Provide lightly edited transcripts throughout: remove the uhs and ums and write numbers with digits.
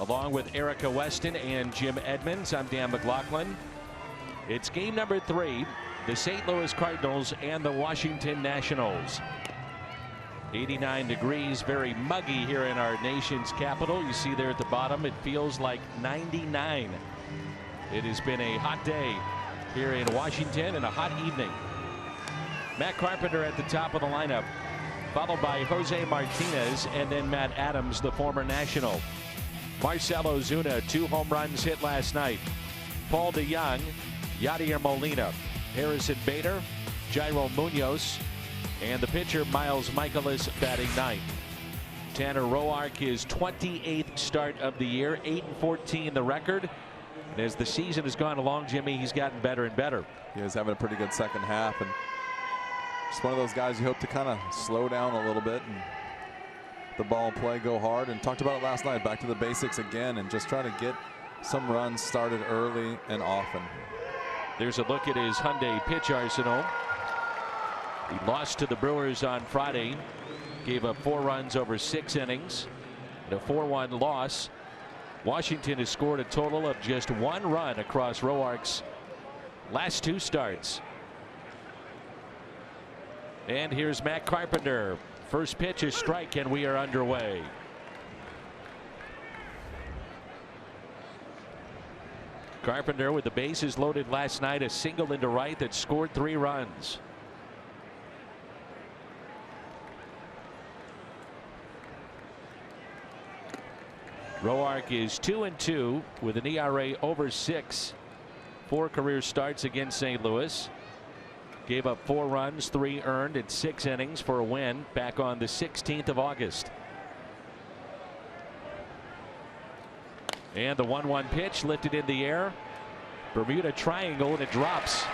Along with Erica Weston and Jim Edmonds, I'm Dan McLaughlin. It's game number 3, the St. Louis Cardinals and the Washington Nationals. 89 degrees, very muggy here in our nation's capital. You see there at the bottom, it feels like 99. It has been a hot day here in Washington and a hot evening. Matt Carpenter at the top of the lineup, followed by Jose Martinez and then Matt Adams, the former National. Marcell Ozuna, 2 home runs hit last night. Paul DeJong, Yadier Molina, Harrison Bader, Jairo Munoz, and the pitcher Miles Michaelis batting 9th. Tanner Roark, his 28th start of the year, 8-14 the record. And as the season has gone along, Jimmy, he's gotten better and better. He is having a pretty good second half, and just one of those guys you hope to kind of slow down a little bit and the ball and play, go hard. And talked about it last night, back to the basics again and just try to get some runs started early and often. There's a look at his Hyundai pitch arsenal. He lost to the Brewers on Friday, gave up 4 runs over 6 innings, and a 4-1 loss. Washington has scored a total of just 1 run across Roark's last 2 starts. And here's Matt Carpenter. First pitch is strike, and we are underway. Carpenter with the bases loaded last night, a single into right that scored 3 runs. Roark is 2-2 with an ERA over 6. 4 career starts against St. Louis. Gave up 4 runs, 3 earned in 6 innings for a win back on the 16th of August. And the 1-1 pitch lifted in the air. Bermuda triangle, and it drops.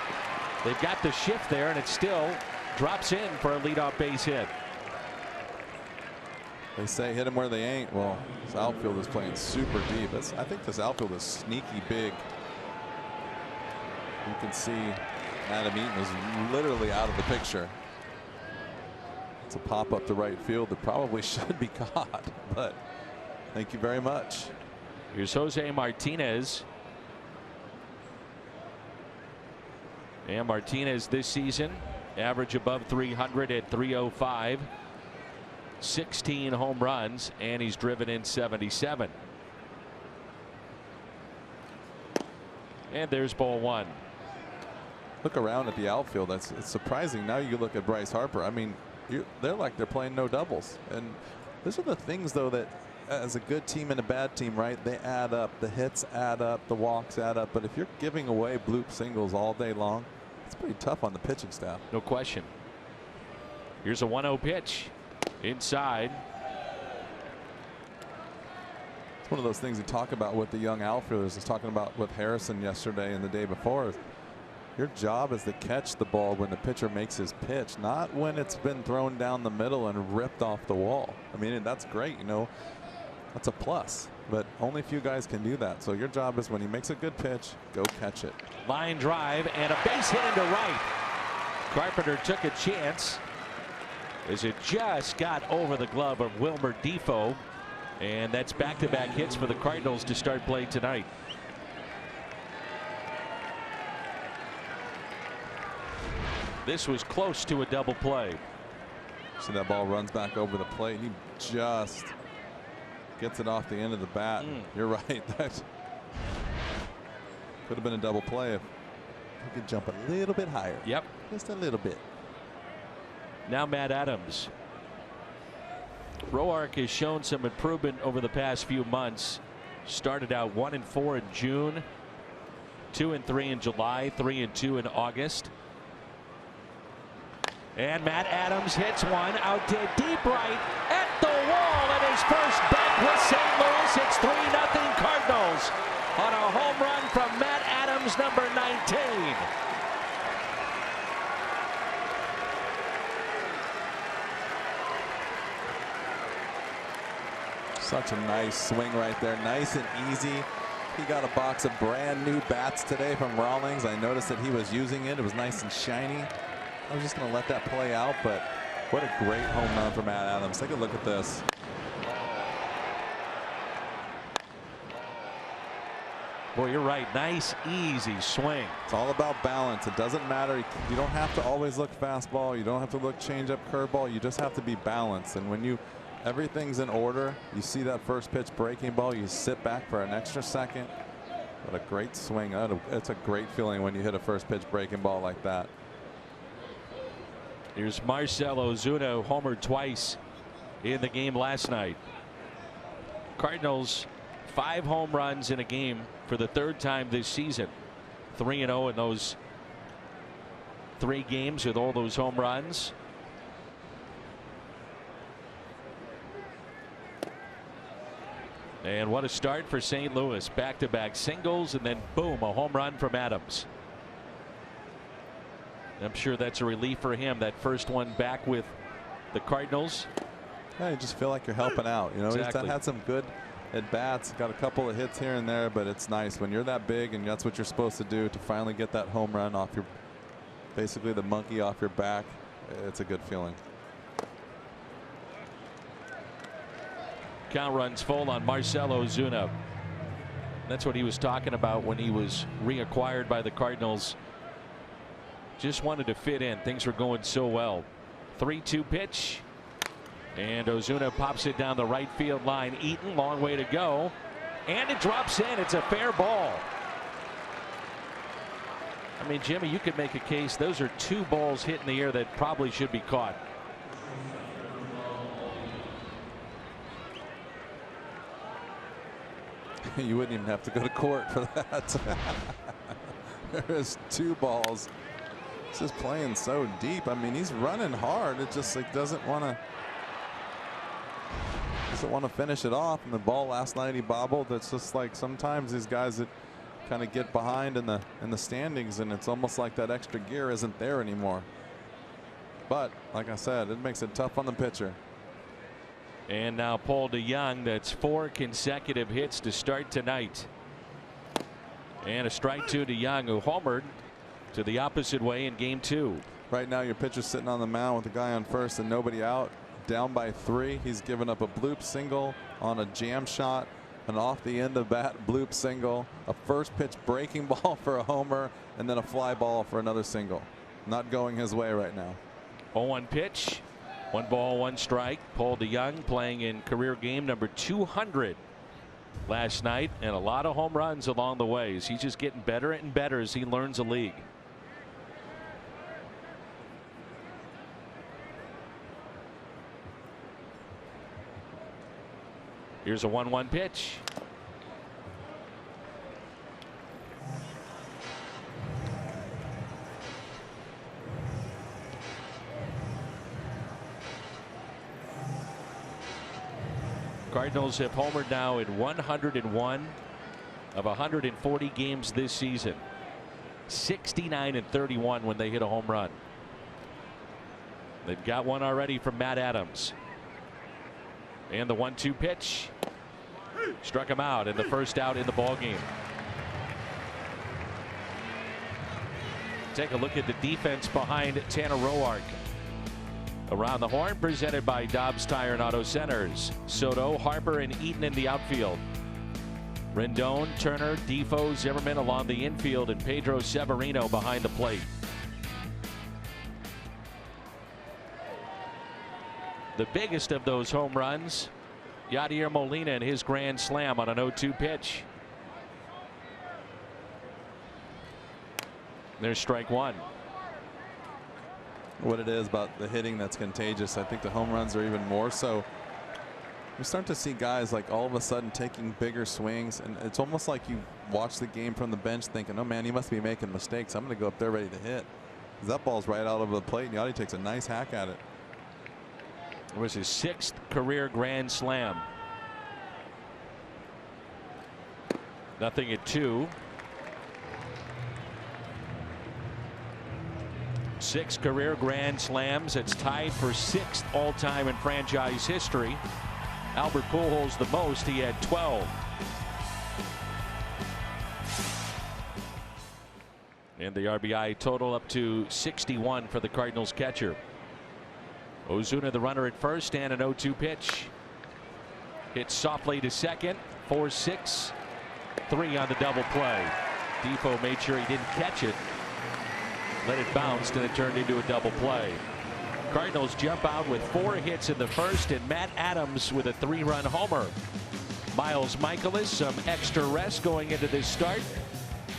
They've got the shift there, and it still drops in for a leadoff base hit. They say hit them where they ain't. Well, this outfield is playing super deep. I think this outfield is sneaky big. You can see Adam Eaton is literally out of the picture. It's a pop up to right field that probably should be caught, but thank you very much. Here's Jose Martinez. And Martinez this season, average above 300 at 305. 16 home runs, and he's driven in 77. And there's ball 1. Look around at the outfield. It's surprising. Now you look at Bryce Harper. I mean, they're like they're playing no doubles. And those are the things, though, that as a good team and a bad team, right, they add up. The hits add up. The walks add up. But if you're giving away bloop singles all day long, it's pretty tough on the pitching staff. No question. Here's a 1-0 pitch. Inside. It's one of those things you talk about with the young outfielders. I was talking about with Harrison yesterday and the day before. Your job is to catch the ball when the pitcher makes his pitch, not when it's been thrown down the middle and ripped off the wall. I mean, that's great, you know, that's a plus, but only a few guys can do that. So your job is when he makes a good pitch, go catch it. Line drive and a base hit into right. Carpenter took a chance as it just got over the glove of Wilmer Defoe, and that's back-to-back hits for the Cardinals to start play tonight. This was close to a double play. So that ball runs back over the plate. He just gets it off the end of the bat. You're right. That could have been a double play if he could jump a little bit higher. Yep. Just a little bit. Now Matt Adams. Roark has shown some improvement over the past few months. Started out 1-4 in June, 2-3 in July, 3-2 in August. And Matt Adams hits one out to deep right at the wall, and his first back with St. Louis. It's 3-0 Cardinals on a home run from Matt Adams, number 19. Such a nice swing right there. Nice and easy. He got a box of brand new bats today from Rawlings. I noticed that he was using it. It was nice and shiny. I was just going to let that play out, but what a great home run for Matt Adams. Take a look at this. Boy, you're right. Nice, easy swing. It's all about balance. It doesn't matter. You don't have to always look fastball. You don't have to look changeup, curveball. You just have to be balanced. And when everything's in order, you see that first pitch breaking ball, you sit back for an extra second. What a great swing. It's a great feeling when you hit a first pitch breaking ball like that. Here's Marcell Ozuna, who homered twice in the game last night. Cardinals 5 home runs in a game for the 3rd time this season. 3-0 in those 3 games with all those home runs. And what a start for St. Louis. Back-to-back singles, and then boom, a home run from Adams. I'm sure that's a relief for him. That first one back with the Cardinals. Yeah, you just feel like you're helping out. You know, Exactly. He's had some good at bats, got a couple of hits here and there, but it's nice when you're that big and that's what you're supposed to do, to finally get that home run off your, basically the monkey off your back. It's a good feeling. Count runs full on Marcell Ozuna. That's what he was talking about when he was reacquired by the Cardinals. Just wanted to fit in. Things were going so well. 3-2 pitch. And Ozuna pops it down the right field line. Eaton, long way to go. And it drops in. It's a fair ball. I mean, Jimmy, you could make a case. Those are 2 balls hit in the air that probably should be caught. You wouldn't even have to go to court for that. There is 2 balls. He's just playing so deep. I mean, he's running hard. It just like doesn't want to finish it off. And the ball last night he bobbled. It's just like sometimes these guys that kind of get behind in the standings, and it's almost like that extra gear isn't there anymore. But like I said, it makes it tough on the pitcher. And now Paul DeJong. That's 4 consecutive hits to start tonight. And a strike to DeJong, who homered to the opposite way in game 2. Right now your pitcher's sitting on the mound with the guy on first and nobody out, down by 3. He's given up a bloop single on a jam shot, an off the end of bat bloop single, a first pitch breaking ball for a homer, and then a fly ball for another single. Not going his way right now. 0-1 pitch. 1 ball, 1 strike. Paul DeJong playing in career game number 200 last night, and a lot of home runs along the way. He's just getting better and better as he learns the league. Here's a 1-1 pitch. Cardinals have homered now in 101 of 140 games this season. 69-31 when they hit a home run. They've got one already from Matt Adams. And the 1-2 pitch struck him out, and the first out in the ball game. Take a look at the defense behind Tanner Roark. Around the horn, presented by Dobbs Tire and Auto Centers. Soto, Harper, and Eaton in the outfield. Rendon, Turner, Defoe, Zimmerman along the infield, and Pedro Severino behind the plate. The biggest of those home runs, Yadier Molina and his grand slam on an 0-2 pitch. There's strike 1. What it is about the hitting that's contagious. I think the home runs are even more so. We start to see guys like all of a sudden taking bigger swings, and it's almost like you watch the game from the bench thinking, oh man, he must be making mistakes. I'm going to go up there ready to hit. That ball's right out over the plate, and Yadi takes a nice hack at it. It was his 6th career grand slam. 0-2. 6 career grand slams. It's tied for 6th all-time in franchise history. Albert Pujols the most. He had 12. And the RBI total up to 61 for the Cardinals catcher. Ozuna the runner at first, and an 0-2 pitch. Hit softly to second. 4-6 3 on the double play. Defoe made sure he didn't catch it. Let it bounce, and it turned into a double play. Cardinals jump out with 4 hits in the first, and Matt Adams with a 3-run homer. Miles Michaelis, some extra rest going into this start,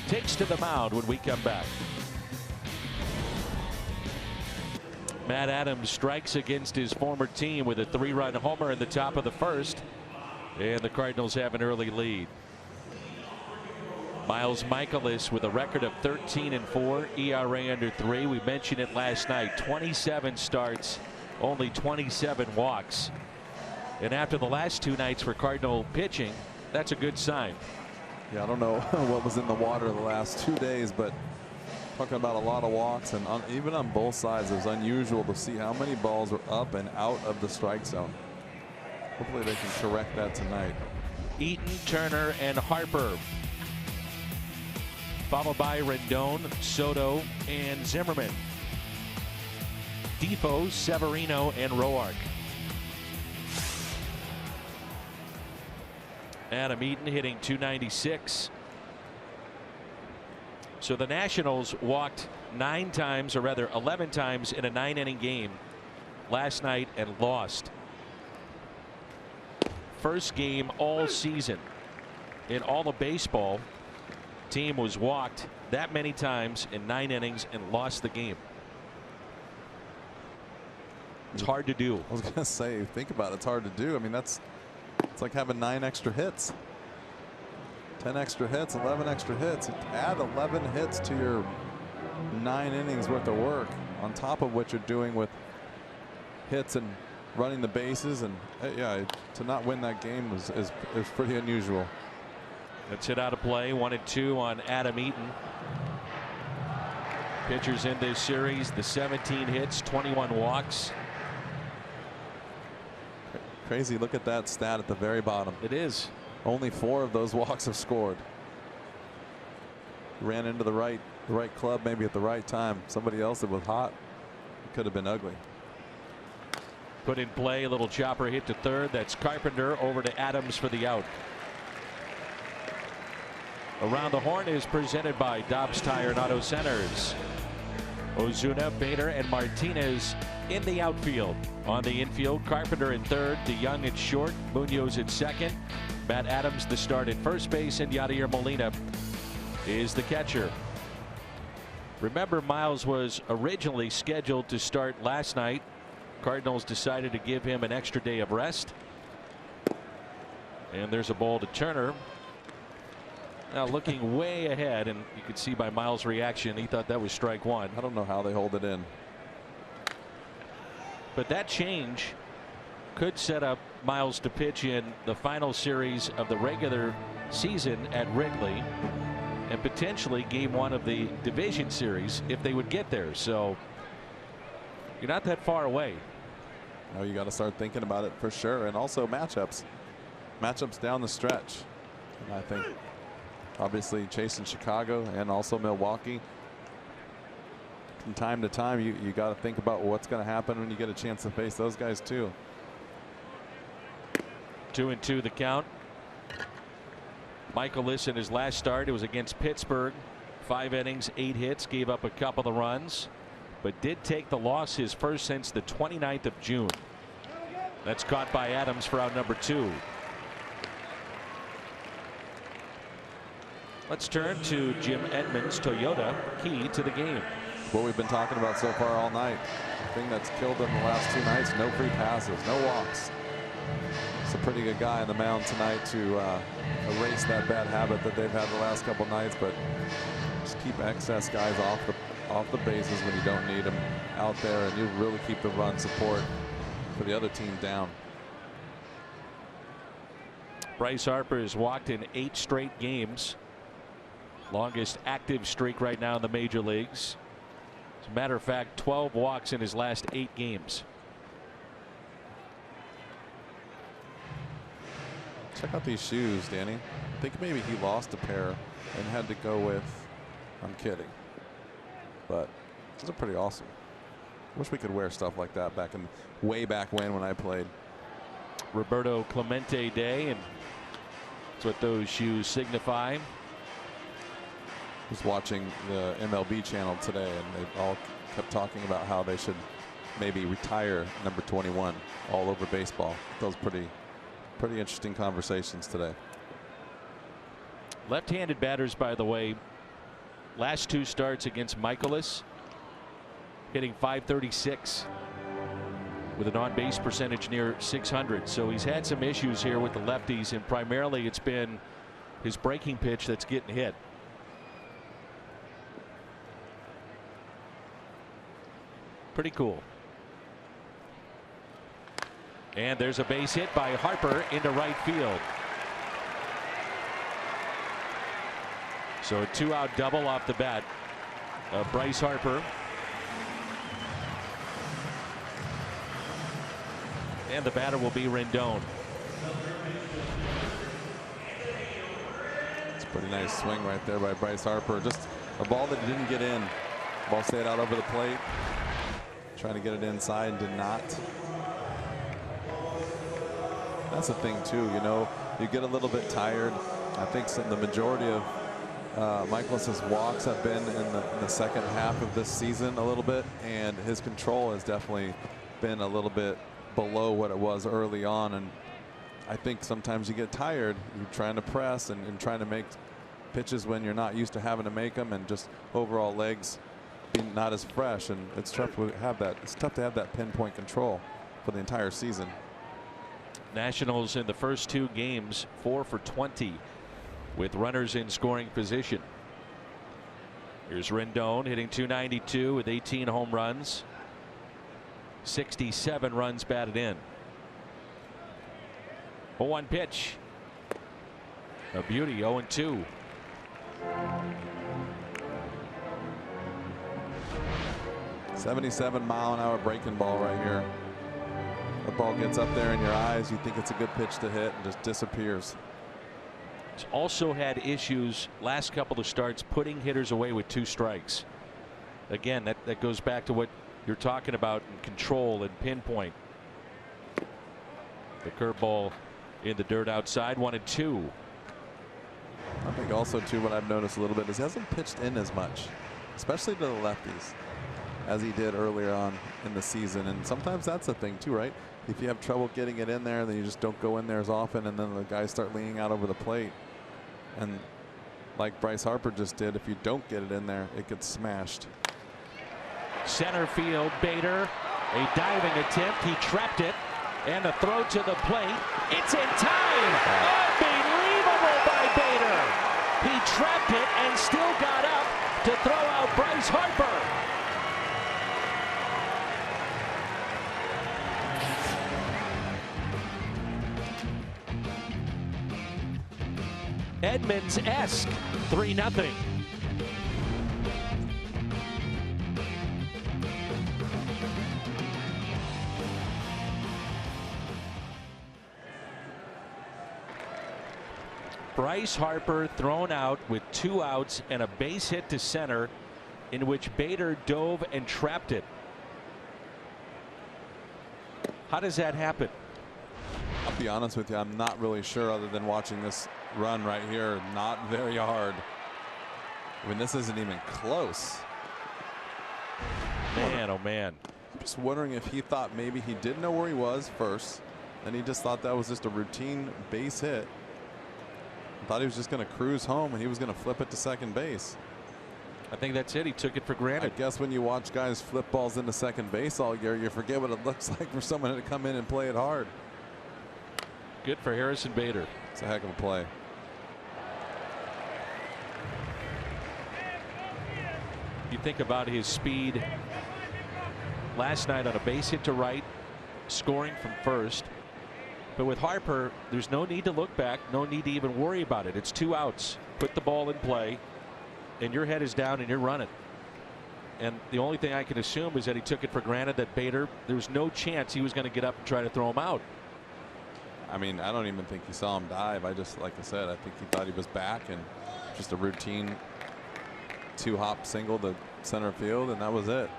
takes to the mound when we come back. Matt Adams strikes against his former team with a 3-run homer in the top of the first, and the Cardinals have an early lead. Miles Michaelis with a record of 13-4, ERA under 3. We mentioned it last night. 27 starts, only 27 walks. And after the last 2 nights for Cardinal pitching, that's a good sign. Yeah, I don't know what was in the water the last 2 days, but talking about a lot of walks, and even on both sides, it was unusual to see how many balls were up and out of the strike zone. Hopefully they can correct that tonight. Eaton, Turner, and Harper, followed by Rendon, Soto, and Zimmerman. Defoe, Severino, and Roark. Adam Eaton hitting .296. So the Nationals walked 9 times, or rather 11 times in a 9-inning game last night and lost. First game all season in all of baseball, team was walked that many times in 9 innings and lost the game. It's hard to do. I was going to say, think about it. It's hard to do. I mean, it's like having 9 extra hits. 10 extra hits, 11 extra hits. Add 11 hits to your 9 innings worth of work, on top of what you're doing with hits and running the bases. And yeah, to not win that game is pretty unusual. Let's hit out of play. 1-2 on Adam Eaton. Pitchers in this series, the 17 hits, 21 walks. Crazy. Look at that stat at the very bottom. It is. Only 4 of those walks have scored. Ran into the right club, maybe at the right time. Somebody else that was hot, it could have been ugly. Put in play, a little chopper hit to third. That's Carpenter over to Adams for the out. Around the Horn is presented by Dobbs Tire and Auto Centers. Ozuna, Bader, and Martinez in the outfield. On the infield, Carpenter at third, DeYoung at short, Munoz at second, Matt Adams the start at first base, and Yadier Molina is the catcher. Remember, Miles was originally scheduled to start last night. Cardinals decided to give him an extra day of rest. And there's a ball to Turner. Now looking way ahead, and you could see by Miles' reaction, he thought that was strike 1. I don't know how they hold it in. But that change could set up Miles to pitch in the final series of the regular season at Wrigley, and potentially game 1 of the division series if they would get there. So you're not that far away. No, you got to start thinking about it for sure. And also matchups down the stretch. And I think obviously chasing Chicago and also Milwaukee. From time to time, you got to think about what's going to happen when you get a chance to face those guys too. 2-2 the count. Michaelis in his last start, it was against Pittsburgh. 5 innings, 8 hits, gave up a couple of runs, but did take the loss, his first since the 29th of June. That's caught by Adams for out number 2. Let's turn to Jim Edmonds' Toyota, key to the game. What we've been talking about so far all night. The thing that's killed them the last 2 nights, no free passes, no walks. It's a pretty good guy on the mound tonight to erase that bad habit that they've had the last couple nights, but just keep excess guys off the bases when you don't need them out there, and you really keep the run support for the other team down. Bryce Harper has walked in 8 straight games. Longest active streak right now in the major leagues. As a matter of fact, 12 walks in his last 8 games. Check out these shoes, Danny. I think maybe he lost a pair and had to go with, I'm kidding, but those are pretty awesome. Wish we could wear stuff like that way back when I played. Roberto Clemente Day, and That's what those shoes signify. Was watching the MLB channel today, and they all kept talking about how they should maybe retire number 21 all over baseball. Those pretty interesting conversations today. Left-handed batters, by the way, last 2 starts against Michaelis, hitting .536 with an on-base percentage near .600. So he's had some issues here with the lefties, and primarily it's been his breaking pitch that's getting hit. Pretty cool. And there's a base hit by Harper into right field. So a 2-out double off the bat of Bryce Harper. And the batter will be Rendon. It's a pretty nice swing right there by Bryce Harper. Just a ball that didn't get in. Ball stayed out over the plate. Trying to get it inside, did not. That's the thing too, you know, you get a little bit tired. I think the majority of Michaelis's walks have been in the second half of this season a little bit, and his control has definitely been a little bit below what it was early on. And I think sometimes you get tired. You're trying to press and trying to make pitches when you're not used to having to make them, and just overall legs being not as fresh, and it's tough to have that. It's tough to have that pinpoint control for the entire season. Nationals in the first 2 games 4 for 20 with runners in scoring position. Here's Rendon hitting .292 with 18 home runs, 67 runs batted in. 0-1 pitch. A beauty. 0-2. .77 mile-an-hour breaking ball right here. The ball gets up there in your eyes. You think it's a good pitch to hit, and just disappears. He's also had issues last couple of starts putting hitters away with 2 strikes. Again, that goes back to what you're talking about in control and pinpoint. The curveball in the dirt outside. 1-2. I think also too, what I've noticed a little bit is he hasn't pitched in as much, especially to the lefties, as he did earlier on in the season. And sometimes that's a thing too, right? If you have trouble getting it in there, then you just don't go in there as often, and then the guys start leaning out over the plate. And like Bryce Harper just did, if you don't get it in there, it gets smashed. Center field, Bader, a diving attempt. He trapped it, and a throw to the plate. It's in time. Unbelievable by Bader. He trapped it and still got up to throw out Bryce Harper. Edmonds-esque 3-0. Bryce Harper thrown out with 2 outs and a base hit to center, in which Bader dove and trapped it. How does that happen? I'll be honest with you, I'm not really sure, other than watching this run right here. Not very hard. I mean, this isn't even close. Man, oh man. I'm just wondering if he thought maybe he didn't know where he was first, and he just thought that was just a routine base hit. Thought he was just going to cruise home, and he was going to flip it to second base. I think that's it. He took it for granted. I guess when you watch guys flip balls into second base all year, you forget what it looks like for someone to come in and play it hard. Good for Harrison Bader. It's a heck of a play. You think about his speed last night on a base hit to right, scoring from first. But with Harper, there's no need to look back, no need to even worry about it. It's 2 outs. Put the ball in play, and your head is down and you're running. And the only thing I can assume is that he took it for granted that Bader, there was no chance he was going to get up and try to throw him out. I mean, I don't even think he saw him dive. Like I said, I think he thought he was back, and just a routine 2-hop single to center field, and that was it.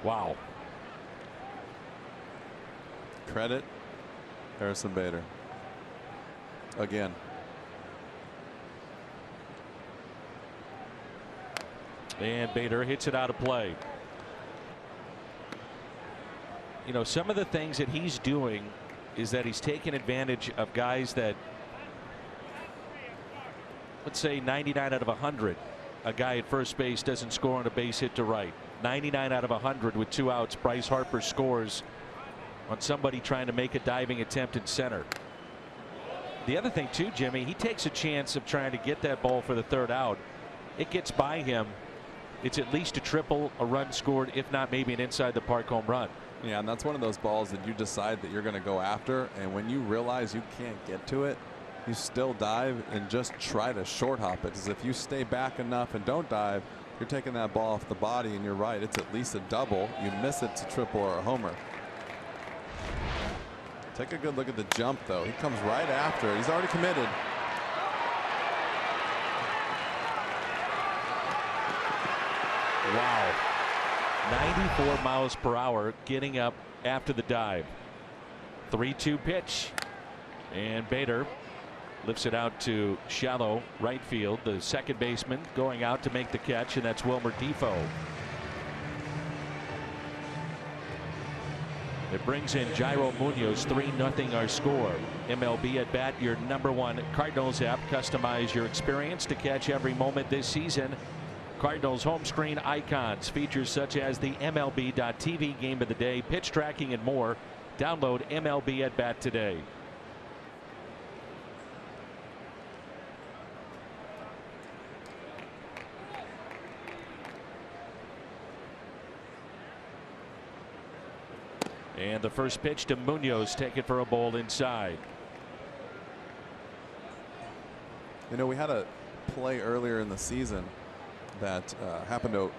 Wow. Credit Harrison Bader again. And Bader hits it out of play. You know, some of the things that he's doing is that he's taking advantage of guys that, let's say 99 out of 100, a guy at first base doesn't score on a base hit to right. 99 out of 100 with 2 outs, Bryce Harper scores on somebody trying to make a diving attempt in center. The other thing too, Jimmy, he takes a chance of trying to get that ball for the 3rd out. It gets by him. It's at least a triple, a run scored, if not maybe an inside the park home run. Yeah, and that's one of those balls that you decide that you're going to go after, and when you realize you can't get to it, you still dive and just try to short hop it. Because if you stay back enough and don't dive, you're taking that ball off the body, and you're right, it's at least a double. You miss it, it's a triple or a homer. Take a good look at the jump, though. He comes right after it. He's already committed. Wow. 94 miles per hour getting up after the dive. 3-2 pitch. And Bader lifts it out to shallow right field. The second baseman going out to make the catch, and that's Wilmer Defoe. It brings in Jairo Munoz. 3-0 our score. MLB at bat, your #1 Cardinals app. Customize your experience to catch every moment this season. Cardinals home screen icons, features such as the MLB.TV game of the day, pitch tracking, and more. Download MLB at bat today. And the first pitch to Munoz, taken for a ball inside. You know, we had a play earlier in the season that happened to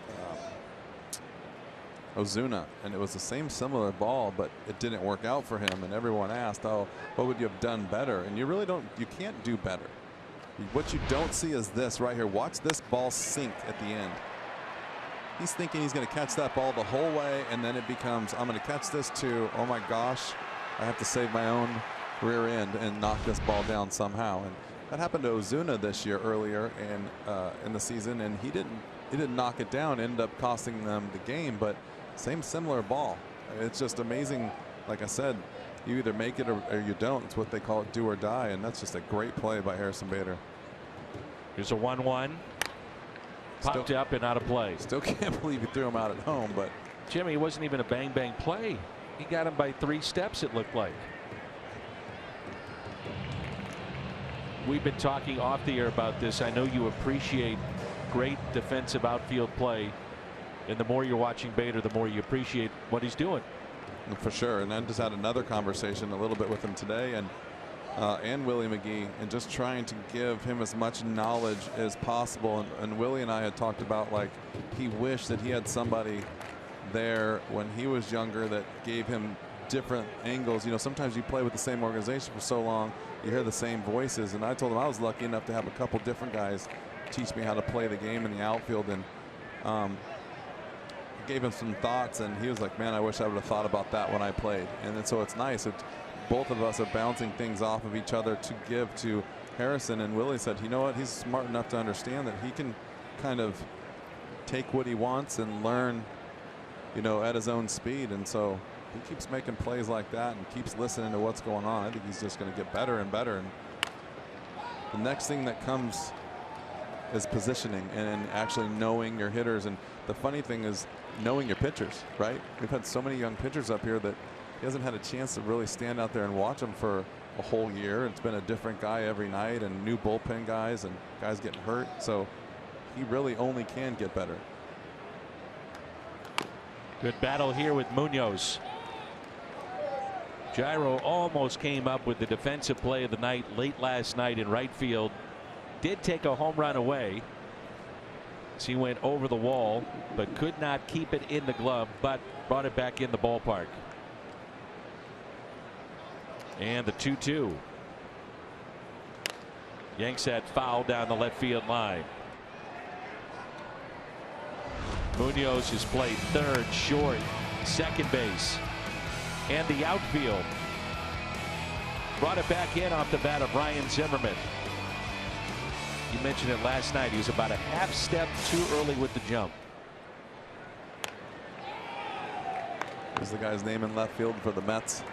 Ozuna, and it was the same similar ball, but it didn't work out for him, and everyone asked, oh, what would you have done better? And you really don't, you can't do better. What you don't see is this right here. Watch this ball sink at the end. He's thinking he's going to catch that ball the whole way, and then it becomes, I'm going to catch this too. Oh my gosh, I have to save my own rear end and knock this ball down somehow. And that happened to Ozuna this year earlier in the season, and he didn't knock it down. Ended up costing them the game, but similar ball. It's just amazing. Like I said, you either make it or you don't. It's what they call it, do or die, and that's just a great play by Harrison Bader. Here's a 1-1. Popped up and out of play. Still can't believe he threw him out at home, but Jimmy, it wasn't even a bang play. He got him by 3 steps, it looked like. We've been talking off the air about this. I know you appreciate great defensive outfield play, and the more you're watching Bader, the more you appreciate what he's doing. For sure. And I just had another conversation a little bit with him today, and Willie McGee, and just trying to give him as much knowledge as possible. And Willie and I had talked about, like, he wished that he had somebody there when he was younger that gave him different angles. You know, sometimes you play with the same organization for so long, you hear the same voices. And I told him I was lucky enough to have a couple different guys teach me how to play the game in the outfield, and gave him some thoughts, and he was like, man, I wish I would have thought about that when I played. And then, so it's nice. Both of us are bouncing things off of each other to give to Harrison. And Willie said, you know what, he's smart enough to understand that he can kind of take what he wants and learn, you know, at his own speed. And so he keeps making plays like that and keeps listening to what's going on. I think he's just going to get better and better. And the next thing that comes is positioning and actually knowing your hitters. And the funny thing is knowing your pitchers, right? We've had so many young pitchers up here that he hasn't had a chance to really stand out there and watch them for a whole year. It's been a different guy every night, and new bullpen guys and guys getting hurt. So he really only can get better. Good battle here with Munoz. Jairo almost came up with the defensive play of the night late last night in right field. Did take a home run away. So he went over the wall, but could not keep it in the glove, but brought it back in the ballpark. And the 2-2. Yanks that foul down the left field line. Munoz has played third, short, second base, and the outfield. Brought it back in off the bat of Ryan Zimmerman. You mentioned it last night. He was about a half step too early with the jump. There's the guy's name in left field for the Mets.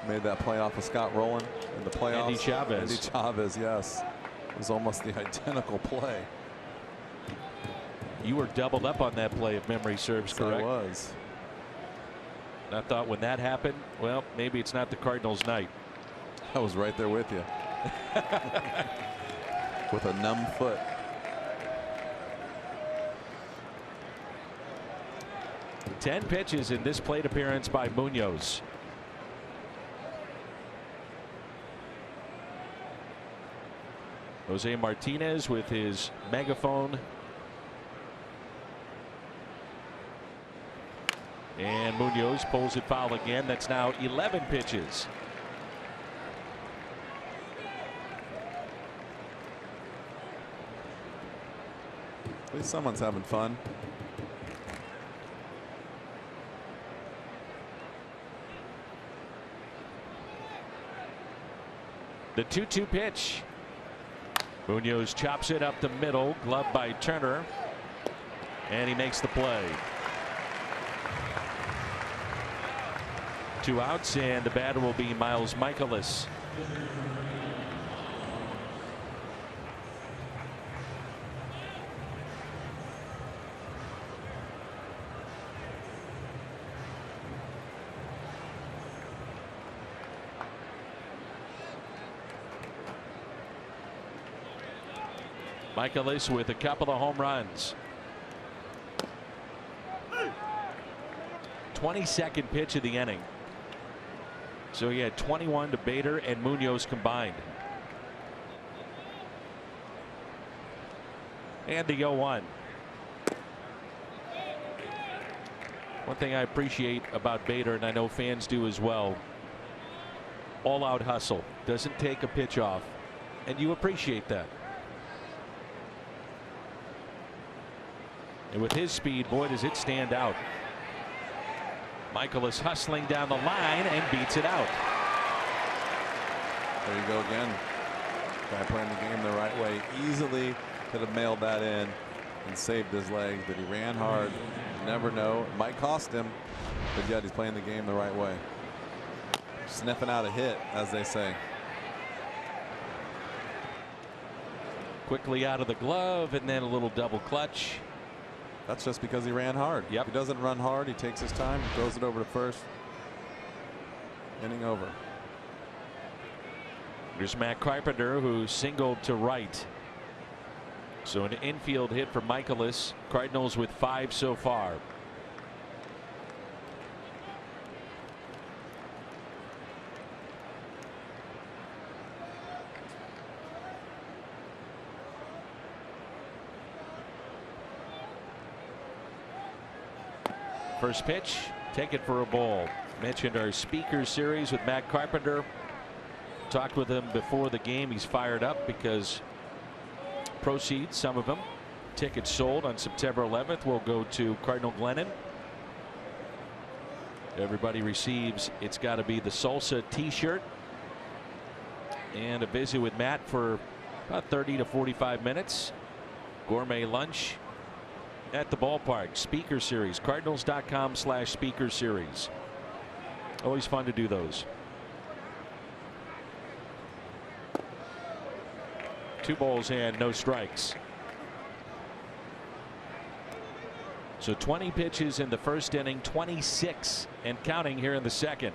Made that play off of Scott Rowland in the playoffs. Andy Chavez. Andy Chavez, yes. It was almost the identical play. You were doubled up on that play if memory serves correct. I was. I thought when that happened, well, maybe it's not the Cardinals' night. I was right there with you. With a numb foot. Ten pitches in this plate appearance by Munoz. Jose Martinez with his megaphone. And Munoz pulls it foul again. That's now 11 pitches. At least someone's having fun. The 2-2 pitch. Munoz chops it up the middle, gloved by Turner, and he makes the play. 2 outs, and the batter will be Miles Michaelis. Michaelis with a couple of home runs. 22nd pitch of the inning. So he had 21 to Bader and Munoz combined. And the 0-1. One thing I appreciate about Bader, and I know fans do as well, all out hustle. Doesn't take a pitch off. And you appreciate that. And with his speed, boy, does it stand out. Michaelis hustling down the line and beats it out. There you go again. Guy playing the game the right way. Easily could have mailed that in and saved his leg, but he ran hard. You never know. It might cost him, but yet he's playing the game the right way. Sniffing out a hit, as they say. Quickly out of the glove, and then a little double clutch. That's just because he ran hard. Yep. If he doesn't run hard, he takes his time, throws it over to first. Inning over. Here's Matt Carpenter, who singled to right. So an infield hit for Michaelis. Cardinals with 5 so far. First pitch, take it for a ball. Mentioned our speaker series with Matt Carpenter. Talked with him before the game. He's fired up because proceeds, some of them, tickets sold on September 11th, will go to Cardinal Glennon. Everybody receives It's Gotta Be the Salsa t-shirt. And a visit with Matt for about 30 to 45 minutes. Gourmet lunch at the ballpark. Speaker series, Cardinals.com/speaker series. Always fun to do those. 2 balls and no strikes. So 20 pitches in the first inning, 26 and counting here in the second.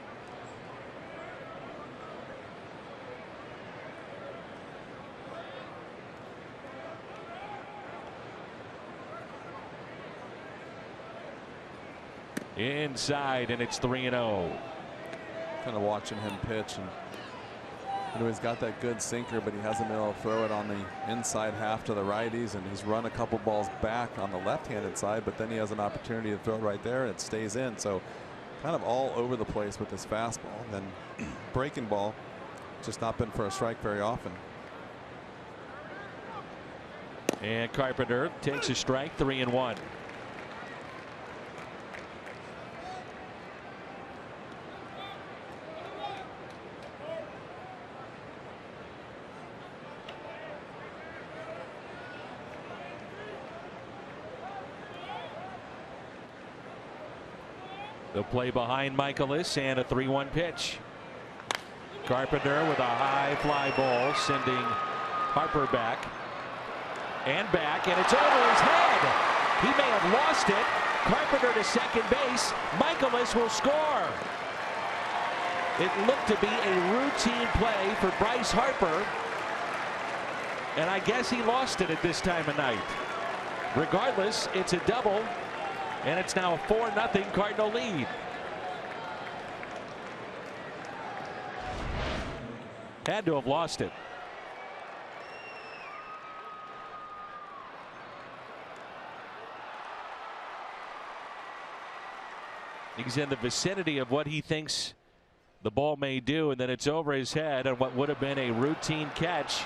Inside, and it's 3-0. Kind of watching him pitch, and you know, he's got that good sinker, but he hasn't been able to throw it on the inside half to the righties, and he's run a couple balls back on the left-handed side, but then he has an opportunity to throw it right there and it stays in. So kind of all over the place with his fastball. Then breaking ball, just not been for a strike very often. And Carpenter takes a strike, 3-1. The play behind Michaelis and a 3-1 pitch. Carpenter with a high fly ball sending Harper back and it's over his head. He may have lost it. Carpenter to second base. Michaelis will score. It looked to be a routine play for Bryce Harper, and I guess he lost it at this time of night. Regardless, it's a double, and it's now a 4-0 Cardinal lead. Had to have lost it. He's in the vicinity of what he thinks the ball may do, and then it's over his head on what would have been a routine catch.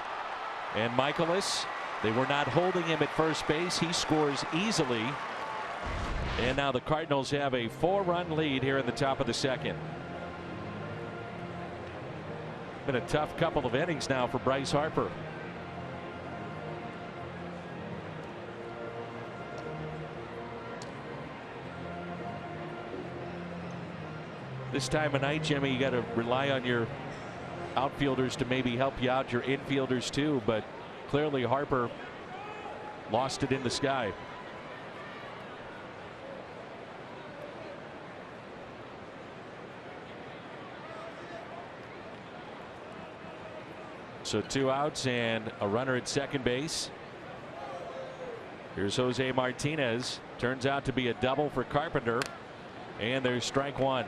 And Michaelis, they were not holding him at first base. He scores easily. And now the Cardinals have a 4-run lead here in the top of the second. Been a tough couple of innings now for Bryce Harper. This time of night, Jimmy, you got to rely on your outfielders to maybe help you out, your infielders too, but clearly Harper lost it in the sky. So 2 outs and a runner at second base. Here's Jose Martinez. Turns out to be a double for Carpenter, and there's strike one.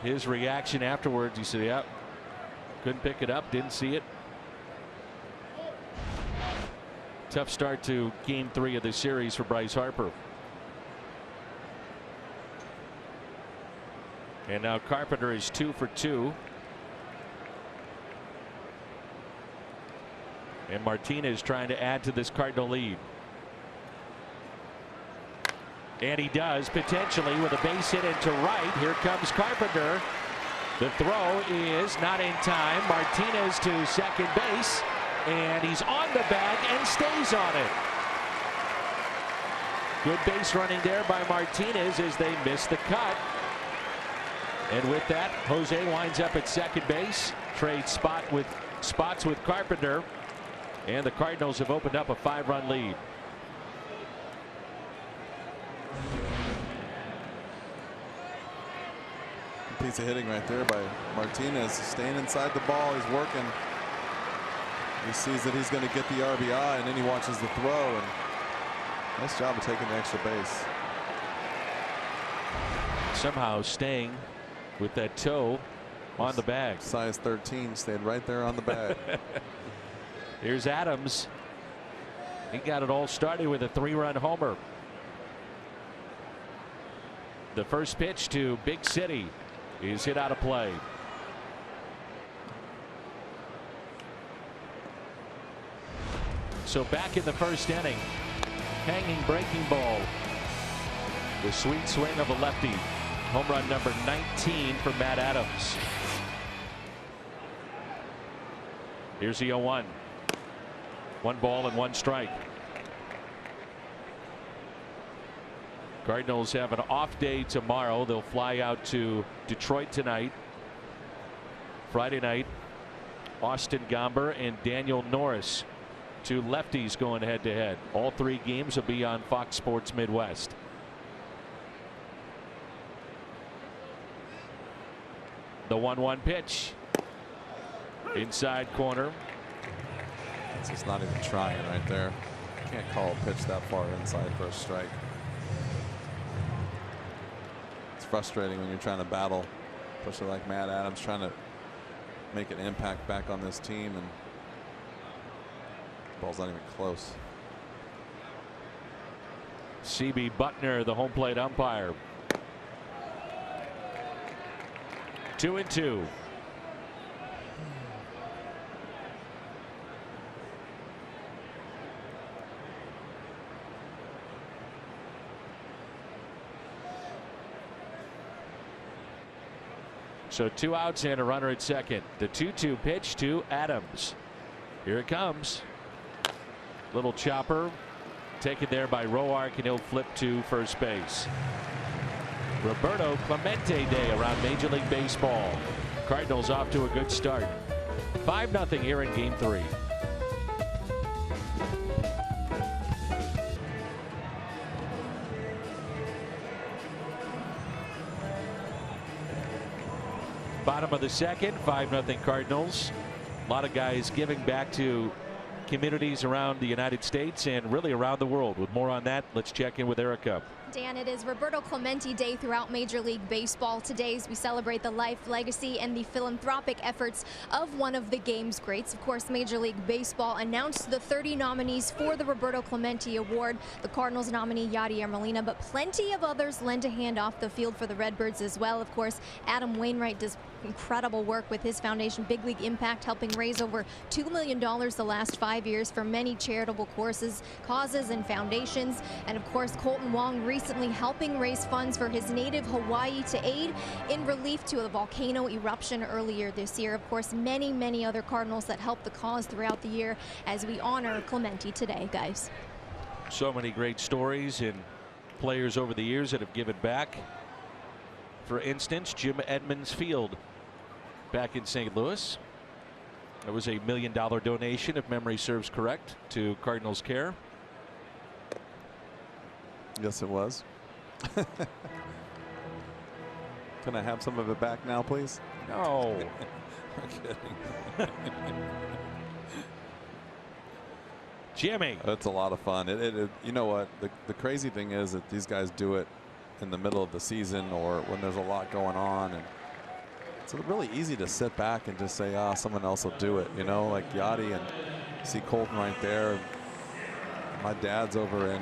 His reaction afterwards, he said, "Yep, couldn't pick it up, didn't see it." Tough start to game 3 of the series for Bryce Harper. And now Carpenter is 2 for 2. And Martinez trying to add to this Cardinal lead. And he does, potentially, with a base hit into right. Here comes Carpenter. The throw is not in time. Martinez to second base, and he's on the bag and stays on it. Good base running there by Martinez as they miss the cut. And with that, Jose winds up at second base. Trades spots with Carpenter, and the Cardinals have opened up a 5-run lead. Piece of hitting right there by Martinez, staying inside the ball. He's working. He sees that he's going to get the RBI, and then he watches the throw, and nice job of taking the extra base. Somehow staying with that toe on the bag. Size 13 stayed right there on the bag. Here's Adams. He got it all started with a 3-run homer. The first pitch to Big City is hit out of play. So back in the first inning, hanging breaking ball. The sweet swing of a lefty. Home run number 19 for Matt Adams. Here's the 0-1. 1 ball and 1 strike. Cardinals have an off day tomorrow. They'll fly out to Detroit tonight. Friday night, Austin Gomber and Daniel Norris, 2 lefties going head to head. All 3 games will be on Fox Sports Midwest. The 1-1 pitch. Inside corner. It's just not even trying right there. Can't call a pitch that far inside for a strike. It's frustrating when you're trying to battle, especially like Matt Adams, trying to make an impact back on this team, and the ball's not even close. C.B. Buckner, the home plate umpire. 2-2. So 2 outs and a runner at second. The 2-2 pitch to Adams. Here it comes. Little chopper Taken there by Roark, and he'll flip to first base. Roberto Clemente Day around Major League Baseball. Cardinals off to a good start. 5-0 here in Game 3. Bottom of the second, 5-0 Cardinals. A lot of guys giving back to communities around the United States and really around the world. With more on that, let's check in with Erica. Dan, it is Roberto Clemente Day throughout Major League Baseball today as we celebrate the life, legacy, and the philanthropic efforts of one of the game's greats. Of course, Major League Baseball announced the 30 nominees for the Roberto Clemente Award. The Cardinals nominee Yadier Molina, but plenty of others lend a hand off the field for the Redbirds as well. Of course, Adam Wainwright does incredible work with his foundation, Big League Impact, helping raise over $2 million the last 5 years for many charitable causes and foundations. And of course, Colton Wong recently helping raise funds for his native Hawaii to aid in relief to a volcano eruption earlier this year. Of course, many other Cardinals that helped the cause throughout the year as we honor Clemente today, guys. So many great stories and players over the years that have given back. For instance, Jim Edmonds Field back in St. Louis. It was a $1 million donation, if memory serves correct, to Cardinals Care. Yes, it was. Can I have some of it back now, please? No. I'm kidding. Jimmy. It's a lot of fun. You know what? The crazy thing is that these guys do it in the middle of the season or when there's a lot going on, and it's really easy to sit back and just say, someone else will do it, you know, like Yachty, and see Colton right there. My dad's over in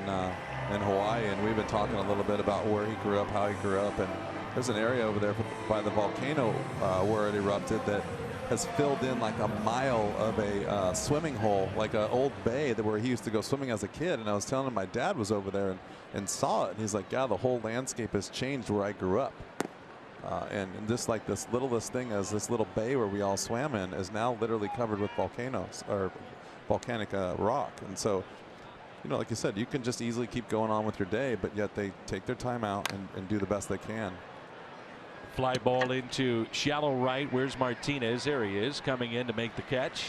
Hawaii, and we've been talking a little bit about where he grew up, how he grew up, and there's an area over there by the volcano where it erupted that has filled in like a mile of a swimming hole, like an old bay where he used to go swimming as a kid. And I was telling him my dad was over there and saw it, and he's like, yeah, the whole landscape has changed where I grew up. And just like this littlest thing as this little bay where we all swam in is now literally covered with volcanoes or volcanic rock. And so, you know, like you said, you can just easily keep going on with your day, but yet they take their time out and do the best they can. Fly ball into shallow right. Where's Martinez? There he is, coming in to make the catch.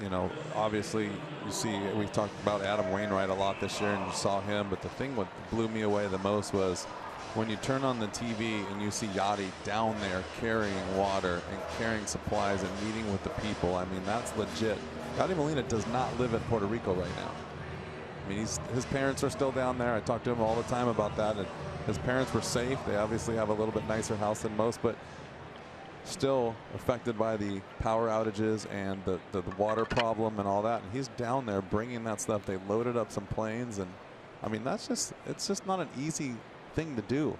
You know, obviously you see, we talked about Adam Wainwright a lot this year and you saw him, but the thing what blew me away the most was when you turn on the TV and you see Yachty down there carrying water and carrying supplies and meeting with the people. I mean, that's legit. Yadier Molina does not live in Puerto Rico right now. I mean, his parents are still down there. I talk to him all the time about that. And his parents were safe. They obviously have a little bit nicer house than most, but still affected by the power outages and the water problem and all that. And he's down there bringing that stuff. They loaded up some planes, and I mean, it's just not an easy thing to do.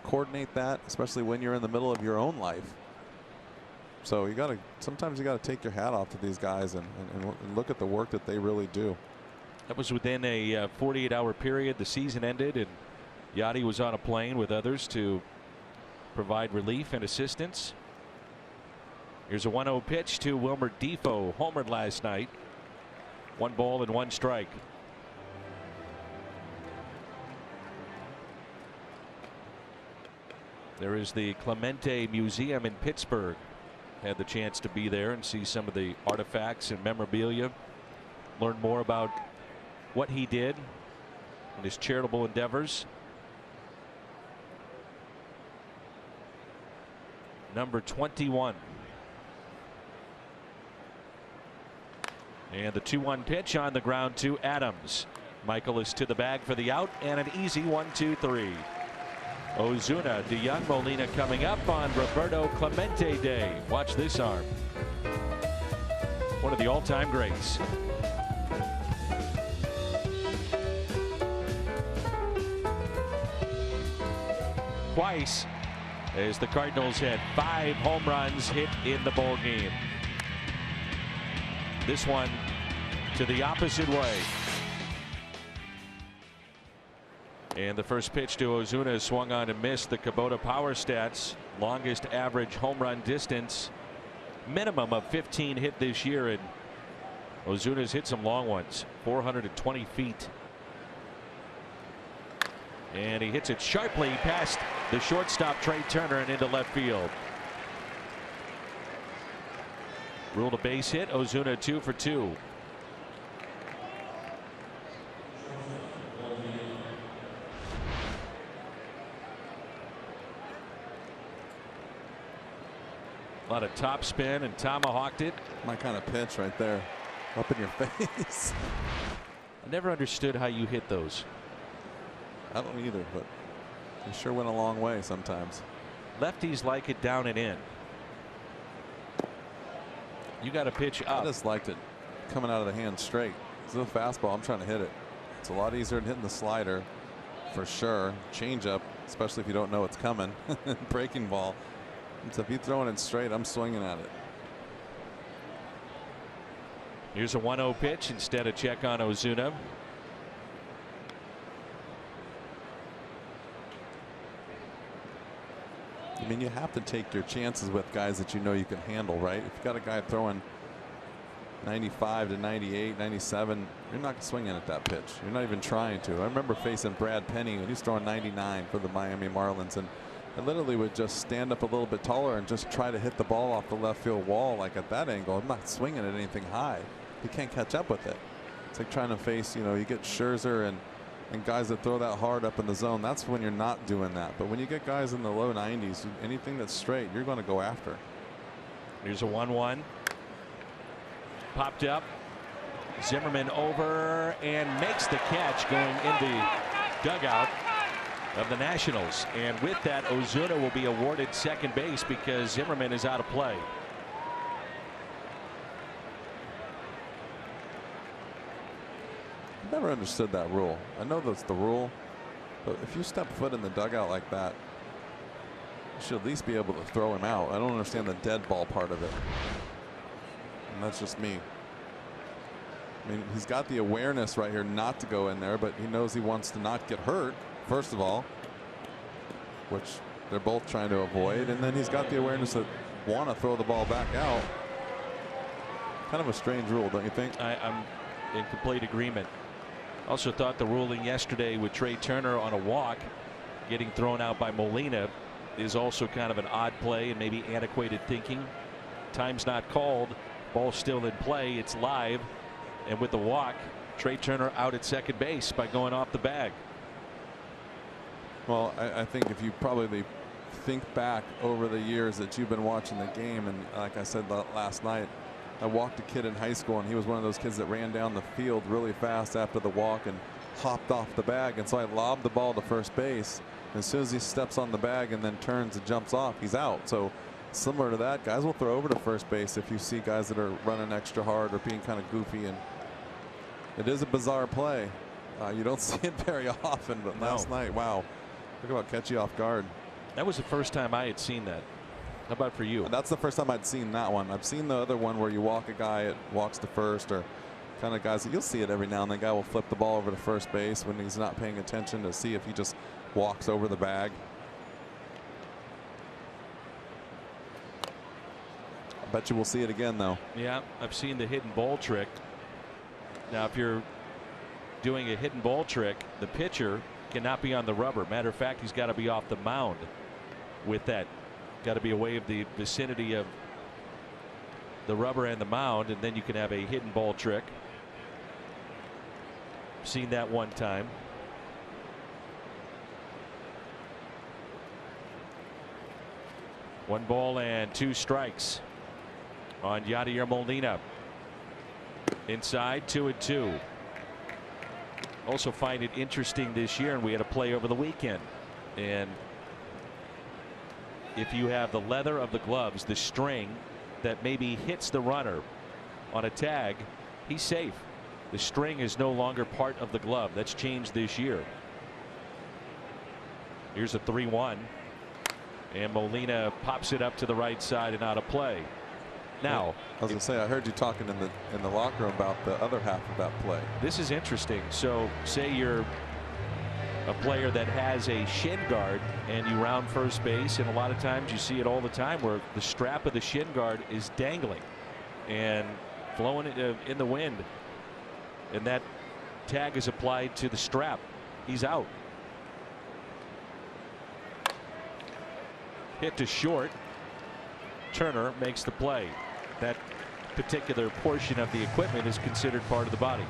Coordinate that, especially when you're in the middle of your own life. So sometimes you gotta take your hat off to these guys and look at the work that they really do. That was within a 48-hour period. The season ended, and Yachty was on a plane with others to provide relief and assistance. Here's a 1-0 pitch to Wilmer Defoe, homered last night. 1 ball and 1 strike. There is the Clemente Museum in Pittsburgh. Had the chance to be there and see some of the artifacts and memorabilia. Learn more about what he did and his charitable endeavors. Number 21. And the 2-1 pitch on the ground to Adams. Michael is to the bag for the out, and an easy 1-2-3. Ozuna, DeYoung, Molina coming up on Roberto Clemente Day. Watch this arm. One of the all-time greats. Twice as the Cardinals had 5 home runs hit in the ball game. This one to the opposite way. And the first pitch to Ozuna swung on and missed. The Kubota power stats, longest average home run distance, minimum of 15 hit this year, and Ozuna's hit some long ones, 420 feet. And he hits it sharply past the shortstop Trey Turner and into left field. Ruled a base hit. Ozuna 2 for 2. A lot of top spin and tomahawked it. My kind of pitch right there. Up in your face. I never understood how you hit those. I don't either, but they sure went a long way sometimes. Lefties like it down and in. You got to pitch up. I just liked it coming out of the hand straight. It's a fastball. I'm trying to hit it. It's a lot easier than hitting the slider for sure. Change up, especially if you don't know it's coming. Breaking ball. So if you're throwing it straight, I'm swinging at it. Here's a 1-0 pitch instead of check on Ozuna. I mean, you have to take your chances with guys that you know you can handle, right? If you got a guy throwing 95 to 98, 97, you're not swinging at that pitch. You're not even trying to. I remember facing Brad Penny when he's throwing 99 for the Miami Marlins, and I literally would just stand up a little bit taller and just try to hit the ball off the left field wall, like at that angle. I'm not swinging at anything high. You can't catch up with it. It's like trying to face, you know, you get Scherzer and guys that throw that hard up in the zone. That's when you're not doing that. But when you get guys in the low 90s, anything that's straight, you're going to go after. Here's a 1-1. Popped up. Zimmerman over and makes the catch going in the dugout of the Nationals. And with that, Ozuna will be awarded second base because Zimmerman is out of play. Never understood that rule. I know that's the rule, but if you step foot in the dugout like that, you should at least be able to throw him out. I don't understand the dead ball part of it. And that's just me. I mean, he's got the awareness right here not to go in there, but he knows he wants to not get hurt, first of all, which they're both trying to avoid. And then he's got the awareness that want to throw the ball back out. Kind of a strange rule, don't you think? I'm in complete agreement. Also thought the ruling yesterday with Trey Turner on a walk getting thrown out by Molina is also kind of an odd play and maybe antiquated thinking. Time's not called. Ball still in play. It's live. And with the walk, Trey Turner out at second base by going off the bag. Well, I think if you probably think back over the years that you've been watching the game, and like I said last night, I walked a kid in high school, and he was one of those kids that ran down the field really fast after the walk and hopped off the bag. And so I lobbed the ball to first base. And as soon as he steps on the bag and then turns and jumps off, he's out. So similar to that, guys will throw over to first base if you see guys that are running extra hard or being kind of goofy. And it is a bizarre play. You don't see it very often, but last night, wow. Look about catch you off guard. That was the first time I had seen that. How about for you? That's the first time I'd seen that one. I've seen the other one where you walk a guy, it walks to first, or kind of guys that you'll see it every now and then. Guy will flip the ball over to first base when he's not paying attention to see if he just walks over the bag. I bet you we'll see it again, though. Yeah, I've seen the hidden ball trick. Now, if you're doing a hidden ball trick, the pitcher cannot be on the rubber. Matter of fact, he's got to be off the mound with that. Got to be away of the vicinity of the rubber and the mound, and then you can have a hidden ball trick. Seen that one time. One ball and two strikes on Yadier Molina. Inside, 2-2. Also find it interesting this year, and we had a play over the weekend, and if you have the leather of the gloves, the string that maybe hits the runner on a tag, he's safe. The string is no longer part of the glove. That's changed this year. Here's a 3-1, and Molina pops it up to the right side and out of play. Now, I was going to say, I heard you talking in the locker room about the other half of that play. This is interesting. So say you're a player that has a shin guard and you round first base, and a lot of times you see it all the time where the strap of the shin guard is dangling, and blowing in the wind, and that tag is applied to the strap. He's out. Hit to short. Turner makes the play. That particular portion of the equipment is considered part of the body.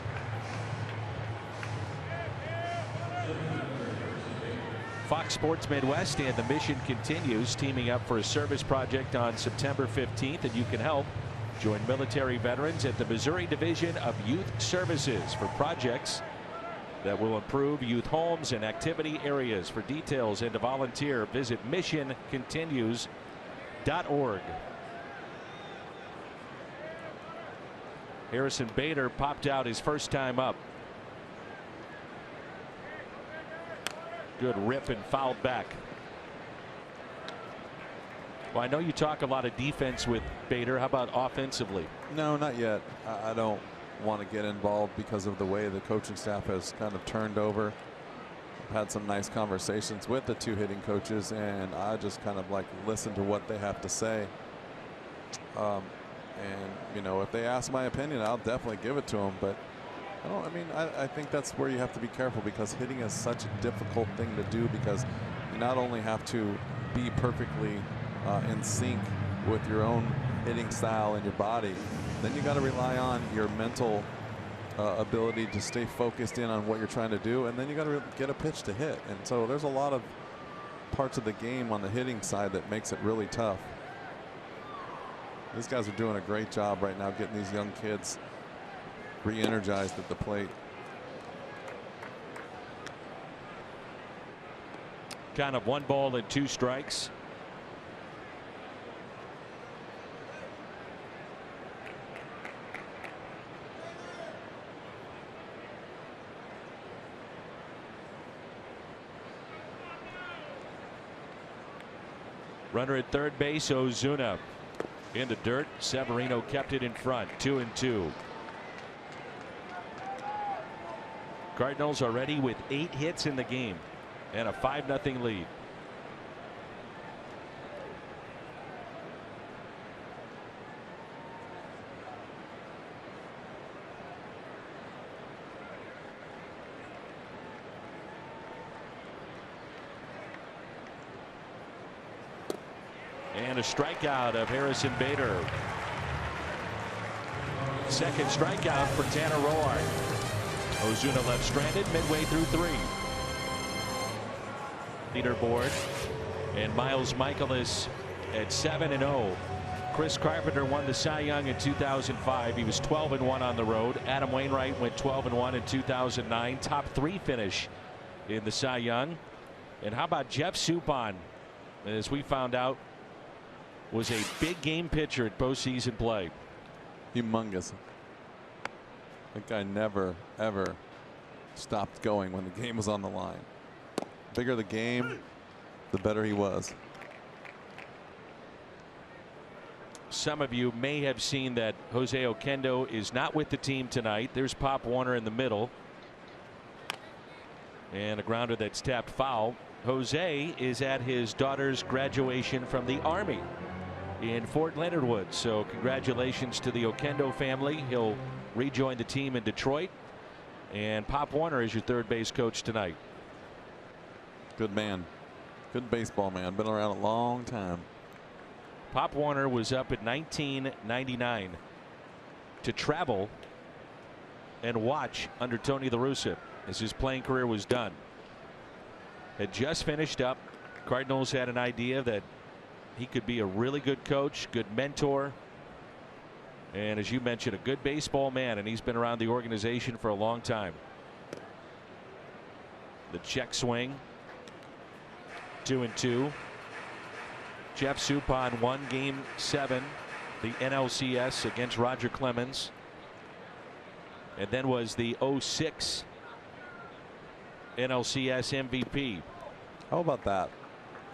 Fox Sports Midwest and the mission continues, teaming up for a service project on September 15th, and you can help. Join military veterans at the Missouri Division of Youth Services for projects that will improve youth homes and activity areas. For details and to volunteer, visit missioncontinues.org. Harrison Bader popped out his first time up. Good rip and fouled back. Well, I know you talk a lot of defense with Bader. How about offensively? No, not yet. I don't want to get involved because of the way the coaching staff has kind of turned over. I've had some nice conversations with the two hitting coaches, and I just kind of like listen to what they have to say. And you know, if they ask my opinion, I'll definitely give it to them. But I think that's where you have to be careful, because hitting is such a difficult thing to do, because you not only have to be perfectly in sync with your own hitting style and your body, then you got to rely on your mental ability to stay focused in on what you're trying to do, and then you got to get a pitch to hit. And so there's a lot of parts of the game on the hitting side that makes it really tough. These guys are doing a great job right now getting these young kids re-energized at the plate. Kind of 1 ball and 2 strikes. Runner at third base, Ozuna. Into dirt. Severino kept it in front. 2-2. Cardinals already with 8 hits in the game and a 5-0 lead. And a strikeout of Harrison Bader. Second strikeout for Tanner Roark. Ozuna left stranded midway through 3. Leaderboard, and Miles Michaelis at 7-0. Chris Carpenter won the Cy Young in 2005. He was 12-1 on the road. Adam Wainwright went 12-1 in 2009. Top 3 finish in the Cy Young. And how about Jeff Suppan? As we found out, was a big game pitcher at postseason play. Humongous. That guy never ever stopped going when the game was on the line. Bigger the game, the better he was. Some of you may have seen that Jose Oquendo is not with the team tonight. There's Pop Warner in the middle. And a grounder that's tapped foul. Jose is at his daughter's graduation from the Army in Fort Leonard Wood. So congratulations to the Oquendo family. He'll rejoin the team in Detroit. And Pop Warner is your third base coach tonight. Good man. Good baseball man. Been around a long time. Pop Warner was up in 1999 to travel and watch under Tony La Russa as his playing career was done. Had just finished up. Cardinals had an idea that he could be a really good coach, good mentor, and as you mentioned, a good baseball man, and he's been around the organization for a long time. The check swing. 2-2. Jeff Suppan won Game 7, the NLCS against Roger Clemens, and then was the 06 NLCS MVP. How about that?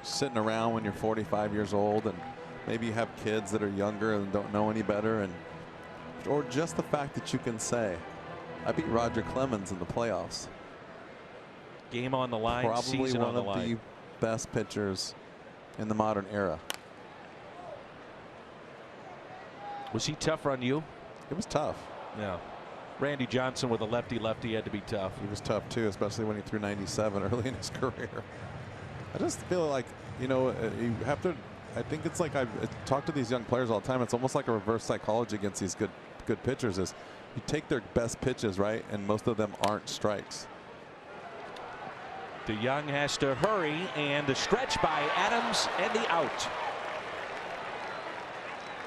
Sitting around when you're 45 years old and maybe you have kids that are younger and don't know any better, or just the fact that you can say, I beat Roger Clemens in the playoffs. Game on the line, probably season one on the of line. the best pitchers in the modern era. Was he tougher on you? It was tough. Yeah. Randy Johnson with a lefty had to be tough. He was tough too, especially when he threw 97 early in his career. I just feel like, you know, you have to. I think it's like I talk to these young players all the time. It's almost like a reverse psychology against these good pitchers. Is you take their best pitches, right, and most of them aren't strikes. DeYoung has to hurry, and the stretch by Adams and the out.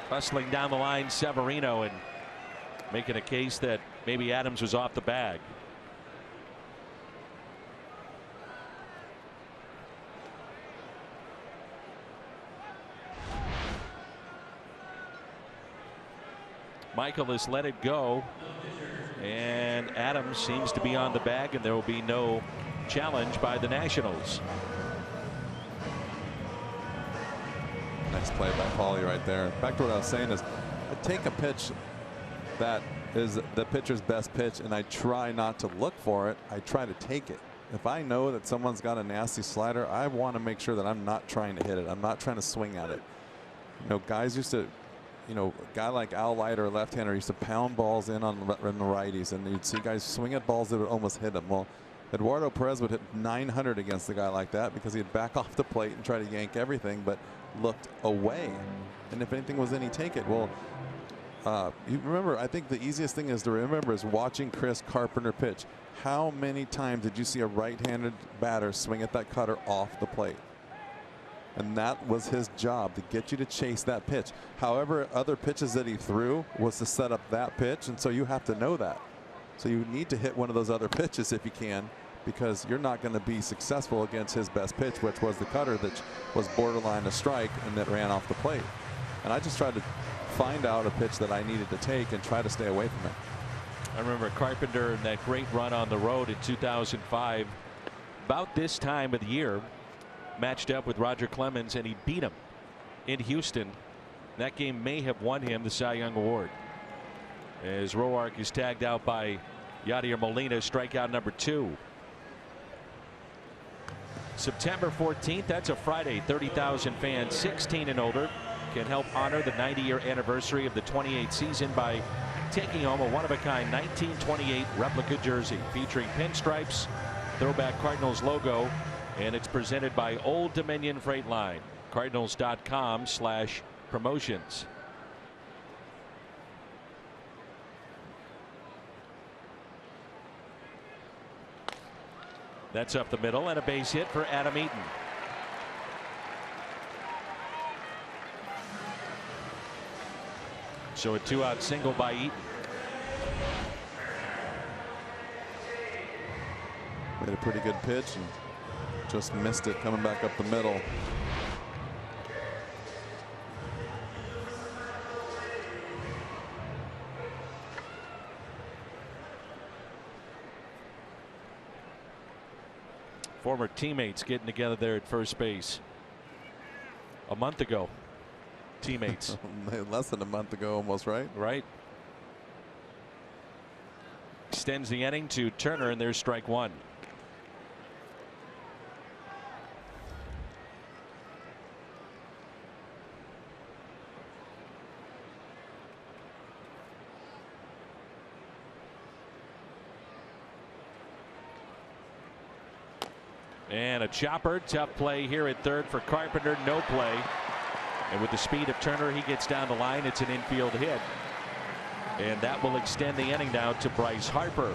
Hustling down the line, Severino, and making a case that maybe Adams was off the bag. Michael has let it go, and Adams seems to be on the bag, and there will be no challenge by the Nationals. Nice play by Paulie right there. Back to what I was saying is, I take a pitch that is the pitcher's best pitch, and I try not to look for it. I try to take it. If I know that someone's got a nasty slider, I want to make sure that I'm not trying to hit it. I'm not trying to swing at it. You know, guys used to, you know, a guy like Al Leiter, a left-hander, used to pound balls in on the righties, and you'd see guys swing at balls that would almost hit them. Well, Eduardo Perez would hit 900 against a guy like that because he'd back off the plate and try to yank everything, but looked away. And if anything was in, he'd take it. Well, you remember, I think the easiest thing is to remember is watching Chris Carpenter pitch. How many times did you see a right-handed batter swing at that cutter off the plate? And that was his job, to get you to chase that pitch. However, other pitches that he threw was to set up that pitch, and so you have to know that. So you need to hit one of those other pitches if you can, because you're not going to be successful against his best pitch, which was the cutter that was borderline a strike and that ran off the plate. And I just tried to find out a pitch that I needed to take and try to stay away from it. I remember Carpenter in that great run on the road in 2005. About this time of the year, matched up with Roger Clemens, and he beat him in Houston. That game may have won him the Cy Young Award, as Roark is tagged out by Yadier Molina, strikeout number 2. September 14th, that's a Friday. 30,000 fans 16 and older can help honor the 90-year anniversary of the 28th season by taking home a one-of-a-kind 1928 replica jersey featuring pinstripes, throwback Cardinals logo, and it's presented by Old Dominion Freight Line. Cardinals.com/promotions. That's up the middle, and a base hit for Adam Eaton. So a 2-out single by Eaton. Made a pretty good pitch and just missed it coming back up the middle. Former teammates getting together there at first base a month ago. Teammates. Less than a month ago almost, right? Right. Extends the inning to Turner, and there's strike 1. And a chopper. Tough play here at third for Carpenter. No play. And with the speed of Turner, he gets down the line. It's an infield hit. And that will extend the inning now to Bryce Harper.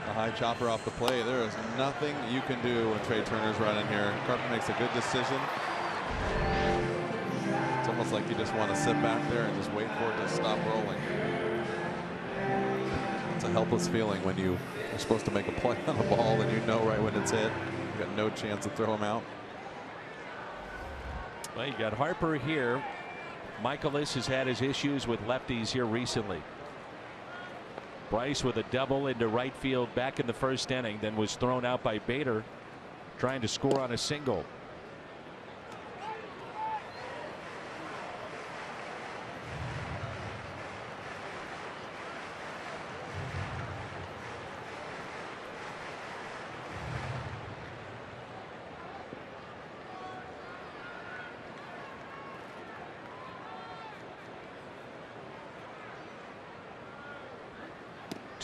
A high chopper off the plate. There is nothing you can do when Trey Turner's running here. Carpenter makes a good decision. It's almost like you just want to sit back there and just wait for it to stop rolling. It's a helpless feeling when you are supposed to make a play on a ball and you know right when it's hit. You got no chance to throw him out. Well, you got Harper here. Michaelis has had his issues with lefties here recently. Bryce with a double into right field back in the first inning, then was thrown out by Bader trying to score on a single.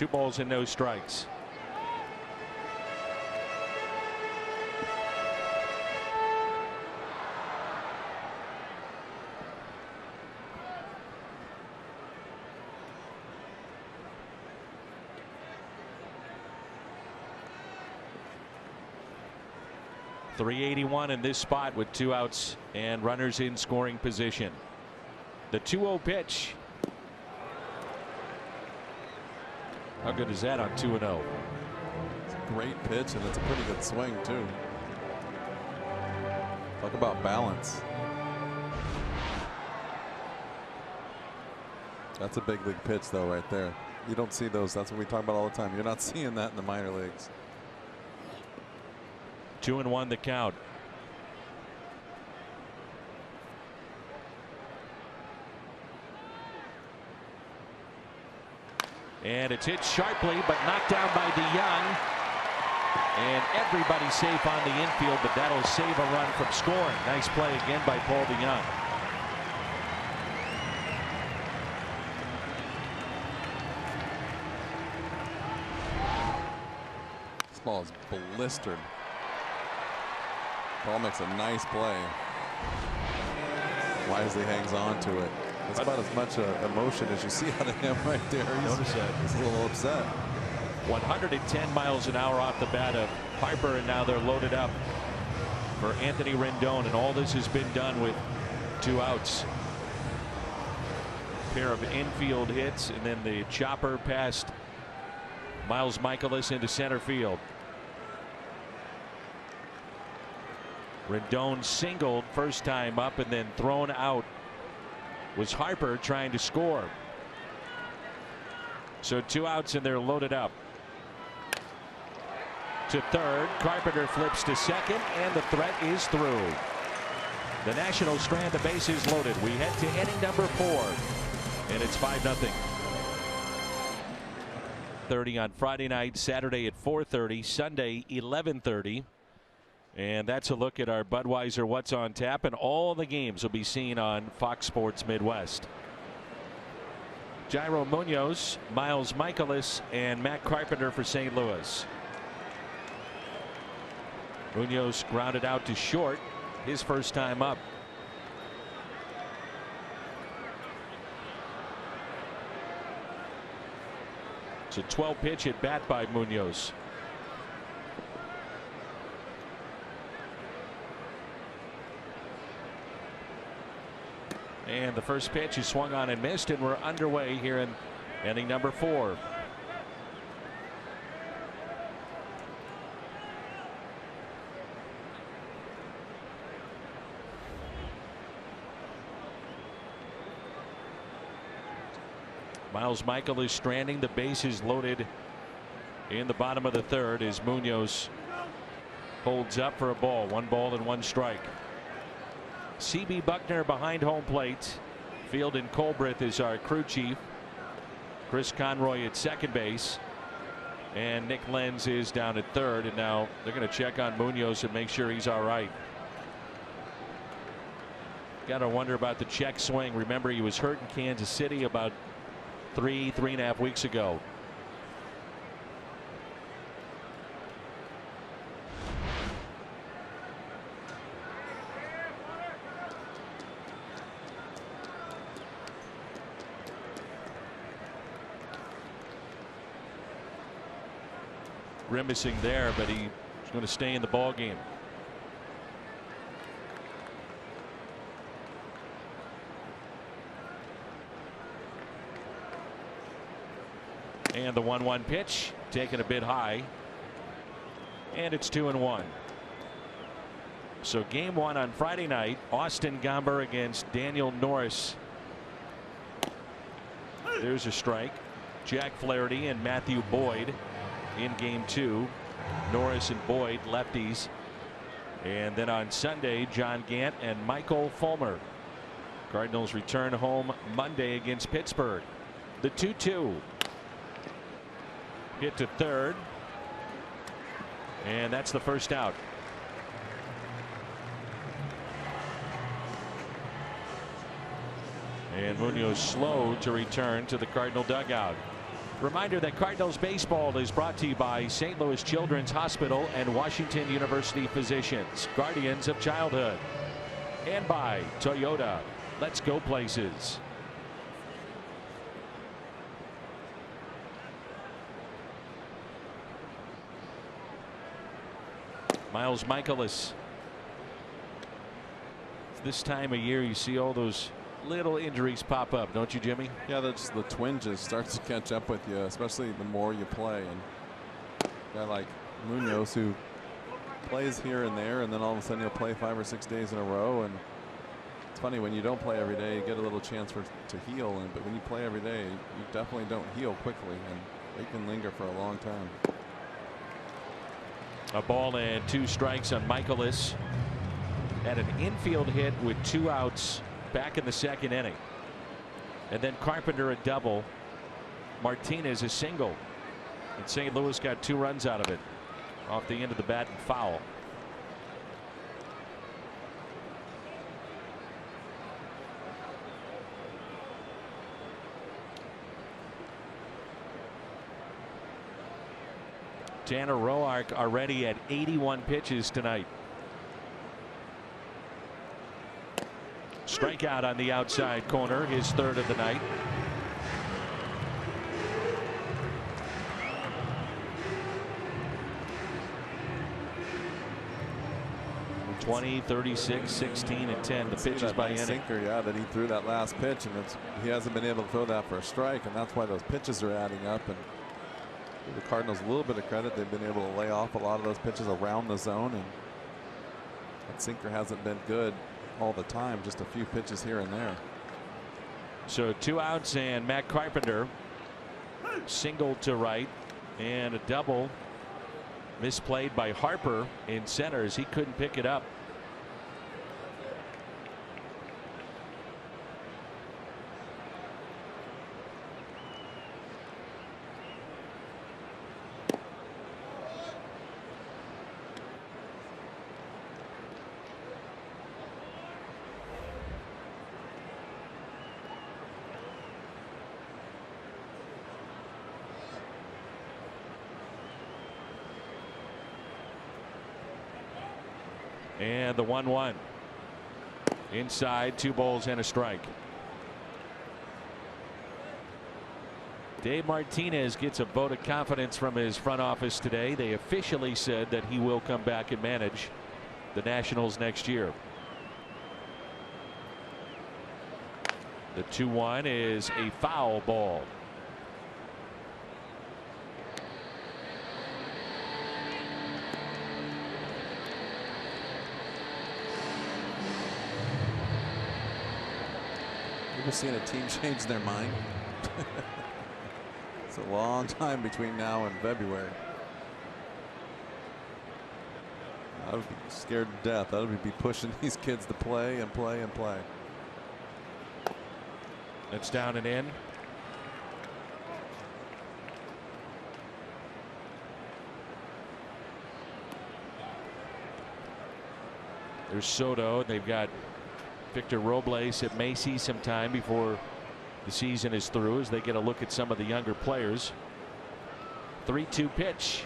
2 balls and no strikes. .381 in this spot with 2 outs and runners in scoring position. The 2-0 pitch. How good is that on 2-0? It's a great pitch, and it's a pretty good swing too. Talk about balance. That's a big league pitch though right there. You don't see those. That's what we talk about all the time. You're not seeing that in the minor leagues. 2-1 the count. And it's hit sharply but knocked down by DeYoung. And everybody safe on the infield, but that'll save a run from scoring. Nice play again by Paul DeYoung. This ball is blistered. Paul makes a nice play. Wisely hangs on to it. That's about as much emotion as you see out of him right there. Notice that. He's a little upset. 110 miles an hour off the bat of Harper, and now they're loaded up for Anthony Rendon, and all this has been done with 2 outs. Pair of infield hits, and then the chopper past Miles Michaelis into center field. Rendon singled first time up, and then thrown out was Harper trying to score. So 2 outs and they're loaded up. To third, Carpenter flips to second, and the threat is through. The Nationals strand the bases loaded. We head to inning number 4, and it's 5-0. 30 on Friday night, Saturday at 4:30, Sunday 11:30. And that's a look at our Budweiser What's on Tap, and all the games will be seen on Fox Sports Midwest. Jairo Munoz, Miles Michaelis, and Matt Carpenter for St. Louis. Munoz grounded out to short, his first time up. It's a 12 pitch at bat by Munoz. And the first pitch is swung on and missed, and we're underway here in inning number 4. Miles Michael is stranding. The base is loaded in the bottom of the third as Munoz holds up for a ball. 1 ball and 1 strike. CB Buckner behind home plate. Field and Colbreth is our crew chief. Chris Conroy at second base. And Nick Lenz is down at third. And now they're going to check on Munoz and make sure he's all right. Got to wonder about the check swing. Remember, he was hurt in Kansas City about 3.5 weeks ago. Grimacing there, but he's going to stay in the ball game. And the 1-1 pitch taken a bit high, and it's 2-1. So game 1 on Friday night, Austin Gomber against Daniel Norris. There's a strike. Jack Flaherty and Matthew Boyd in game 2. Norris and Boyd lefties. And then on Sunday, John Gant and Michael Fulmer. Cardinals return home Monday against Pittsburgh. The 2-2. Hit to third, and that's the first out. And Munoz slow to return to the Cardinal dugout. Reminder that Cardinals baseball is brought to you by St. Louis Children's Hospital and Washington University Physicians, guardians of childhood, and by Toyota. Let's go places. Miles Michaelis. This time of year you see all those little injuries pop up, don't you, Jimmy? Yeah, that's the twinges starts to catch up with you, especially the more you play. And a guy like Munoz who plays here and there, and then all of a sudden he'll play 5 or 6 days in a row. And it's funny, when you don't play every day, you get a little chance to heal. But when you play every day, you definitely don't heal quickly, and they can linger for a long time. A ball and 2 strikes on Michaelis. Had an infield hit with 2 outs back in the 2nd inning. And then Carpenter a double. Martinez a single. And St. Louis got 2 runs out of it off the end of the bat and foul. Tanner Roark already at 81 pitches tonight. Strikeout on the outside corner, his 3rd of the night. (20, 36, 16, and 10). The pitches by inning. Sinker, yeah, that he threw that last pitch, and he hasn't been able to throw that for a strike, and that's why those pitches are adding up. And give the Cardinals a little bit of credit. They've been able to lay off a lot of those pitches around the zone, and that sinker hasn't been good all the time, just a few pitches here and there. So 2 outs, and Matt Carpenter single to right, and a double misplayed by Harper in center as he couldn't pick it up. And the 1-1 inside, 2 balls and a strike. Dave Martinez gets a vote of confidence from his front office today. They officially said that he will come back and manage the Nationals next year. The 2-1 is a foul ball. Ever seen a team change their mind? It's a long time between now and February. I would be scared to death. I would be pushing these kids to play and play and play. That's down and in. There's Soto. They've got Victor Robles. It may see some time before the season is through as they get a look at some of the younger players. 3-2 pitch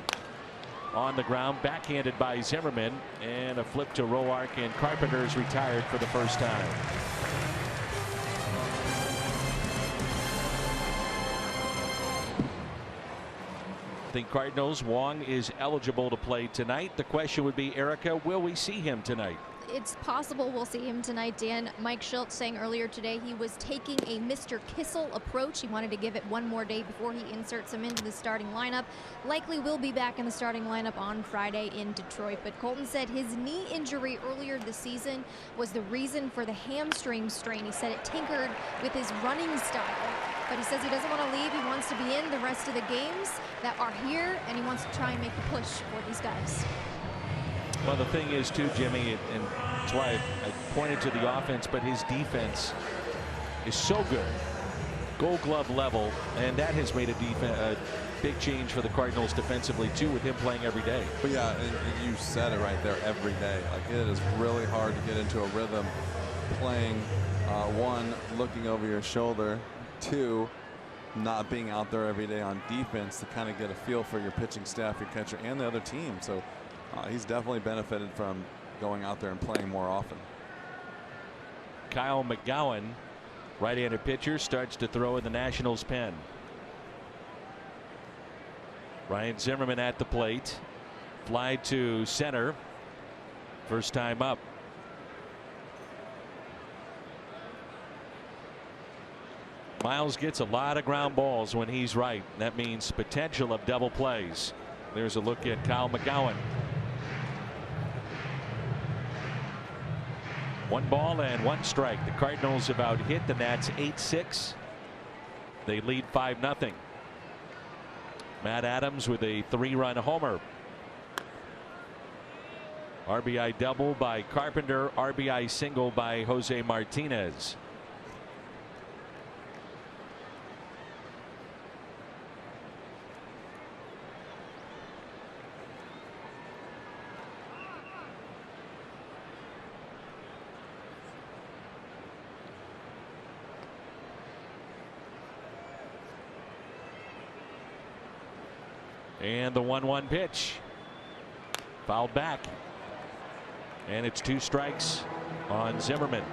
on the ground, backhanded by Zimmerman, and a flip to Roark, and Carpenter is retired for the first time. The Cardinals, Wong is eligible to play tonight. The question would be, Erica, will we see him tonight? It's possible we'll see him tonight, Dan. Mike Shildt saying earlier today he was taking a Mr. Kissel approach. He wanted to give it 1 more day before he inserts him into the starting lineup. Likely will be back in the starting lineup on Friday in Detroit. But Colton said his knee injury earlier this season was the reason for the hamstring strain. He said it tinkered with his running style. But he says he doesn't want to leave. He wants to be in the rest of the games that are here, and he wants to try and make a push for these guys. Well, the thing is, too, Jimmy, and that's why I pointed to the offense, but his defense is so good. Gold Glove level, and that has made a big change for the Cardinals defensively, too, with him playing every day. But yeah, and you said it right there, every day. Like, it is really hard to get into a rhythm playing, 1, looking over your shoulder, 2, not being out there every day on defense to kind of get a feel for your pitching staff, your catcher, and the other team. So he's definitely benefited from going out there and playing more often. Kyle McGowan, right-handed pitcher, starts to throw in the Nationals pen. Ryan Zimmerman at the plate. Fly to center. First time up. Miles gets a lot of ground balls when he's right. That means potential of double plays. There's a look at Kyle McGowan. 1 ball and 1 strike. The Cardinals have out hit the Nats 8-6. They lead 5-0. Matt Adams with a 3-run homer. RBI double by Carpenter. RBI single by Jose Martinez. And the 1-1 pitch. Fouled back. And it's 2 strikes on Zimmerman.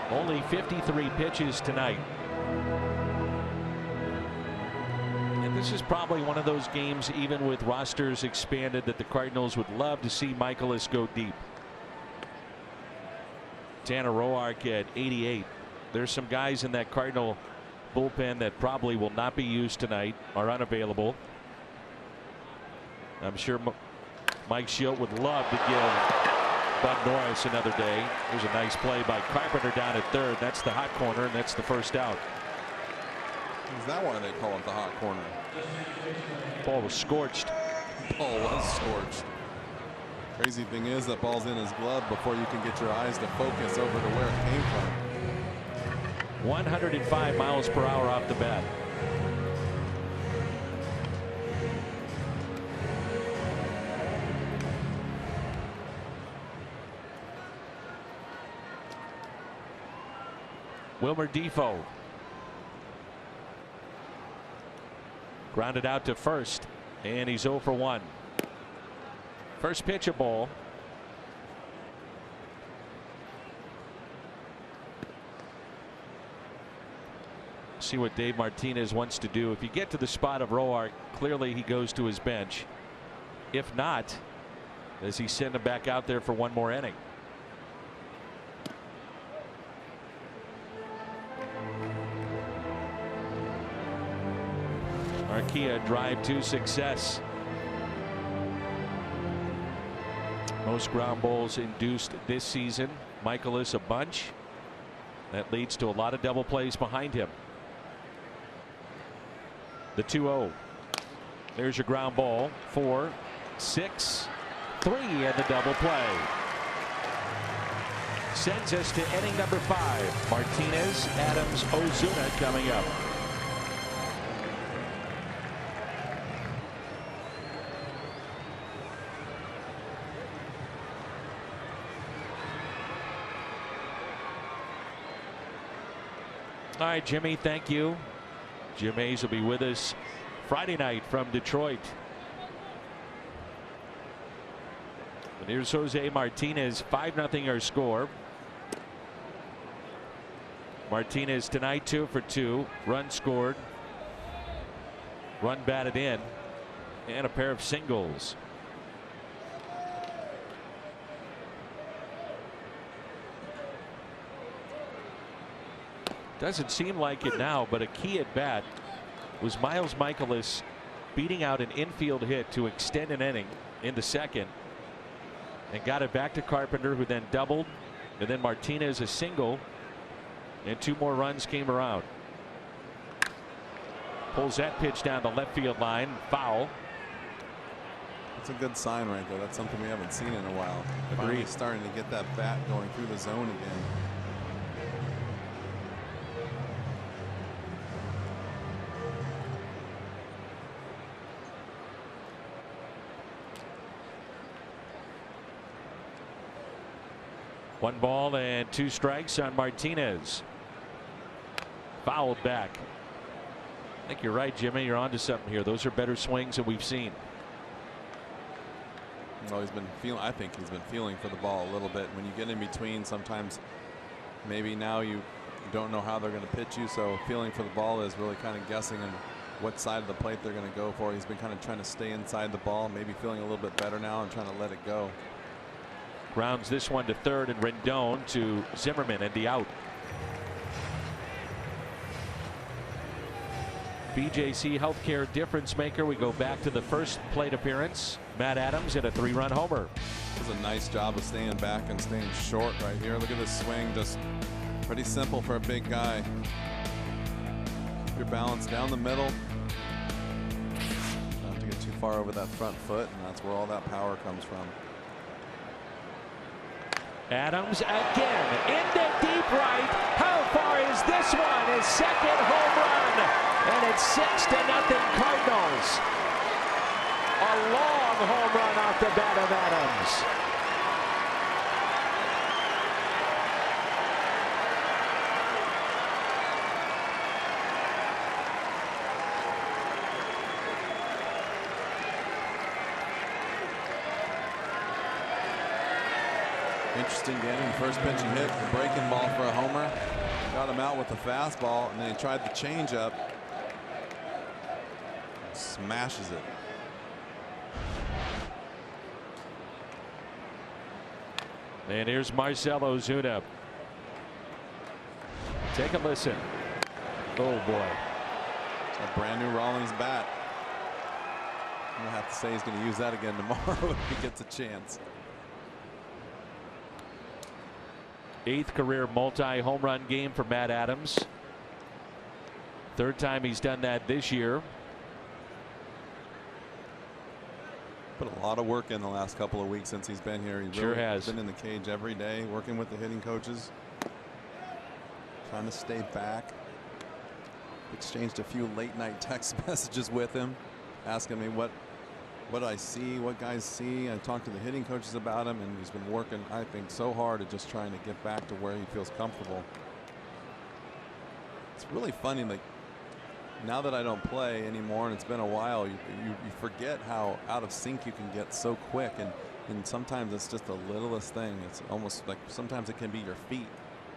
Only 53 pitches tonight. And this is probably one of those games, even with rosters expanded, that the Cardinals would love to see Michaelis go deep. Tanner Roark at 88. There's some guys in that Cardinal bullpen that probably will not be used tonight, are unavailable. I'm sure Mike Schilt would love to give Bud Norris another day. There's a nice play by Carpenter down at third. That's the hot corner, and that's the first out. Is that why they call it the hot corner? Ball was scorched. Ball was scorched. Crazy thing is that ball's in his glove before you can get your eyes to focus over to where it came from. 105 miles per hour off the bat. Wilmer Defoe grounded out to first, and he's 0 for 1. First pitch, a ball. See what Dave Martinez wants to do. If you get to the spot of Roark, clearly he goes to his bench. If not, does he send him back out there for 1 more inning? Arcia drive to success. Most ground balls induced this season. Michaelis a bunch. That leads to a lot of double plays behind him. The 2-0. There's your ground ball. 4, 6, 3, and the double play. Sends us to inning number 5. Martinez, Adams, Ozuna coming up. All right, Jimmy, thank you. Jim Hayes will be with us Friday night from Detroit. And here's Jose Martinez. 5-0 our score. Martinez tonight 2 for 2. Run scored. Run batted in. And a pair of singles. Doesn't seem like it now, but a key at bat was Miles Michaelis beating out an infield hit to extend an inning in the second, and got it back to Carpenter, who then doubled, and then Martinez a single, and 2 more runs came around. Pulls that pitch down the left field line. Foul. That's a good sign right there. That's something we haven't seen in a while. Finally starting to get that bat going through the zone again. One ball and 2 strikes on Martinez. Fouled back. I think you're right, Jimmy. You're onto something here. Those are better swings than we've seen. Well, he's been feeling. I think he's been feeling for the ball a little bit. When you get in between, sometimes maybe now you don't know how they're going to pitch you. So feeling for the ball is really kind of guessing on what side of the plate they're going to go for. He's been kind of trying to stay inside the ball, maybe feeling a little bit better now and trying to let it go. Grounds this one to third, and Rendon to Zimmerman, and the out. BJC Healthcare difference maker. We go back to the first plate appearance. Matt Adams in a 3-run homer. Does a nice job of staying back and staying short right here. Look at this swing, just pretty simple for a big guy. Keep your balance down the middle. Not have to get too far over that front foot, and that's where all that power comes from. Adams again into deep right. How far is this one? His second home run. And it's 6-0 Cardinals. A long home run off the bat of Adams. Interesting game. First pitch he hit, the breaking ball for a homer. Got him out with the fastball, and then he tried the changeup. Smashes it. And here's Marcell Ozuna. Take a listen. Oh boy. It's a brand new Rawlings bat. I'm gonna have to say he's going to use that again tomorrow if he gets a chance. 8th career multi-home run game for Matt Adams. 3rd time he's done that this year. Put a lot of work in the last couple of weeks since he's been here. He sure really has been in the cage every day, working with the hitting coaches, trying to stay back. Exchanged a few late night text messages with him, asking me what I see, what guys see. I talked to the hitting coaches about him, and he's been working, I think, so hard at just trying to get back to where he feels comfortable. It's really funny, like, now that I don't play anymore and it's been a while, you forget how out of sync you can get so quick, and sometimes it's just the littlest thing. It's almost like sometimes it can be your feet.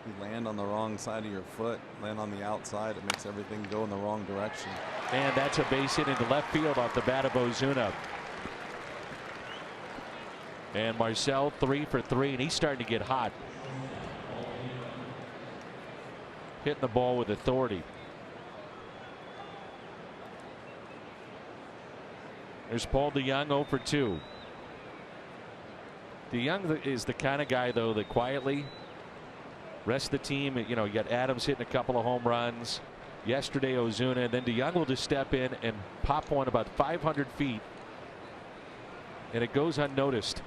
You land on the wrong side of your foot, land on the outside, it makes everything go in the wrong direction. And that's a base hit into left field off the bat of Ozuna. And Marcell 3 for 3, and he's starting to get hot. Hitting the ball with authority. There's Paul DeYoung 0 for 2. DeYoung is the kind of guy, though, that quietly rest of the team, you know, you got Adams hitting a couple of home runs. Yesterday, Ozuna, and then DeYoung will just step in and pop one about 500 feet. And it goes unnoticed.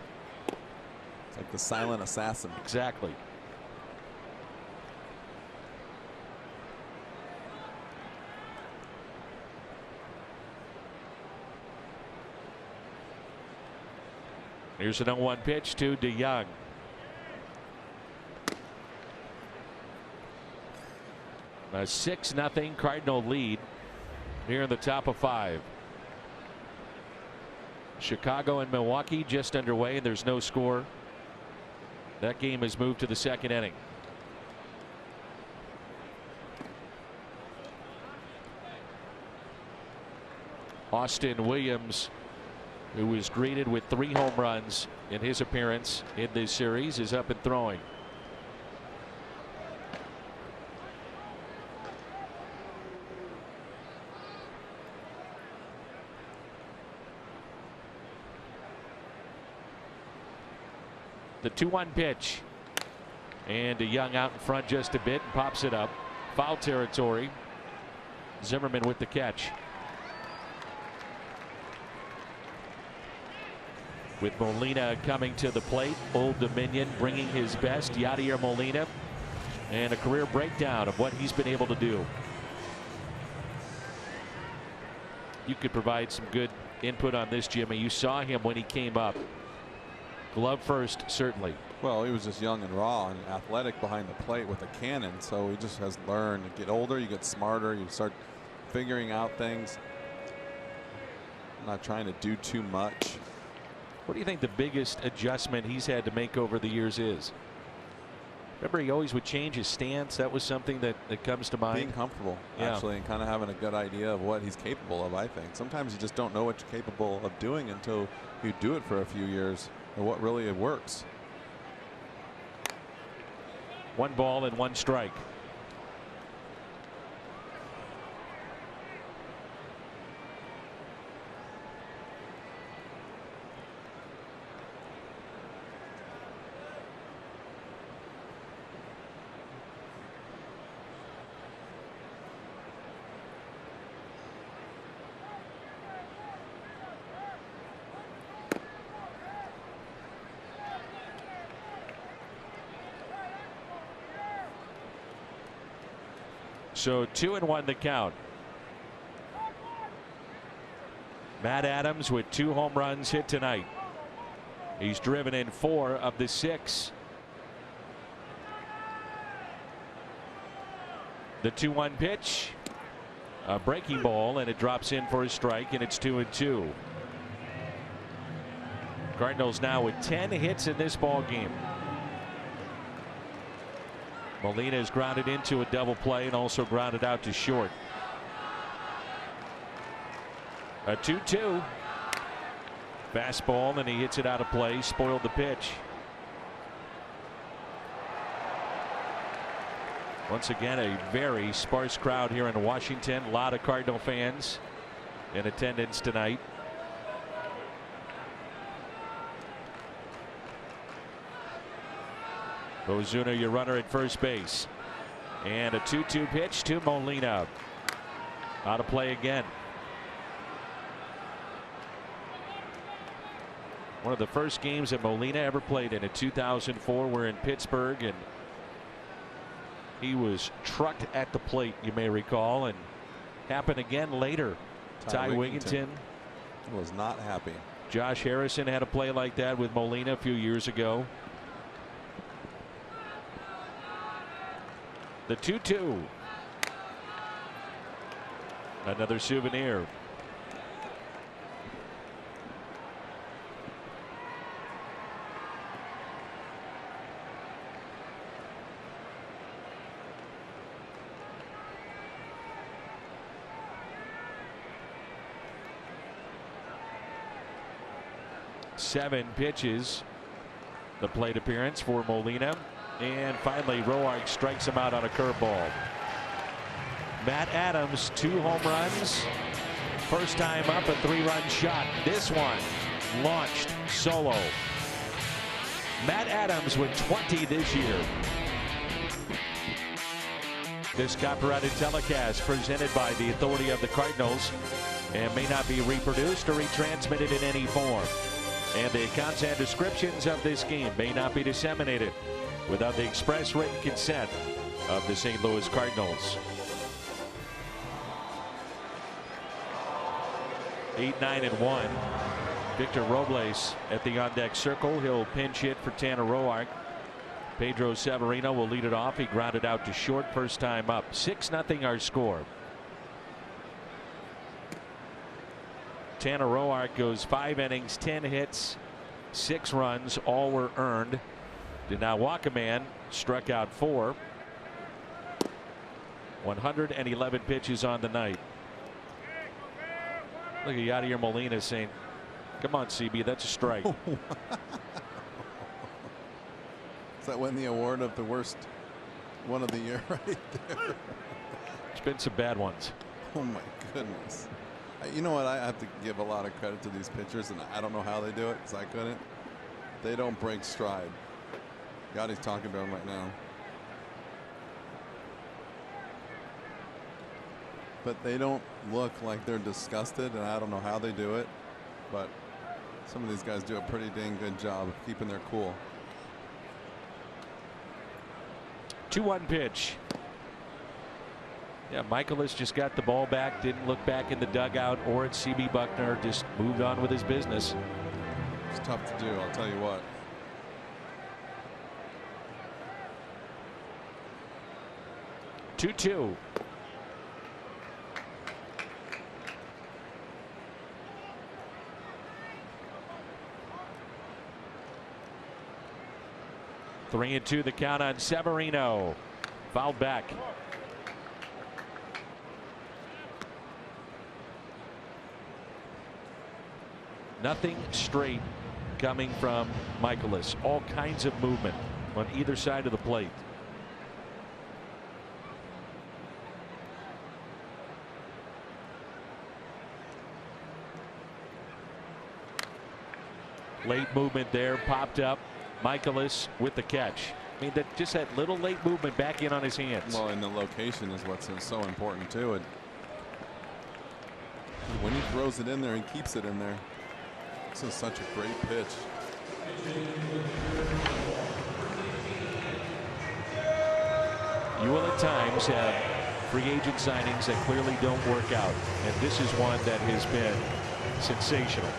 It's like the silent assassin. Exactly. Here's an 0-1 pitch to DeYoung. A 6-0 Cardinal lead here in the top of 5. Chicago and Milwaukee just underway, and there's no score. That game has moved to the 2nd inning. Austin Williams, who was greeted with 3 home runs in his appearance in this series, is up and throwing. The 2-1 pitch, and DeYoung out in front just a bit and pops it up. Foul territory. Zimmerman with the catch. With Molina coming to the plate, Old Dominion bringing his best, Yadier Molina, and a career breakdown of what he's been able to do. You could provide some good input on this, Jimmy. You saw him when he came up. Glove first, certainly. Well, he was just young and raw and athletic behind the plate with a cannon, so he just has learned. You get older, you get smarter, you start figuring out things. Not trying to do too much. What do you think the biggest adjustment he's had to make over the years is? Remember, he always would change his stance. That was something that comes to mind. Being comfortable, actually, and kind of having a good idea of what he's capable of, I think. Sometimes you just don't know what you're capable of doing until you do it for a few years, and what really works. 1 ball and 1 strike. So 2-1 the count. Matt Adams with 2 home runs hit tonight. He's driven in 4 of the 6. The 2-1 pitch, a breaking ball, and it drops in for a strike, and it's 2-2. Cardinals now with 10 hits in this ball game. Molina is grounded into a double play and also grounded out to short. A 2-2. Fastball, and he hits it out of play. Spoiled the pitch. Once again, a very sparse crowd here in Washington. A lot of Cardinal fans in attendance tonight. Ozuna, your runner at first base. And a 2-2 pitch to Molina. Out of play again. One of the first games that Molina ever played in 2004 were in Pittsburgh, and he was trucked at the plate, you may recall, and happened again later. Ty Wigginton was not happy. Josh Harrison had a play like that with Molina a few years ago. The 2-2. Another souvenir. Seven pitches. The plate appearance for Molina. And finally, Roark strikes him out on a curveball. Matt Adams, 2 home runs. First time up, a 3-run shot. This one launched solo. Matt Adams with 20 this year. This copyrighted telecast presented by the authority of the Cardinals and may not be reproduced or retransmitted in any form. And the accounts and descriptions of this game may not be disseminated without the express written consent of the St. Louis Cardinals. 8-9-1. Victor Robles at the on-deck circle. He'll pinch hit for Tanner Roark. Pedro Severino will lead it off. He grounded out to short first time up. 6-0 our score. Tanner Roark goes 5 innings, 10 hits, 6 runs. All were earned. Did not walk a man, struck out 4. 111 pitches on the night. Look at Yadier Molina saying, come on, CB, that's a strike. Does that win the award of the worst one of the year right there? It's been some bad ones. Oh my goodness. You know what? I have to give a lot of credit to these pitchers, and I don't know how they do it because I couldn't. They don't break stride. Yadi's talking to him right now. But they don't look like they're disgusted, and I don't know how they do it. But some of these guys do a pretty dang good job of keeping their cool. 2-1 pitch. Yeah, Michaelis just got the ball back, didn't look back in the dugout or at CB Buckner, just moved on with his business. It's tough to do, I'll tell you what. 2-2. Three and two the count on Severino. Fouled back. Nothing straight coming from Michaelis. All kinds of movement on either side of the plate. Late movement there, popped up. Michaelis with the catch. I mean, just that little late movement back in on his hands. Well, and the location is what's so important too. And when he throws it in there and keeps it in there, this is such a great pitch. You will at times have free agent signings that clearly don't work out, and this is one that has been sensational.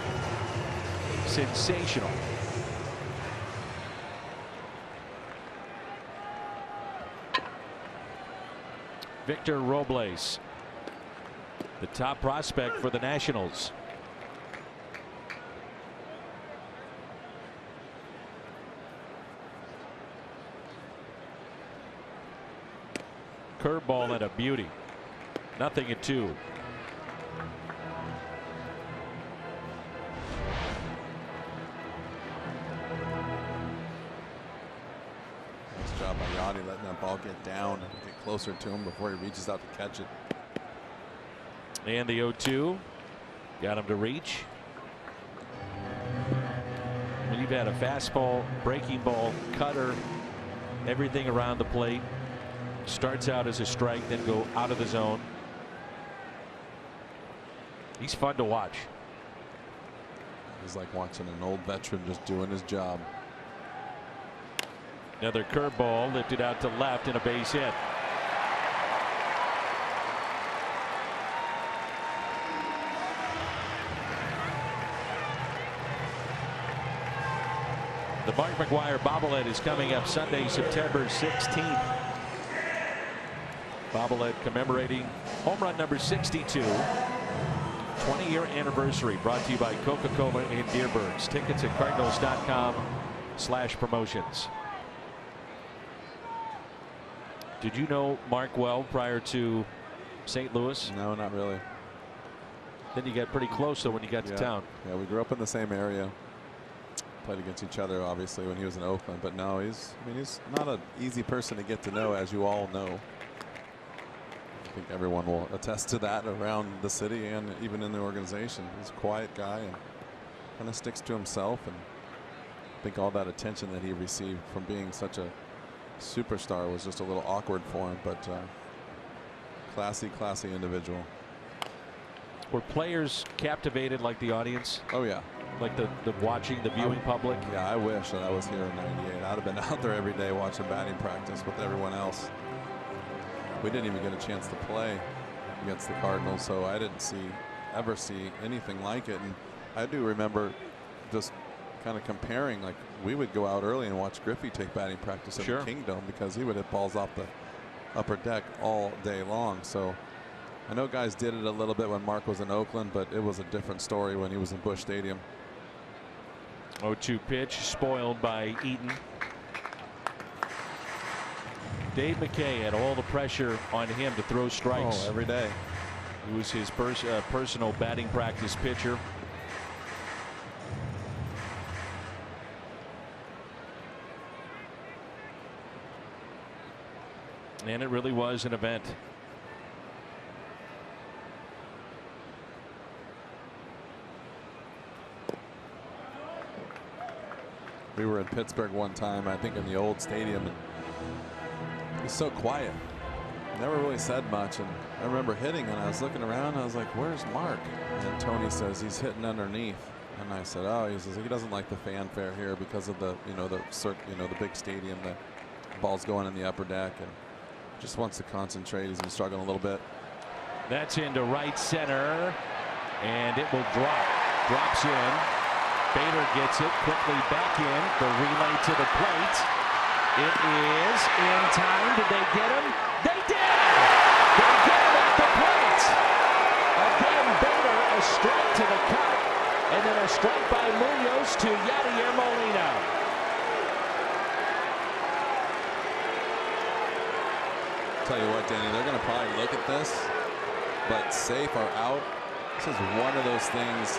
Sensational. Victor Robles, the top prospect for the Nationals. Curveball and a beauty. Nothing at 2. Nice job by Yachty letting that ball get down and get closer to him before he reaches out to catch it. And the 0-2 got him to reach. When you've had a fastball, breaking ball, cutter, everything around the plate. Starts out as a strike, then go out of the zone. He's fun to watch. He's like watching an old veteran just doing his job. Another curveball lifted out to left and a base hit. The Mark McGwire bobblehead is coming up Sunday, September 16th. Bobblehead commemorating home run number 62. 20-year anniversary, brought to you by Coca-Cola and Dearborn's. Tickets at cardinals.com/promotions. Did you know Mark well prior to St. Louis? No, not really. Then you got pretty close though when you got to town. Yeah, we grew up in the same area. Played against each other obviously when he was in Oakland, but no, he's not an easy person to get to know, as you all know. I think everyone will attest to that around the city and even in the organization. He's a quiet guy and kind of sticks to himself, and I think all that attention that he received from being such a superstar was just a little awkward for him, but classy individual. Were players captivated like the audience? Oh yeah. Like the watching, the viewing public? Yeah, I wish that I was here in '98. I'd have been out there every day watching batting practice with everyone else. We didn't even get a chance to play against the Cardinals, so I didn't ever see anything like it. And I do remember just kind of comparing, like we would go out early and watch Griffey take batting practice at the Kingdom because he would hit balls off the upper deck all day long. So I know guys did it a little bit when Mark was in Oakland, but it was a different story when he was in Busch Stadium. 0-2 pitch, spoiled by Eaton. Dave McKay had all the pressure on him to throw strikes. Oh, every day. He was his personal batting practice pitcher. And it really was an event. We were in Pittsburgh one time, I think in the old stadium, and he's so quiet. Never really said much. And I remember hitting, and I was looking around, and I was like, where's Mark? And Tony says he's hitting underneath. And I said, oh, he says he doesn't like the fanfare here because of the, the big stadium. The ball's going in the upper deck, and just wants to concentrate. He's been struggling a little bit. That's into right center, and it will drop. Drops in. Bader gets it quickly back in. The relay to the plate. It is in time. Did they get him? They did! strike to the cut, and then a strike by Munoz to Yadier Molina. Tell you what, Danny, they're going to probably look at this, but safe or out. This is one of those things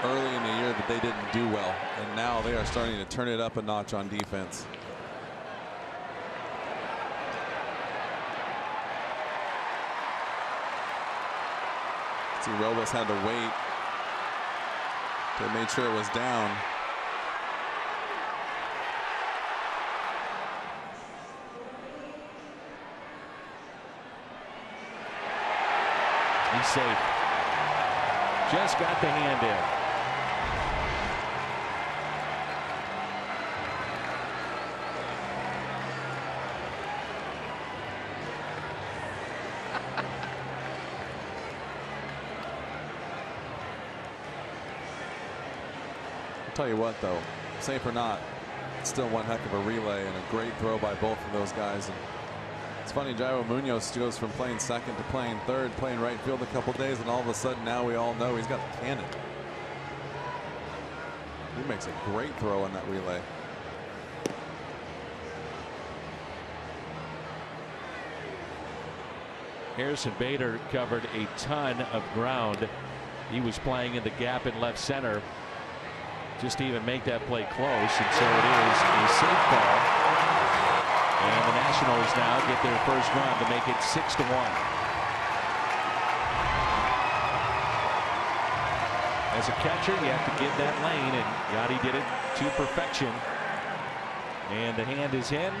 early in the year that they didn't do well, and now they are starting to turn it up a notch on defense. See, Robles had to wait. They made sure it was down. He's safe. Just got the hand in. I'll tell you what, though, safe or not, it's still one heck of a relay and a great throw by both of those guys. And it's funny, Jairo Munoz goes from playing second to playing third, playing right field a couple days, and all of a sudden now we all know he's got a cannon. He makes a great throw on that relay. Harrison Bader covered a ton of ground. He was playing in the gap in left center just to even make that play close, and so it is a safe call. And the Nationals now get their first run to make it 6-1. As a catcher, you have to get that lane, and Yadi did it to perfection. And the hand is in.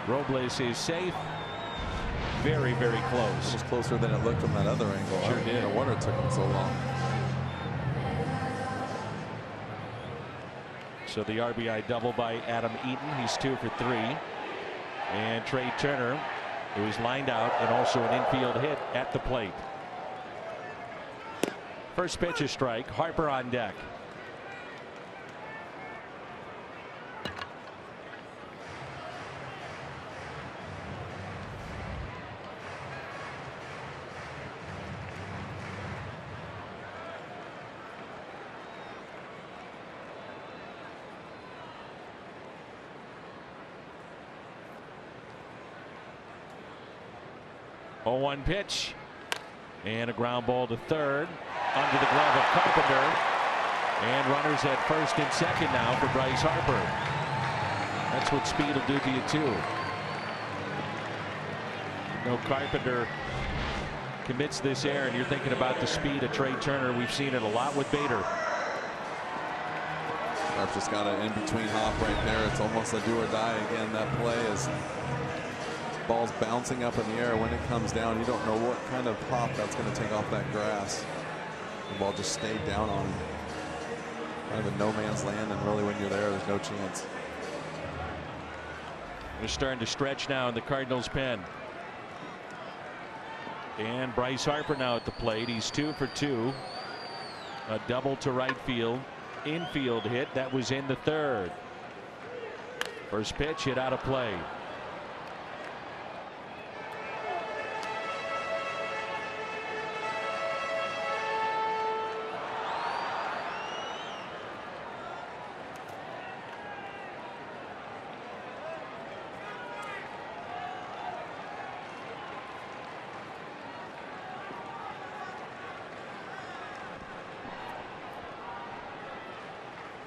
Robles is safe. Very, very close. It was closer than it looked from that other angle. Sure did. No wonder it took him so long. So the RBI double by Adam Eaton. He's 2 for 3. And Trey Turner, who is lined out, and also an infield hit at the plate. First pitch is strike. Harper on deck. Oh, 1 pitch, and a ground ball to third under the glove of Carpenter, and runners at first and second now for Bryce Harper. That's what speed will do to you too. No, Carpenter commits this error, and you're thinking about the speed of Trey Turner. We've seen it a lot with Bader. Sharp just got an in-between hop right there. It's almost a do or die again. That play is ball's bouncing up in the air. When it comes down, you don't know what kind of pop that's going to take off that grass. The ball just stayed down on kind of a no man's land, and really when you're there's no chance. We're starting to stretch now in the Cardinals pen. And Bryce Harper now at the plate. He's 2 for 2. A double to right field. Infield hit that was in the third. First pitch hit out of play.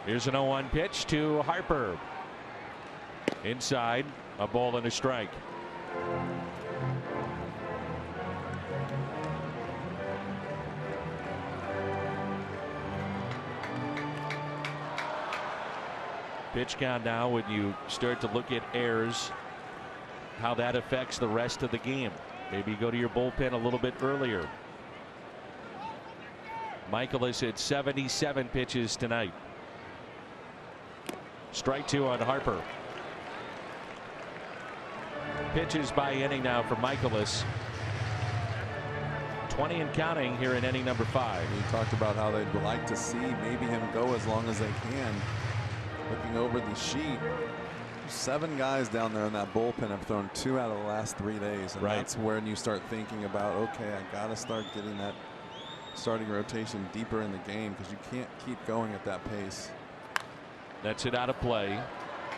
Here's an 0-1 pitch to Harper. Inside, a ball and a strike. Pitch count now, when you start to look at errors, how that affects the rest of the game. Maybe go to your bullpen a little bit earlier. Michaelis hit 77 pitches tonight. Strike 2 on Harper. Pitches by inning now for Michaelis. 20 and counting here in inning number 5. We talked about how they'd like to see maybe him go as long as they can. Looking over the sheet, 7 guys down there in that bullpen have thrown 2 out of the last 3 days, and right. That's when you start thinking about, okay, I got to start getting that starting rotation deeper in the game because you can't keep going at that pace. That's it out of play.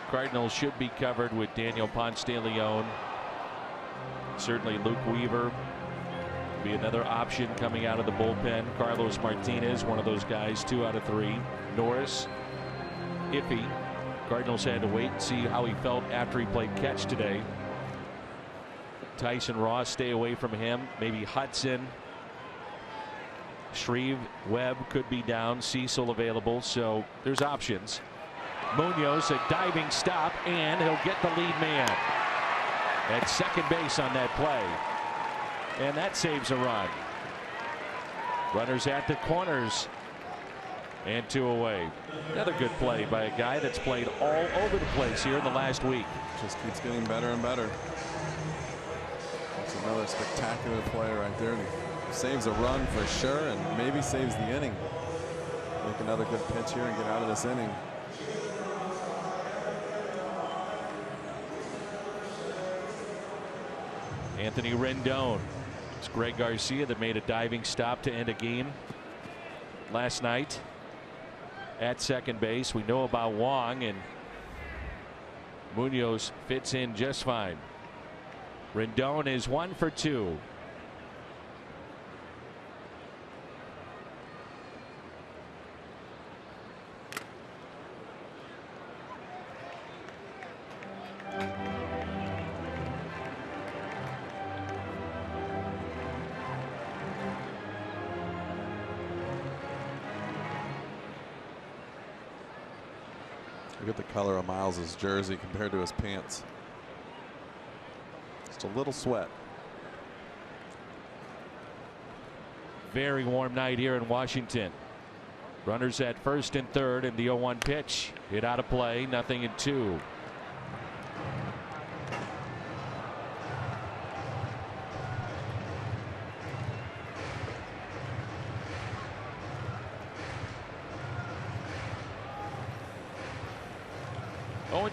Cardinals should be covered with Daniel Ponce de Leon. Certainly Luke Weaver be another option coming out of the bullpen. Carlos Martinez, one of those guys, 2 out of 3. Norris, iffy. Cardinals had to wait and see how he felt after he played catch today. Tyson Ross, stay away from him. Maybe Hudson. Shreve, Webb could be down. Cecil available, so there's options. Munoz, a diving stop, and he'll get the lead man at second base on that play. And that saves a run. Runners at the corners. And 2 away. Another good play by a guy that's played all over the place here in the last week. Just keeps getting better and better. That's another spectacular play right there. He saves a run for sure and maybe saves the inning. Make another good pitch here and get out of this inning. Anthony Rendon. It's Greg Garcia that made a diving stop to end a game last night at second base. We know about Wong, and Munoz fits in just fine. Rendon is 1 for 2. Look at the color of Miles's jersey compared to his pants. Just a little sweat. Very warm night here in Washington. Runners at first and third, and the 0-1 pitch hit out of play. 0-2.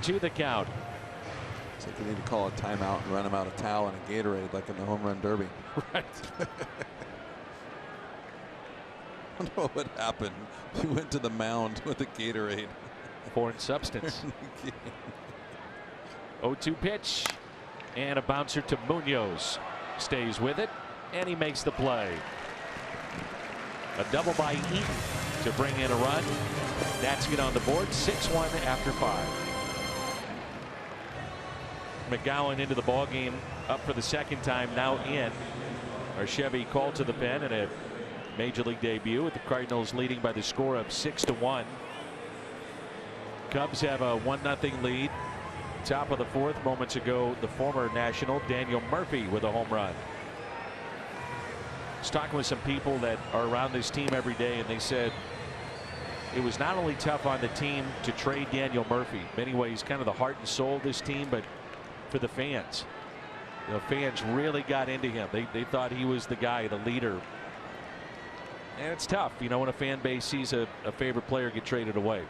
To the count. It's like they need to call a timeout and run him out of towel and a Gatorade like in the home run derby. Right. I don't know what happened. He went to the mound with a Gatorade. Foreign substance. 0-2 pitch and a bouncer to Munoz. Stays with it and he makes the play. A double by Eaton to bring in a run. Nats get on the board 6-1 after 5. McGowan into the ball game, up for the second time now in. Chevy called to the pen in a major league debut with the Cardinals leading by the score of 6-1. Cubs have a 1-0 lead. Top of the 4th. Moments ago, the former National Daniel Murphy with a home run. I was talking with some people that are around this team every day, and they said it was not only tough on the team to trade Daniel Murphy, in many ways kind of the heart and soul of this team, but for the fans. The fans really got into him. They thought he was the guy, the leader. And it's tough, you know, when a fan base sees a favorite player get traded away.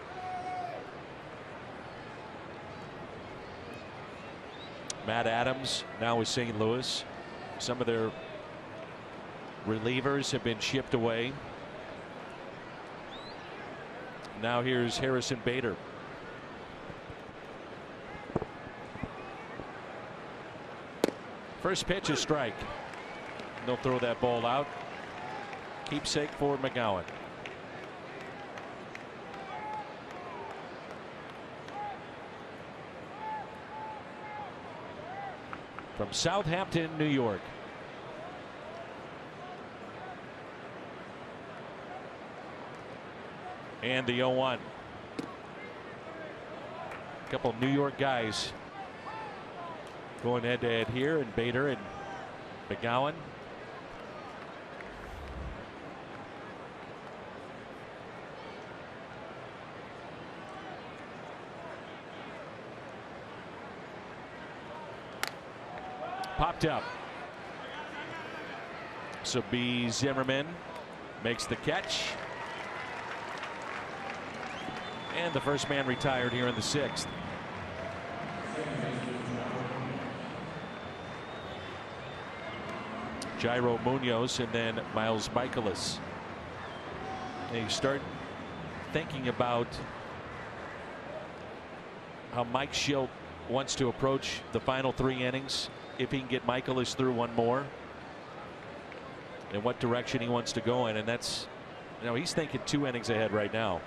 Matt Adams now with St. Louis. Some of their relievers have been shipped away. Now here's Harrison Bader. First pitch is strike. They'll throw that ball out. Keepsake for McGowan. From Southampton, New York. And the 0-1. A couple New York guys going head to head here, and Bader and McGowan. Popped up. So B. Zimmerman makes the catch. And the first man retired here in the 6th. Jairo Munoz and then Miles Michaelis. And you start thinking about how Mike Schilt wants to approach the final 3 innings, if he can get Michaelis through one more, and what direction he wants to go in. And that's, he's thinking 2 innings ahead right now.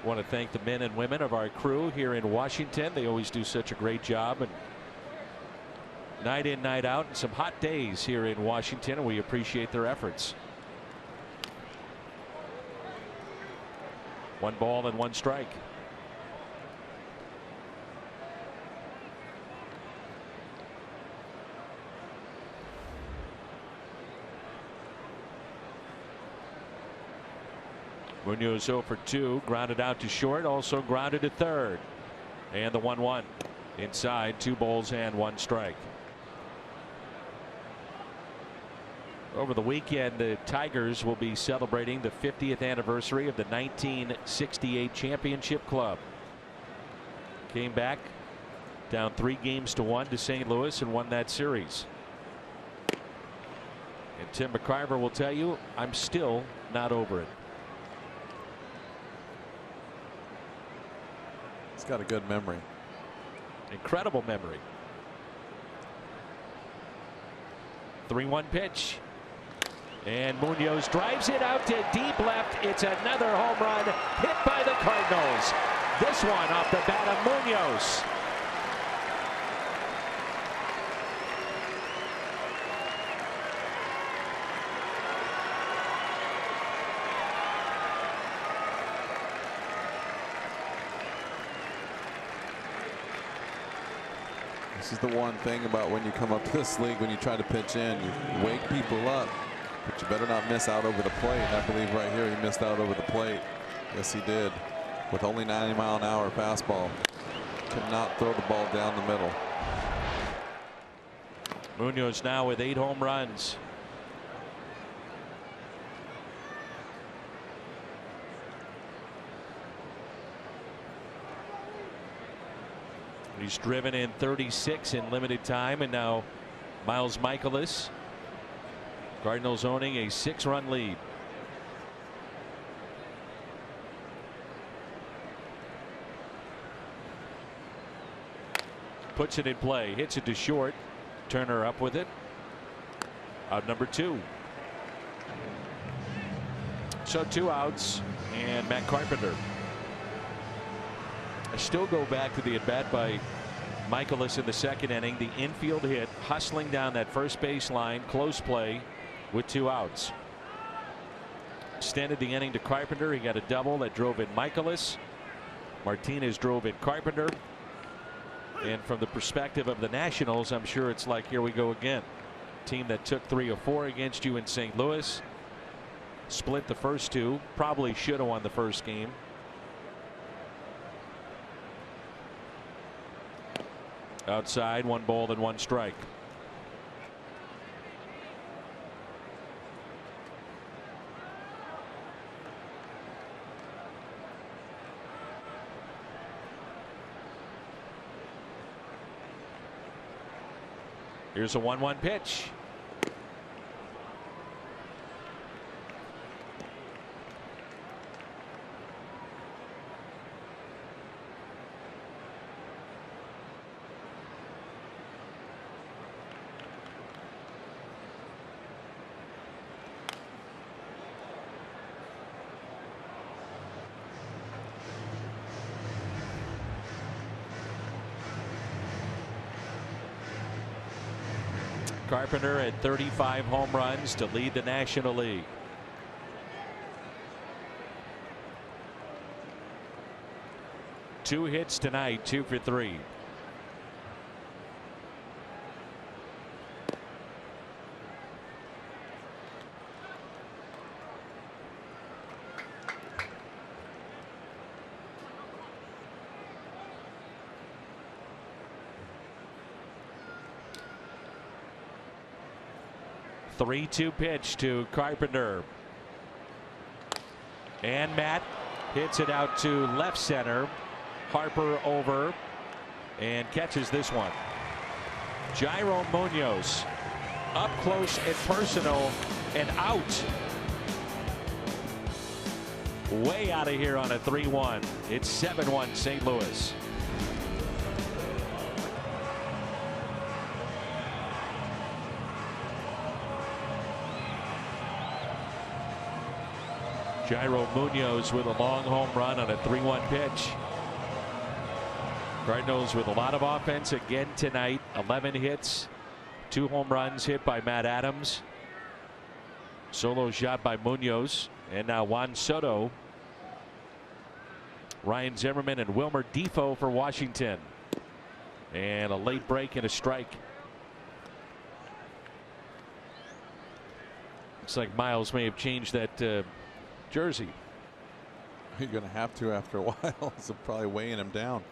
Want to thank the men and women of our crew here in Washington. They always do such a great job, and night in, night out, and some hot days here in Washington, and we appreciate their efforts. 1 ball and 1 strike. Munoz 0 for 2, grounded out to short, also grounded to third. And the 1-1 inside, 2 balls and 1 strike. Over the weekend, the Tigers will be celebrating the 50th anniversary of the 1968 championship club. Came back down 3-1 to St. Louis and won that series. And Tim McCarver will tell you, I'm still not over it. He's got a good memory. Incredible memory. 3-1 pitch. And Munoz drives it out to deep left. It's another home run hit by the Cardinals. This one off the bat of Munoz. This is the one thing about when you come up to this league, when you try to pitch in, you wake people up, but you better not miss out over the plate. And I believe right here he missed out over the plate. Yes, he did. With only 90-mile-an-hour fastball. Cannot throw the ball down the middle. Munoz now with 8 home runs. He's driven in 36 in limited time, and now Miles Michaelis. Cardinals owning a 6-run lead. Puts it in play, hits it to short. Turner up with it. Out number 2. So 2 outs, and Matt Carpenter. I still go back to the at bat by Michaelis in the 2nd inning. The infield hit, hustling down that first base line, close play with 2 outs. Extended the inning to Carpenter. He got a double that drove in Michaelis. Martinez drove in Carpenter. And from the perspective of the Nationals, I'm sure it's like, here we go again. Team that took 3 or 4 against you in St. Louis. Split the first 2. Probably should have won the first game. Outside, 1 ball and 1 strike. Here's a 1-1 pitch. Carpenter at 35 home runs to lead the National League. Two hits tonight, 2 for 3. The 3-2 pitch to Carpenter. And Matt hits it out to left center. Harper over and catches this one. Jairo Munoz up close and personal and out. Way out of here on a 3-1. It's 7-1 St. Louis. Jairo Munoz with a long home run on a 3-1 pitch. Cardinals with a lot of offense again tonight. 11 hits, 2 home runs hit by Matt Adams. Solo shot by Munoz. And now Juan Soto, Ryan Zimmerman, and Wilmer Defoe for Washington. And a late break and a strike. Looks like Miles may have changed that jersey. You're going to have to after a while. So probably weighing him down.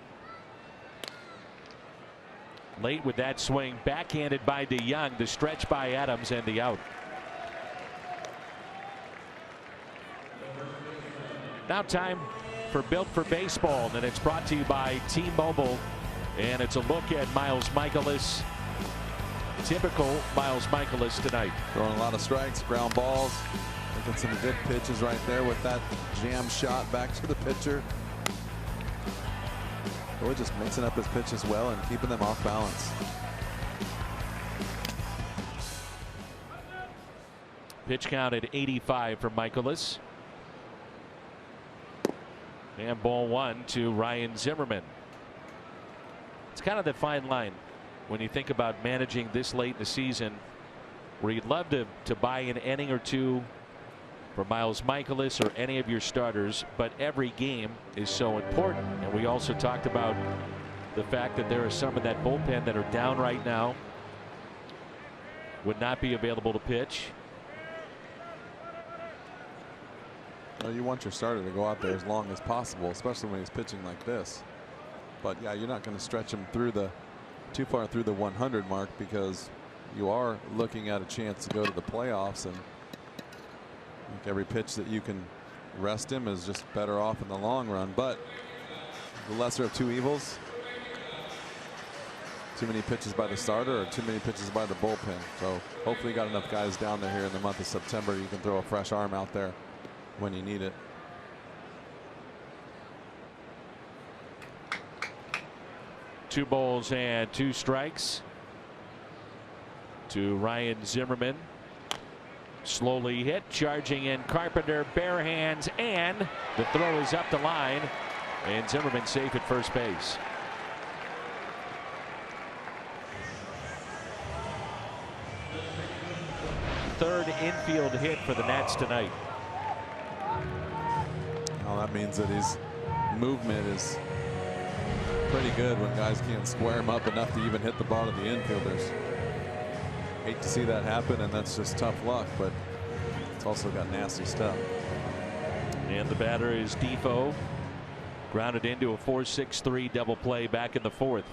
Late with that swing, backhanded by DeYoung, the stretch by Adams, and the out. Now time for Built for Baseball, and it's brought to you by T-Mobile. And it's a look at Miles Mikolas. Typical Miles Mikolas tonight. Throwing a lot of strikes, ground balls. Making some good pitches right there with that jam shot back to the pitcher. Really just mixing up his pitches well and keeping them off balance. Pitch count at 85 for Mikolas. And ball 1 to Ryan Zimmerman. It's kind of the fine line when you think about managing this late in the season, where you'd love to buy an inning or two for Miles Mikolas or any of your starters, but every game is so important. And we also talked about the fact that there are some of that bullpen that are down right now, would not be available to pitch. Well, you want your starter to go out there as long as possible, especially when he's pitching like this. But yeah, you're not going to stretch him through too far through the 100 mark, because you are looking at a chance to go to the playoffs, and I think every pitch that you can rest him is just better off in the long run. But the lesser of two evils, too many pitches by the starter or too many pitches by the bullpen. So hopefully you got enough guys down there here in the month of September. You can throw a fresh arm out there when you need it. Two balls and 2 strikes to Ryan Zimmerman. Slowly hit, charging in Carpenter, bare hands, and the throw is up the line, and Zimmerman safe at first base. Third infield hit for the Nats tonight. Well, that means that his movement is pretty good when guys can't square him up enough to even hit the ball to the infielders. Hate to see that happen, and that's just tough luck, but it's also got nasty stuff. And the batter is Defoe. Grounded into a 4-6-3 double play back in the 4th.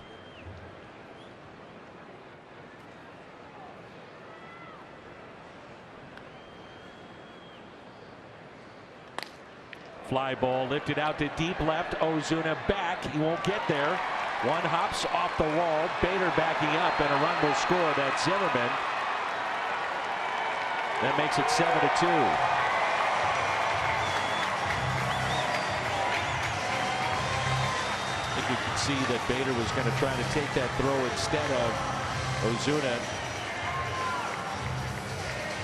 Fly ball lifted out to deep left. Ozuna back. He won't get there. One hops off the wall. Bader backing up, and a run will score. That's Zimmerman. That makes it 7-2. I think you can see that Bader was going to try to take that throw instead of Ozuna.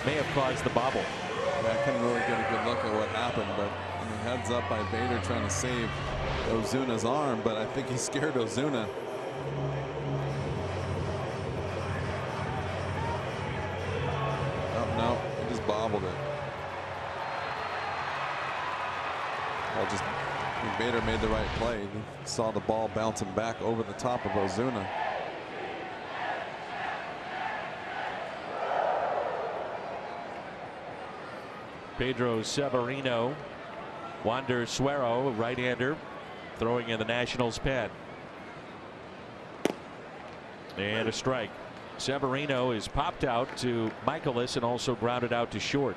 May have caused the bobble. Yeah, I couldn't really get a good look at what happened, but I mean, heads up by Bader trying to save Ozuna's arm, but I think he scared Ozuna. Oh no, he just bobbled it. Well, just I think Bader made the right play. He saw the ball bouncing back over the top of Ozuna. Pedro Severino, Wander Suero, right-hander, throwing in the Nationals pen. And a strike. Severino is popped out to Mikolas and also grounded out to short.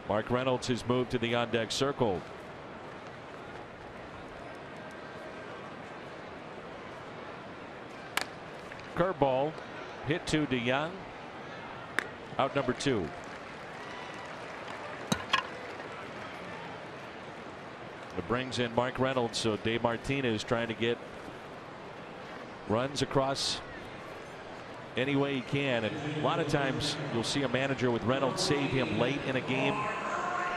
Mark Reynolds has moved to the on-deck circle. Curveball hit to DeYoung. Out number 2. It brings in Mark Reynolds, so Dave Martinez trying to get runs across any way he can. And a lot of times you'll see a manager with Reynolds save him late in a game,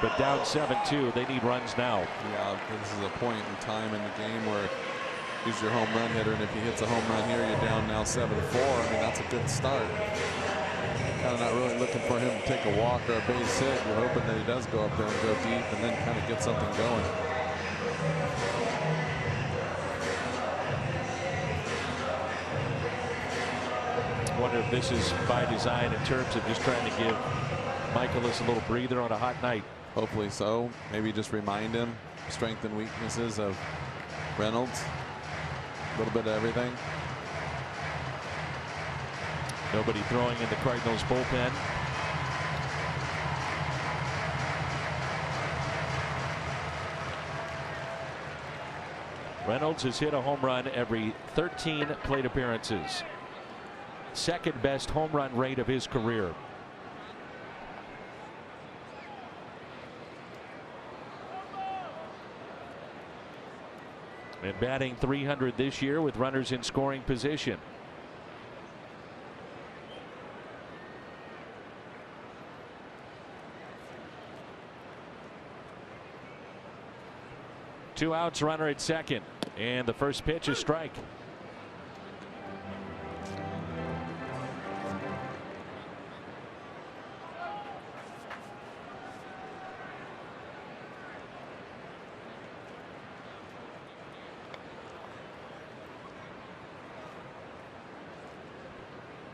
but down 7-2, they need runs now. Yeah, this is a point in time in the game where he's your home run hitter, and if he hits a home run here, you're down now 7-4. I mean, that's a good start. Kind of not really looking for him to take a walk or a base hit. You're hoping that he does go up there and go deep and then kind of get something going. I wonder if this is by design in terms of just trying to give Michaelis a little breather on a hot night. Hopefully so. Maybe just remind him strengths and weaknesses of Reynolds. A little bit of everything. Nobody throwing in the Cardinals bullpen. Reynolds has hit a home run every 13 plate appearances. Second best home run rate of his career. And batting .300 this year with runners in scoring position. Two outs, runner at second, and the first pitch is strike.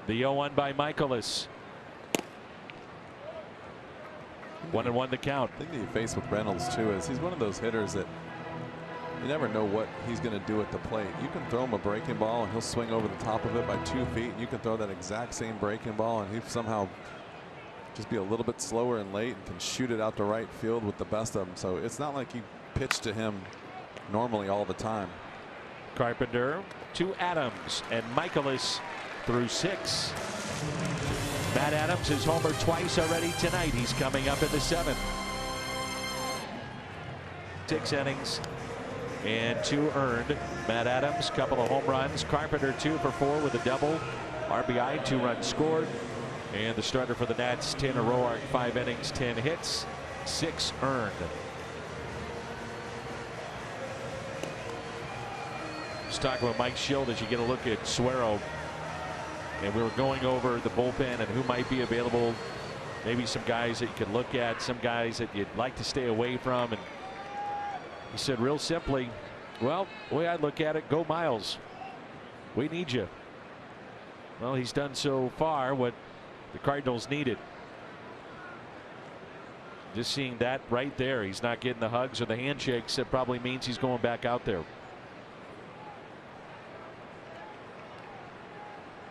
The 0-1 by Michaelis. 1-1 the count. I think the face with Reynolds too is he's one of those hitters that you never know what he's going to do at the plate. You can throw him a breaking ball and he'll swing over the top of it by 2 feet. And you can throw that exact same breaking ball and he somehow just be a little bit slower and late and can shoot it out to right field with the best of them. So it's not like you pitch to him normally all the time. Carpenter to Adams, and Michaelis through 6. Matt Adams has homered twice already tonight. He's coming up in the 7th. 6 innings and 2 earned. Matt Adams, couple of home runs. Carpenter 2 for 4 with a double. RBI, 2 runs scored. And the starter for the Nats, Tanner Roark, 5 innings, 10 hits, 6 earned. Let's talk about Mike Schild as you get a look at Suero. And we were going over the bullpen and who might be available. Maybe some guys that you could look at, some guys that you'd like to stay away from. And he said real simply, well, the way I look at it, go Miles. We need you. Well, he's done so far what the Cardinals needed. Just seeing that right there. He's not getting the hugs or the handshakes. That probably means he's going back out there.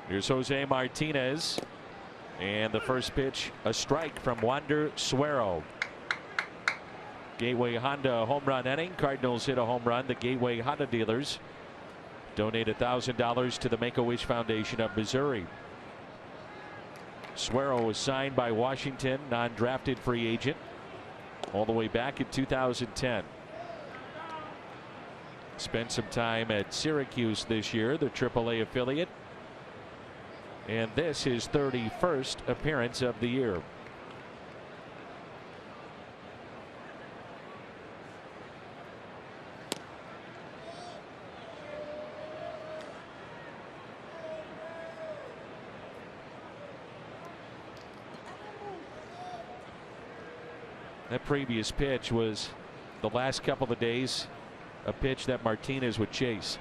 Here's Jose Martinez. And the first pitch, a strike from Wander Suero. Gateway Honda home run inning. Cardinals hit a home run. The Gateway Honda dealers donate $1,000 to the Make-A-Wish Foundation of Missouri. Suero was signed by Washington, non-drafted free agent, all the way back in 2010. Spent some time at Syracuse this year, the AAA affiliate. And this his 31st appearance of the year. That previous pitch was the last couple of days a pitch that Martinez would chase.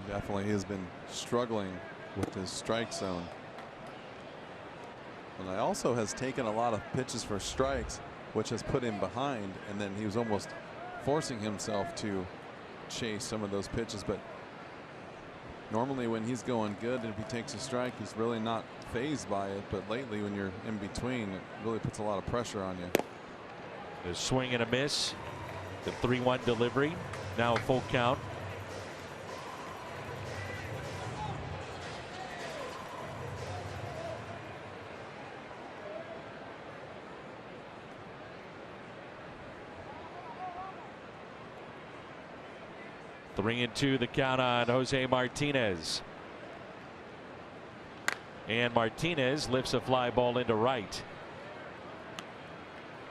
Definitely he has been struggling with his strike zone. And I also has taken a lot of pitches for strikes, which has put him behind, and then he was almost forcing himself to chase some of those pitches. But normally when he's going good, if he takes a strike, he's really not fazed by it. But lately when you're in between, it really puts a lot of pressure on you. The swing and a miss. The 3-1 delivery. Now a full count. 3-2 the count on Jose Martinez. And Martinez lifts a fly ball into right.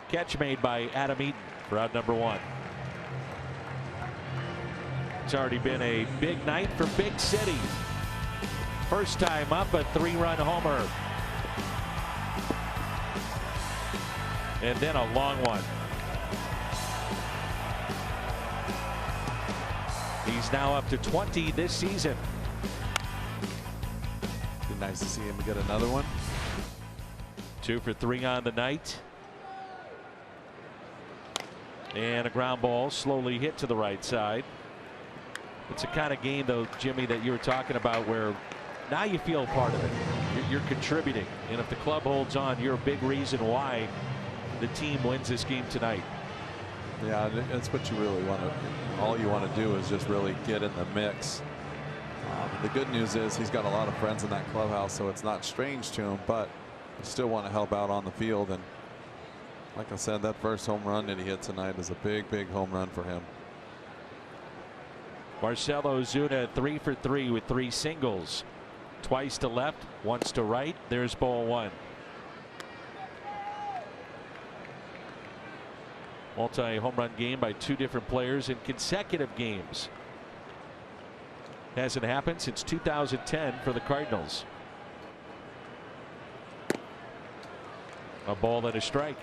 Catch made by Adam Eaton for out number 1. It's already been a big night for Big City. First time up, a 3-run homer. And then a long one. He's now up to 20 this season. Be nice to see him get another one. 2 for 3 on the night. And a ground ball slowly hit to the right side. It's a kind of game, though, Jimmy, that you were talking about where now you feel part of it. You're contributing. And if the club holds on, you're a big reason why the team wins this game tonight. Yeah, that's what you really want to. All you want to do is just really get in the mix. The good news is he's got a lot of friends in that clubhouse, so it's not strange to him, but you still want to help out on the field. And like I said, that first home run that he hit tonight is a big, big home run for him. Marcell Ozuna 3 for 3 with 3 singles. Twice to left, once to right. There's ball 1. Multi-home run game by 2 different players in consecutive games. Hasn't happened since 2010 for the Cardinals. A ball and a strike.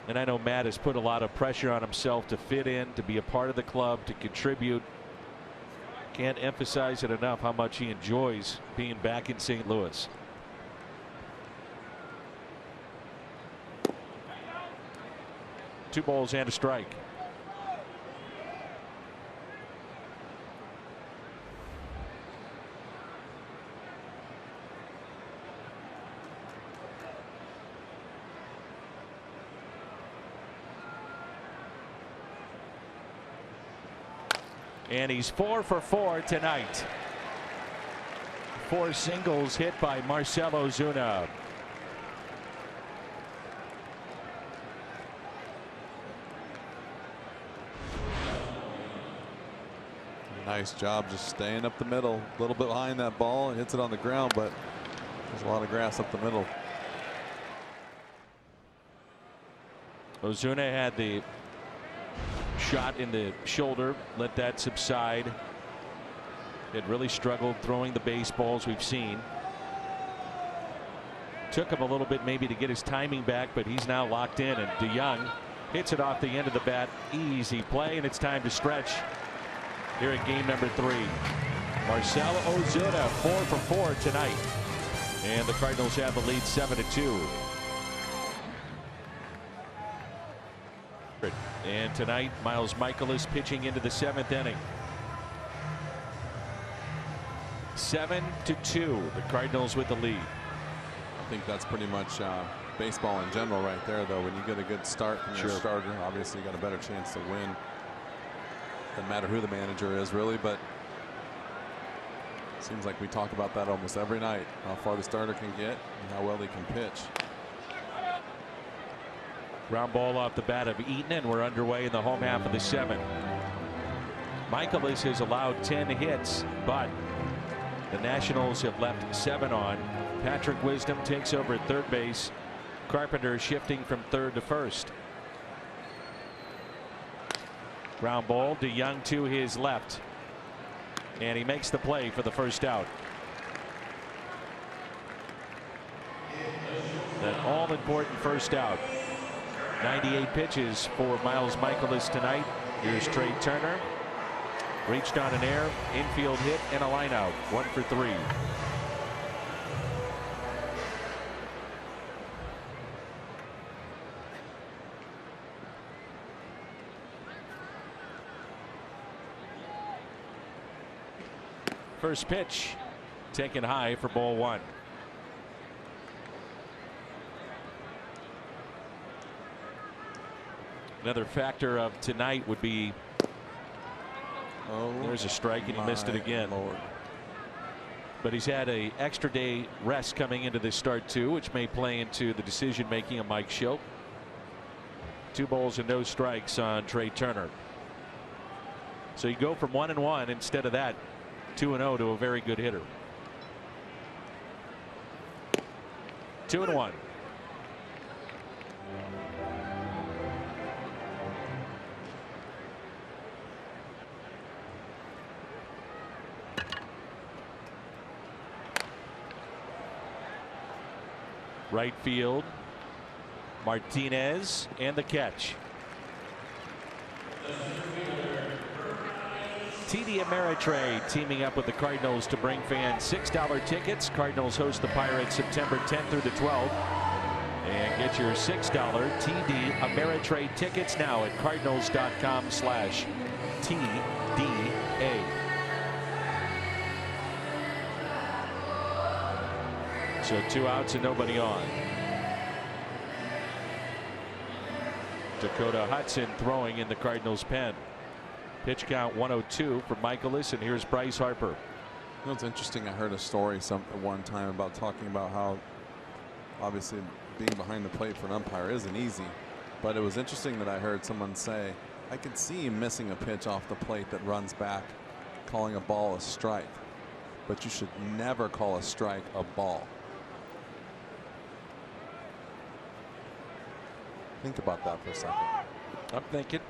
And I know Matt has put a lot of pressure on himself to fit in, to be a part of the club, to contribute. Can't emphasize it enough how much he enjoys being back in St. Louis. Two balls and a strike. And he's 4 for 4 tonight. 4 singles hit by Marcell Ozuna. Nice job just staying up the middle, a little bit behind that ball, and hits it on the ground, but there's a lot of grass up the middle. Ozuna had the shot in the shoulder, let that subside. Had really struggled throwing the baseballs we've seen. Took him a little bit maybe to get his timing back, but he's now locked in, and DeYoung hits it off the end of the bat. Easy play, and it's time to stretch here in game number 3. Marcell Ozuna 4 for 4 tonight, and the Cardinals have the lead 7-2. And tonight Miles Michaelis pitching into the 7th inning. 7-2, the Cardinals with the lead. I think that's pretty much baseball in general right there, though. When you get a good start from your starter, obviously you got a better chance to win. Doesn't matter who the manager is, really, but it seems like we talk about that almost every night, how far the starter can get and how well they can pitch. Ground ball off the bat of Eaton, and we're underway in the home half of the 7th. Michaelis has allowed 10 hits, but the Nationals have left 7 on. Patrick Wisdom takes over at third base. Carpenter shifting from third to first. Ground ball, DeYoung to his left, and he makes the play for the first out. That all-important first out. 98 pitches for Miles Michaelis tonight. Here's Trey Turner. Reached on an air, infield hit, and a line out. 1 for 3. First pitch taken high for ball 1. Another factor of tonight would be, there's a strike, and he missed it again. Lord. But he's had an extra day rest coming into this start too, which may play into the decision making of Mike Schilt. 2 balls and no strikes on Trey Turner. So you go from 1-1 instead of that 2-0 to a very good hitter. 2-1. Right field. Martinez and the catch. TD Ameritrade teaming up with the Cardinals to bring fans $6 tickets. Cardinals host the Pirates September 10th through the 12th. And get your $6 TD Ameritrade tickets now at cardinals.com/TDA. So 2 outs and nobody on. Dakota Hudson throwing in the Cardinals pen. Pitch count 102 for Michaelis, and here's Bryce Harper. You know, it's interesting. I heard a story one time about talking about how obviously being behind the plate for an umpire isn't easy, but it was interesting that I heard someone say, I could see him missing a pitch off the plate that runs back, calling a ball a strike, but you should never call a strike a ball. Think about that for a second. I'm thinking.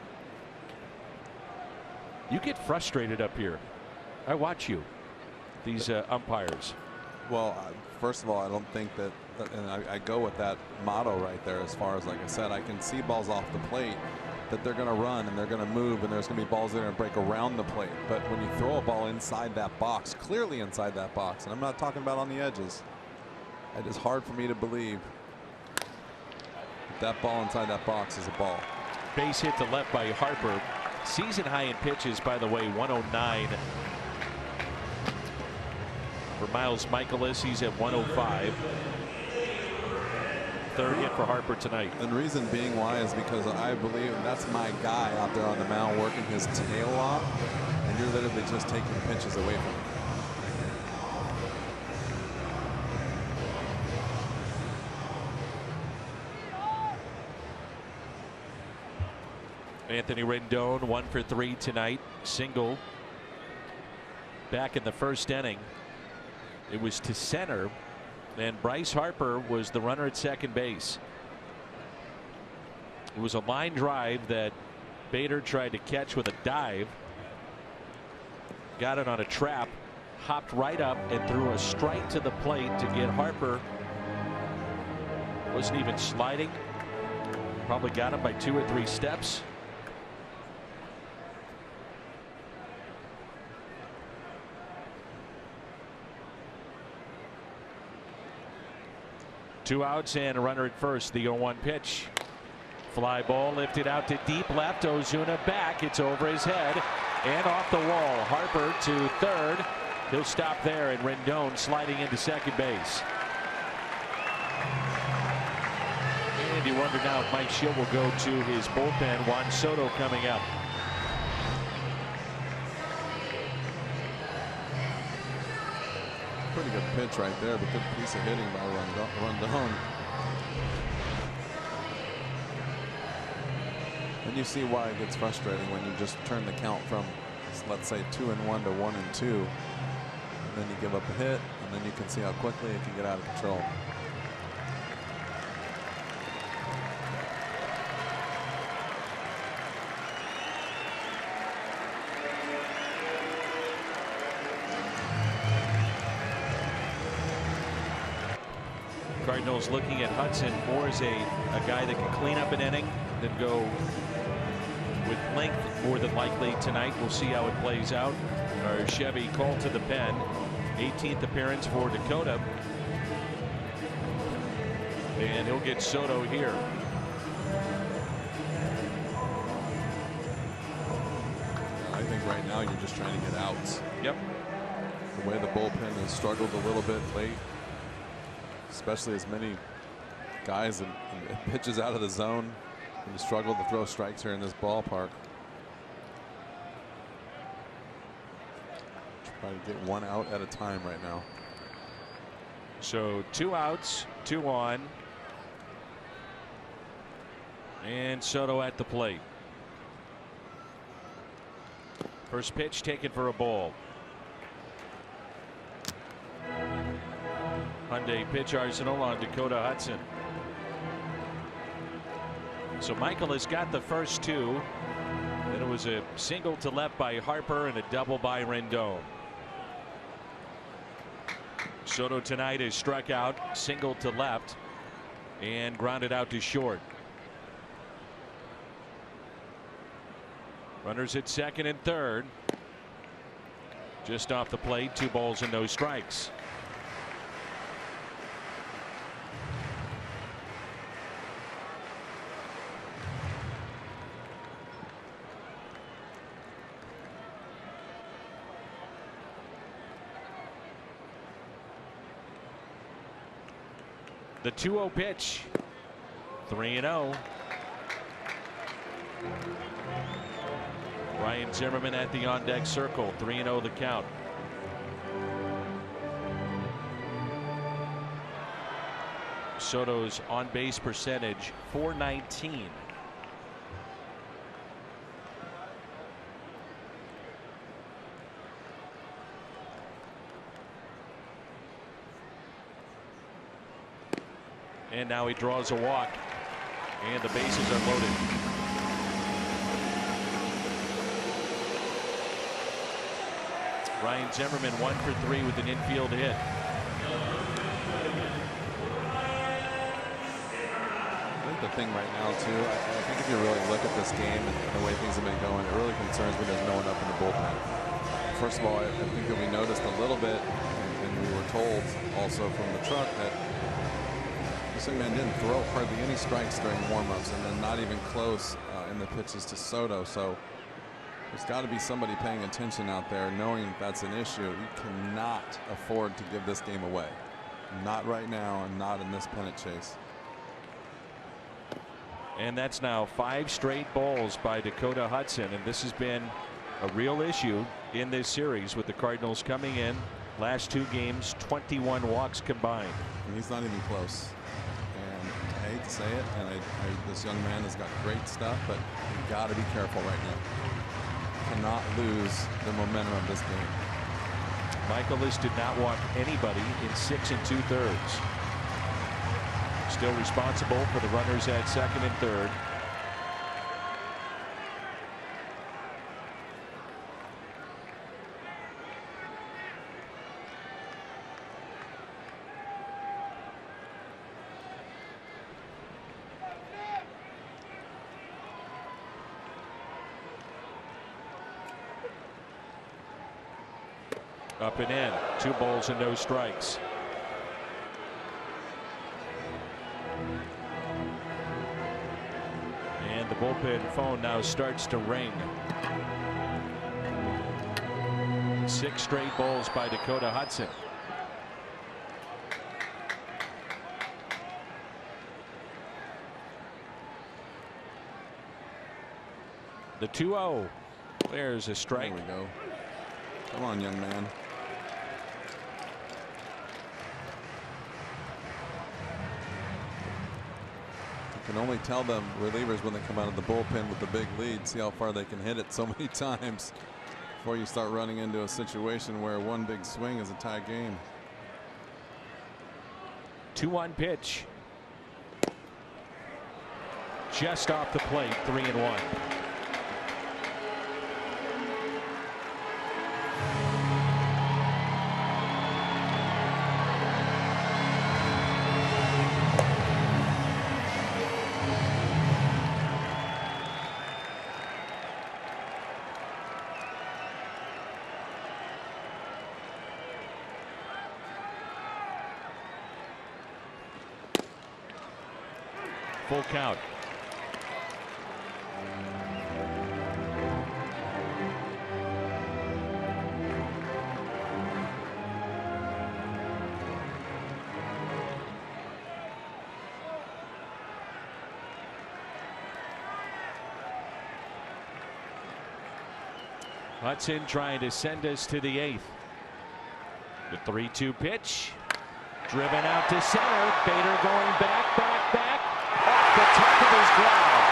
You get frustrated up here. I watch you. These umpires. Well, first of all, I don't think that, and I go with that motto right there as far as, like I said, I can see balls off the plate that they're going to run and they're going to move and there's going to be balls that are going to break around the plate. But when you throw a ball inside that box, clearly inside that box, and I'm not talking about on the edges, it is hard for me to believe that ball inside that box is a ball. Base hit to left by Harper. Season high in pitches, by the way, 109 for Miles Michaelis. He's at 105. Third hit for Harper tonight. And the reason being why is because I believe that's my guy out there on the mound working his tail off, and you're literally just taking pitches away from him. Anthony Rendon 1 for 3 tonight. Single back in the first inning. It was to center, and Bryce Harper was the runner at second base. It was a line drive that Bader tried to catch with a dive. Got it on a trap, hopped right up and threw a strike to the plate to get Harper. Wasn't even sliding. Probably got him by 2 or 3 steps. Two outs and a runner at first. The 0-1 pitch. Fly ball lifted out to deep left. Ozuna back. It's over his head and off the wall. Harper to third. He'll stop there, and Rendon sliding into second base. And you wonder now if Mike Schill will go to his bullpen. Juan Soto coming up. Pretty good pitch right there, but good piece of hitting by Rendon. And you see why it gets frustrating when you just turn the count from, let's say, 2-1 to 1-2, and then you give up a hit, and then you can see how quickly it can get out of control. Cardinals looking at Hudson more as a guy that can clean up an inning than go with length more than likely tonight. We'll see how it plays out. Our Chevy called to the pen. 18th appearance for Dakota. And he'll get Soto here. I think right now you're just trying to get outs. Yep. The way the bullpen has struggled a little bit late, especially as many guys and pitches out of the zone, and you struggle to throw strikes here in this ballpark. Try to get 1 out at a time right now. So 2 outs, 2 on, and Soto at the plate. First pitch taken for a ball. Hyundai pitch arsenal on Dakota Hudson. So Michael has got the first two. Then it was a single to left by Harper and a double by Rendon. Soto tonight has struck out, single to left, and grounded out to short. Runners at second and third. Just off the plate, 2 balls and no strikes. The 2-0 pitch. 3-0. Ryan Zimmerman at the on deck circle. 3-0 the count. Soto's on base percentage .419. And now he draws a walk, and the bases are loaded. Ryan Zimmerman 1 for 3 with an infield hit. I think the thing right now too, I think if you really look at this game and the way things have been going, it really concerns me there's no one up in the bullpen. First of all, I think that we noticed a little bit, and we were told also from the truck that this young man didn't throw hardly any strikes during warm-ups, and then not even close in the pitches to Soto. So there's got to be somebody paying attention out there, knowing that that's an issue. You cannot afford to give this game away. Not right now, and not in this pennant chase. And that's now 5 straight balls by Dakota Hudson, and this has been a real issue in this series with the Cardinals coming in. Last 2 games, 21 walks combined. And he's not even close. I hate to say it, and this young man has got great stuff, but you got to be careful right now. Cannot lose the momentum of this game. Michaelis did not walk anybody in 6 2/3. Still responsible for the runners at second and third. Up and in. 2 balls and no strikes. And the bullpen phone now starts to ring. 6 straight balls by Dakota Hudson. The 2-0. There's a strike. There we go. Come on, young man. You can only tell them relievers when they come out of the bullpen with the big lead, see how far they can hit it so many times before you start running into a situation where one big swing is a tie game. 2-1 pitch. Just off the plate, 3-1. Full count. Hudson trying to send us to the 8th. The 3-2 pitch. Driven out to center. Bader going back. Off the top of his glove.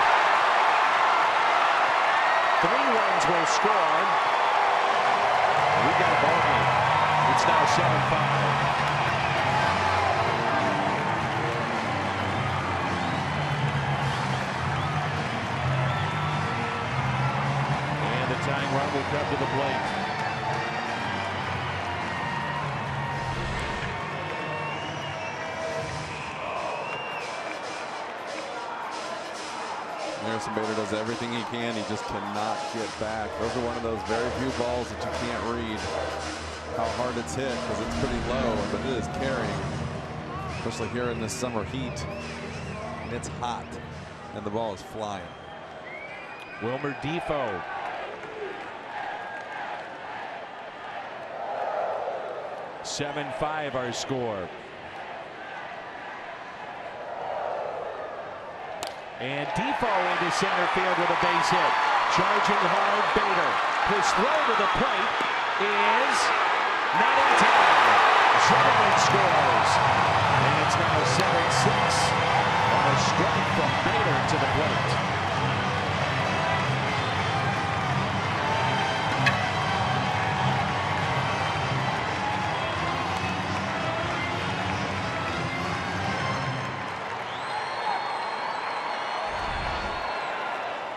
3 runs will score. we've got a ball game. It's now 7-5. Tying run will come to the plate. Harrison Bader does everything he can. He just cannot get back. Those are one of those very few balls that you can't read how hard it's hit because it's pretty low, but it is carrying, especially here in this summer heat. And it's hot, and the ball is flying. Wilmer Defoe. (7-5) our score. And Defoe into center field with a base hit. Charging hard, Bader. His throw to the plate is not in time. Zimmerman scores. And it's now 7-6 on a strike from Bader to the plate.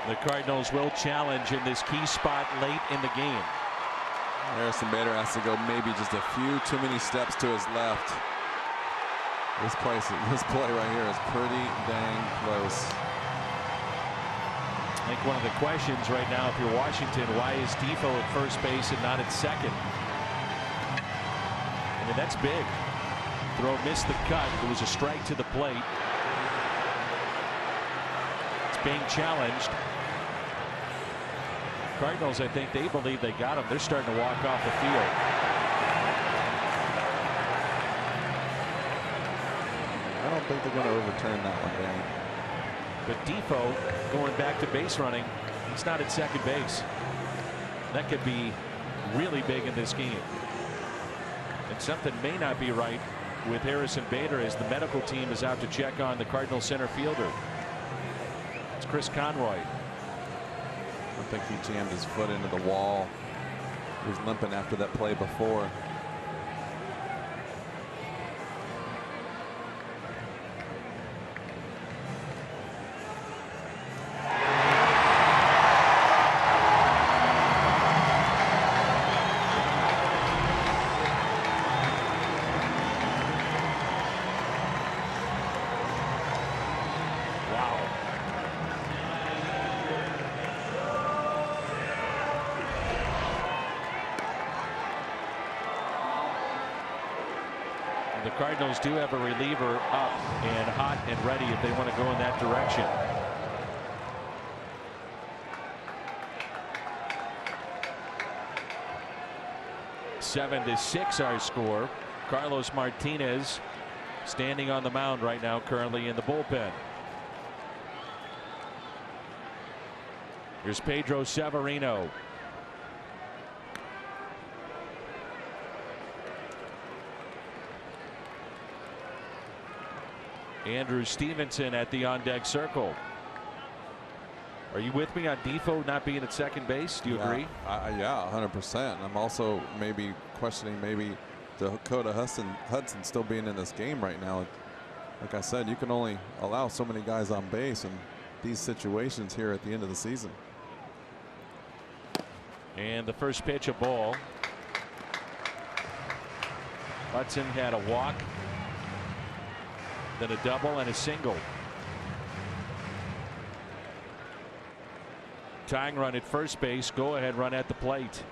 The Cardinals will challenge in this key spot late in the game. Harrison Bader has to go maybe just a few too many steps to his left. This play right here is pretty dang close. I think one of the questions right now, if you're Washington, why is Defoe at first base and not at second? I mean, that's big. Throw missed the cut. It was a strike to the plate. It's being challenged. Cardinals, I think they believe they got him. They're starting to walk off the field. I don't think they're going to overturn that one, Dan. But Defoe going back to base running. He's not at second base. That could be really big in this game. And something may not be right with Harrison Bader as the medical team is out to check on the Cardinals center fielder. It's Chris Conroy. I think he jammed his foot into the wall. He was limping after that play before. The Cardinals do have a reliever up and hot and ready if they want to go in that direction. Seven to 6 our score. Carlos Martinez standing on the mound right now, currently in the bullpen. Here's Pedro Severino. Andrew Stevenson at the on-deck circle. Are you with me on Defoe not being at second base? Do you agree? Yeah, 100%. I'm also maybe questioning maybe Dakota Hudson still being in this game right now. Like I said, you can only allow so many guys on base in these situations here at the end of the season. And the first pitch, a ball. Hudson had a walk, then a double and a single. Tying run at first base, go ahead run at the plate.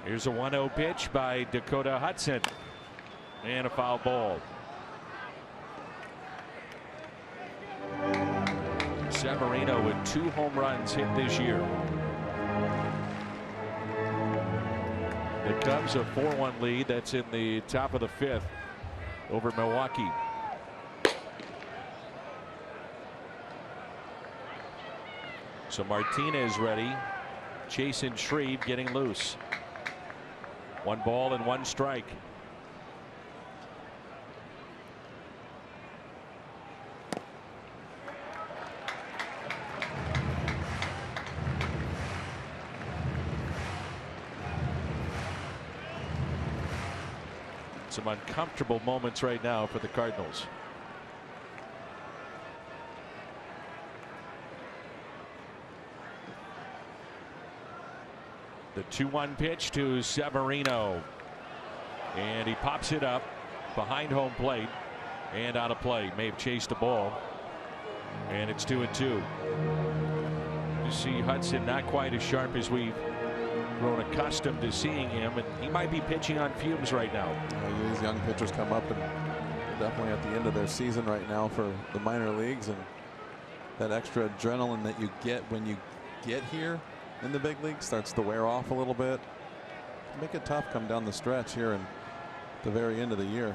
Here's a 1-0 pitch by Dakota Hudson. And a foul ball. Severino with 2 home runs hit this year. The Cubs a 4-1 lead. That's in the top of the 5th over Milwaukee. So Martinez ready. Chasing Shreve getting loose. 1 ball and 1 strike. Some uncomfortable moments right now for the Cardinals. The 2-1 pitch to Severino. And he pops it up behind home plate and out of play. May have chased the ball. And it's 2-2. You see Hudson not quite as sharp as we've grown accustomed to seeing him, and he might be pitching on fumes right now. These young pitchers come up and definitely at the end of their season right now for the minor leagues, and that extra adrenaline that you get when you get here in the big league starts to wear off a little bit. Make it tough come down the stretch here and the very end of the year.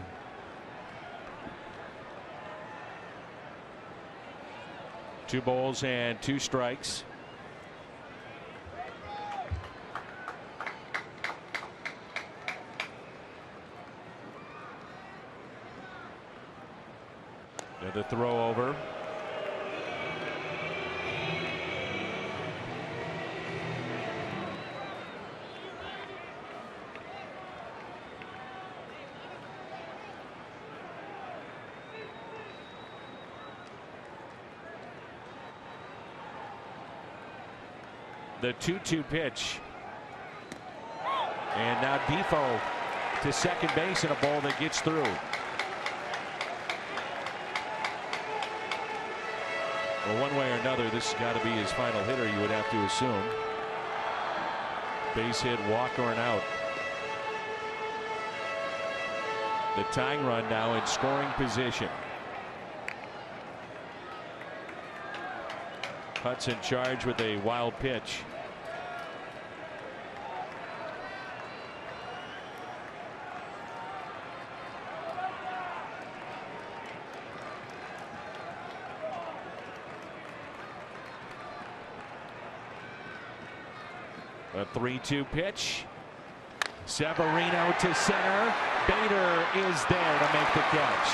Two balls and 2 strikes. And the throw over. The 2-2 pitch. And now Defoe to second base in a ball that gets through. Well, one way or another, this has got to be his final hitter, you would have to assume. Base hit, walk, or an out. The tying run now in scoring position. Hudson charged with a wild pitch. A 3-2 pitch. Severino to center. Bader is there to make the catch.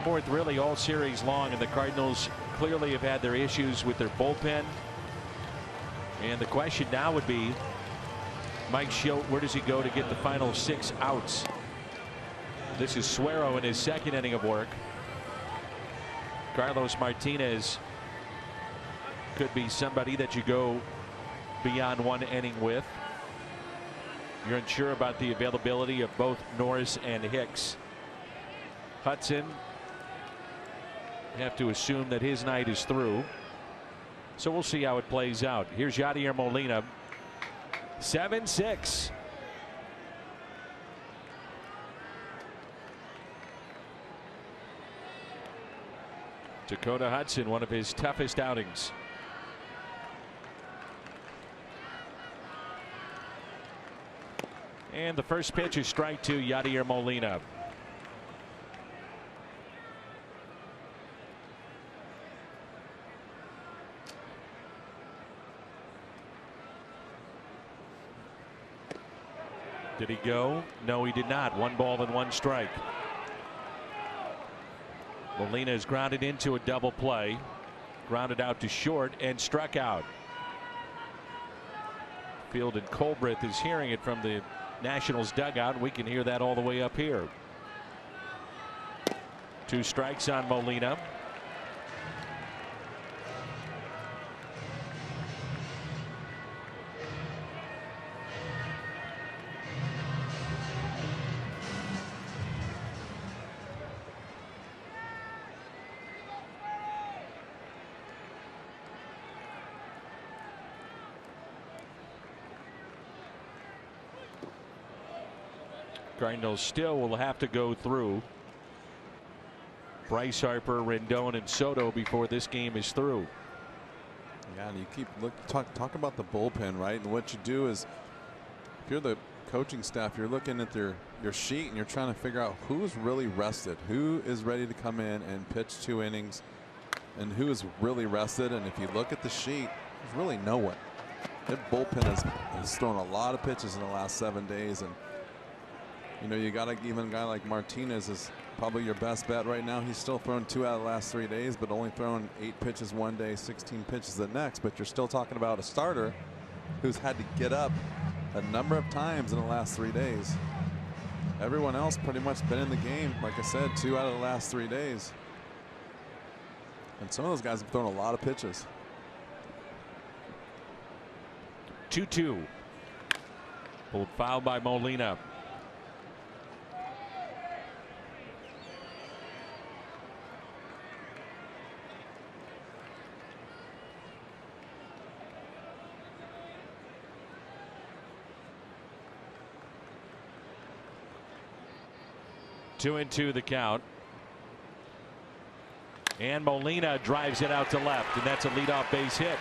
Fourth really all series long, and the Cardinals clearly have had their issues with their bullpen. And the question now would be, Mike Schilt, where does he go to get the final 6 outs? This is Suero in his second inning of work. Carlos Martinez could be somebody that you go beyond 1 inning with. You're unsure about the availability of both Norris and Hicks. Hudson, you have to assume that his night is through. So we'll see how it plays out. Here's Yadier Molina. 7-6. Dakota Hudson, one of his toughest outings. And the first pitch is strike 2, Yadier Molina. Did he go? No, he did not. 1 ball and 1 strike. Molina is grounded into a double play, grounded out to short, and struck out. Field and Colbreth is hearing it from the Nationals dugout. We can hear that all the way up here. 2 strikes on Molina. Cardinals still will have to go through Bryce Harper, Rendon, and Soto before this game is through. Yeah, and you keep talk about the bullpen, right? And what you do is, if you're the coaching staff, you're looking at your sheet and you're trying to figure out who's really rested, who is ready to come in and pitch 2 innings, and who is really rested. And if you look at the sheet, there's really no one. Their bullpen has thrown a lot of pitches in the last 7 days, and you know, you got to, even a guy like Martinez is probably your best bet right now. He's still thrown 2 out of the last 3 days, but only thrown 8 pitches one day, 16 pitches the next. But you're still talking about a starter who's had to get up a number of times in the last 3 days. Everyone else pretty much been in the game, like I said, 2 out of the last 3 days. And some of those guys have thrown a lot of pitches. 2-2. Pulled foul by Molina. Two and two the count. And Molina drives it out to left, and that's a leadoff base hit.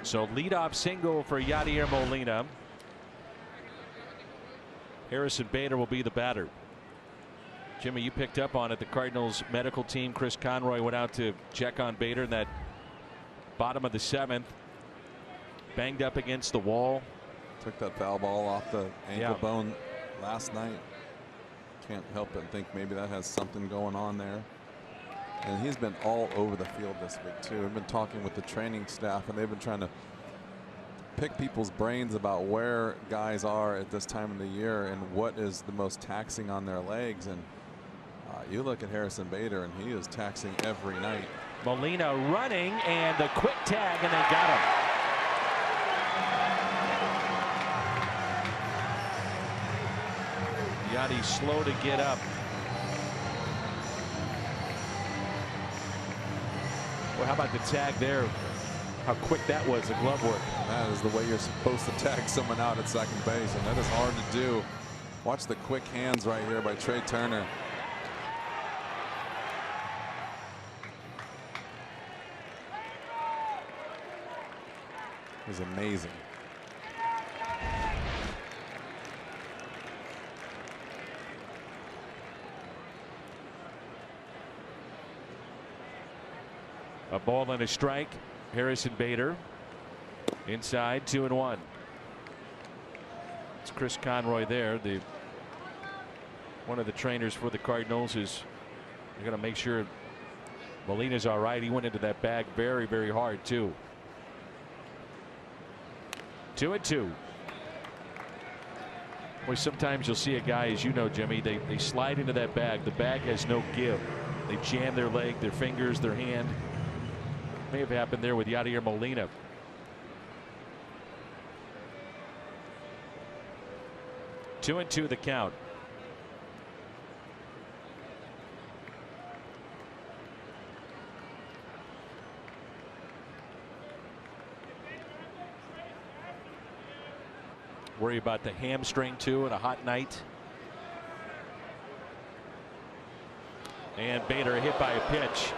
So leadoff single for Yadier Molina. Harrison Bader will be the batter. Jimmy, you picked up on it. The Cardinals medical team, Chris Conroy, went out to check on Bader in that bottom of the 7th. Banged up against the wall. Took that foul ball off the ankle bone last night. Can't help but think maybe that has something going on there. And he's been all over the field this week too. We've been talking with the training staff, and they've been trying to pick people's brains about where guys are at this time of the year and what is the most taxing on their legs. And you look at Harrison Bader, and he is taxing every night. Molina running, and the quick tag, and they got him. Yadi slow to get up. Well, how about the tag there? How quick that was, the glove work. That is the way you're supposed to tag someone out at second base, and that is hard to do. Watch the quick hands right here by Trey Turner. It was amazing. A ball and a strike. Harrison Bader inside, 2-1. It's Chris Conroy there. One of the trainers for the Cardinals is going to make sure Molina's all right. He went into that bag very, very hard too. 2-2. Boy, sometimes you'll see a guy, as you know, Jimmy, they slide into that bag. The bag has no give. They jam their leg, their fingers, their hand. May have happened there with Yadier Molina. Two and two the count. Worry about the hamstring too in a hot night. And Bader hit by a pitch.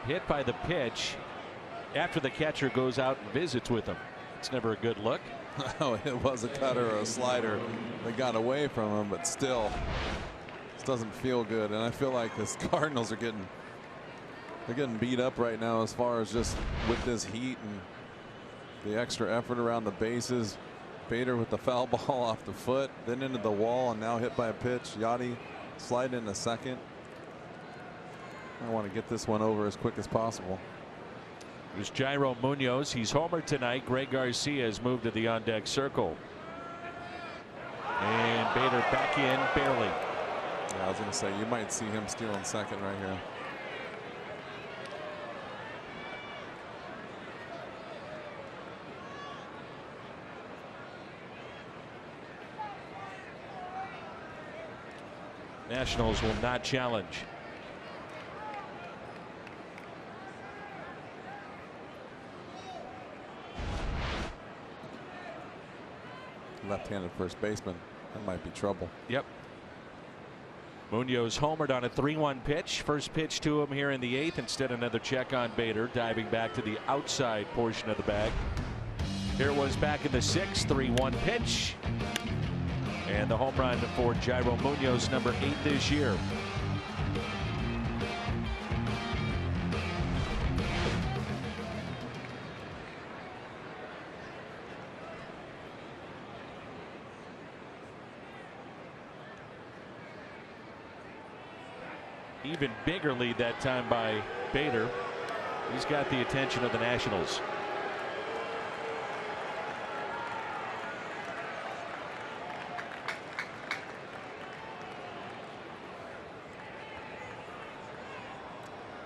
Hit by the pitch after the catcher goes out and visits with him. It's never a good look. Oh, it was a cutter or a slider that got away from him, but still, this doesn't feel good. And I feel like the Cardinals are getting beat up right now as far as just with this heat and the extra effort around the bases. Bader with the foul ball off the foot, then into the wall, and now hit by a pitch. Yadi sliding in the second. I want to get this one over as quick as possible. There's Jairo Munoz. He's homered tonight. Greg Garcia has moved to the on deck circle. And Bader back in barely. Yeah, I was going to say you might see him stealing second right here. Nationals will not challenge. Left-handed first baseman. That might be trouble. Yep. Munoz homered on a 3-1 pitch. First pitch to him here in the 8th. Instead, another check on Bader, diving back to the outside portion of the bag. Here it was back in the 6th, 3-1 pitch. And the home run for Jairo Munoz, number 8 this year. Even bigger lead that time by Bader. He's got the attention of the Nationals.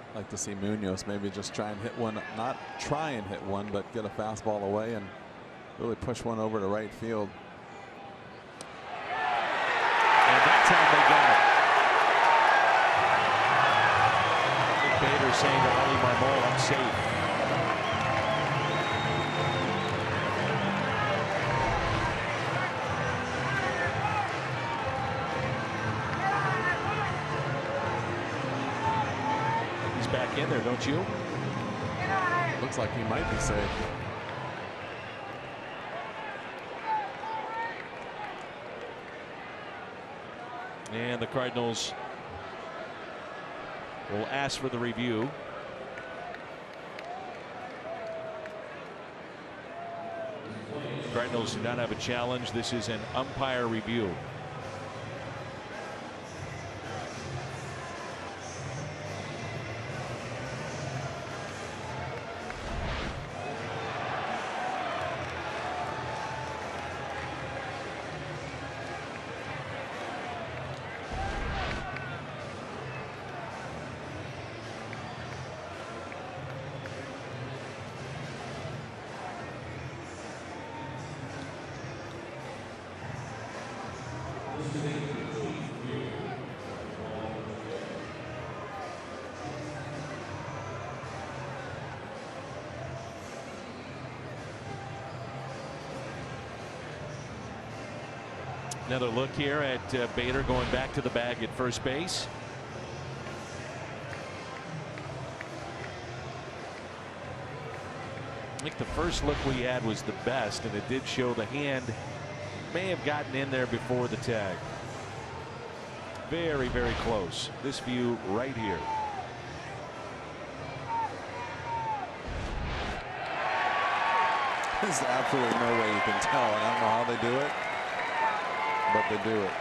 I'd like to see Munoz maybe just try and hit one, not try and hit one, but get a fastball away and really push one over to right field. And that's how they got it. Bader saying to Ali Marmol, I'm safe. He's back in there, don't you? Looks like he might be safe. And the Cardinals will ask for the review. Cardinals do not have a challenge. This is an umpire review. Another look here at Bader going back to the bag at first base. I think the first look we had was the best, and it did show the hand may have gotten in there before the tag. Very, very close. This view right here. There's absolutely no way you can tell. I don't know how they do it, but they do it.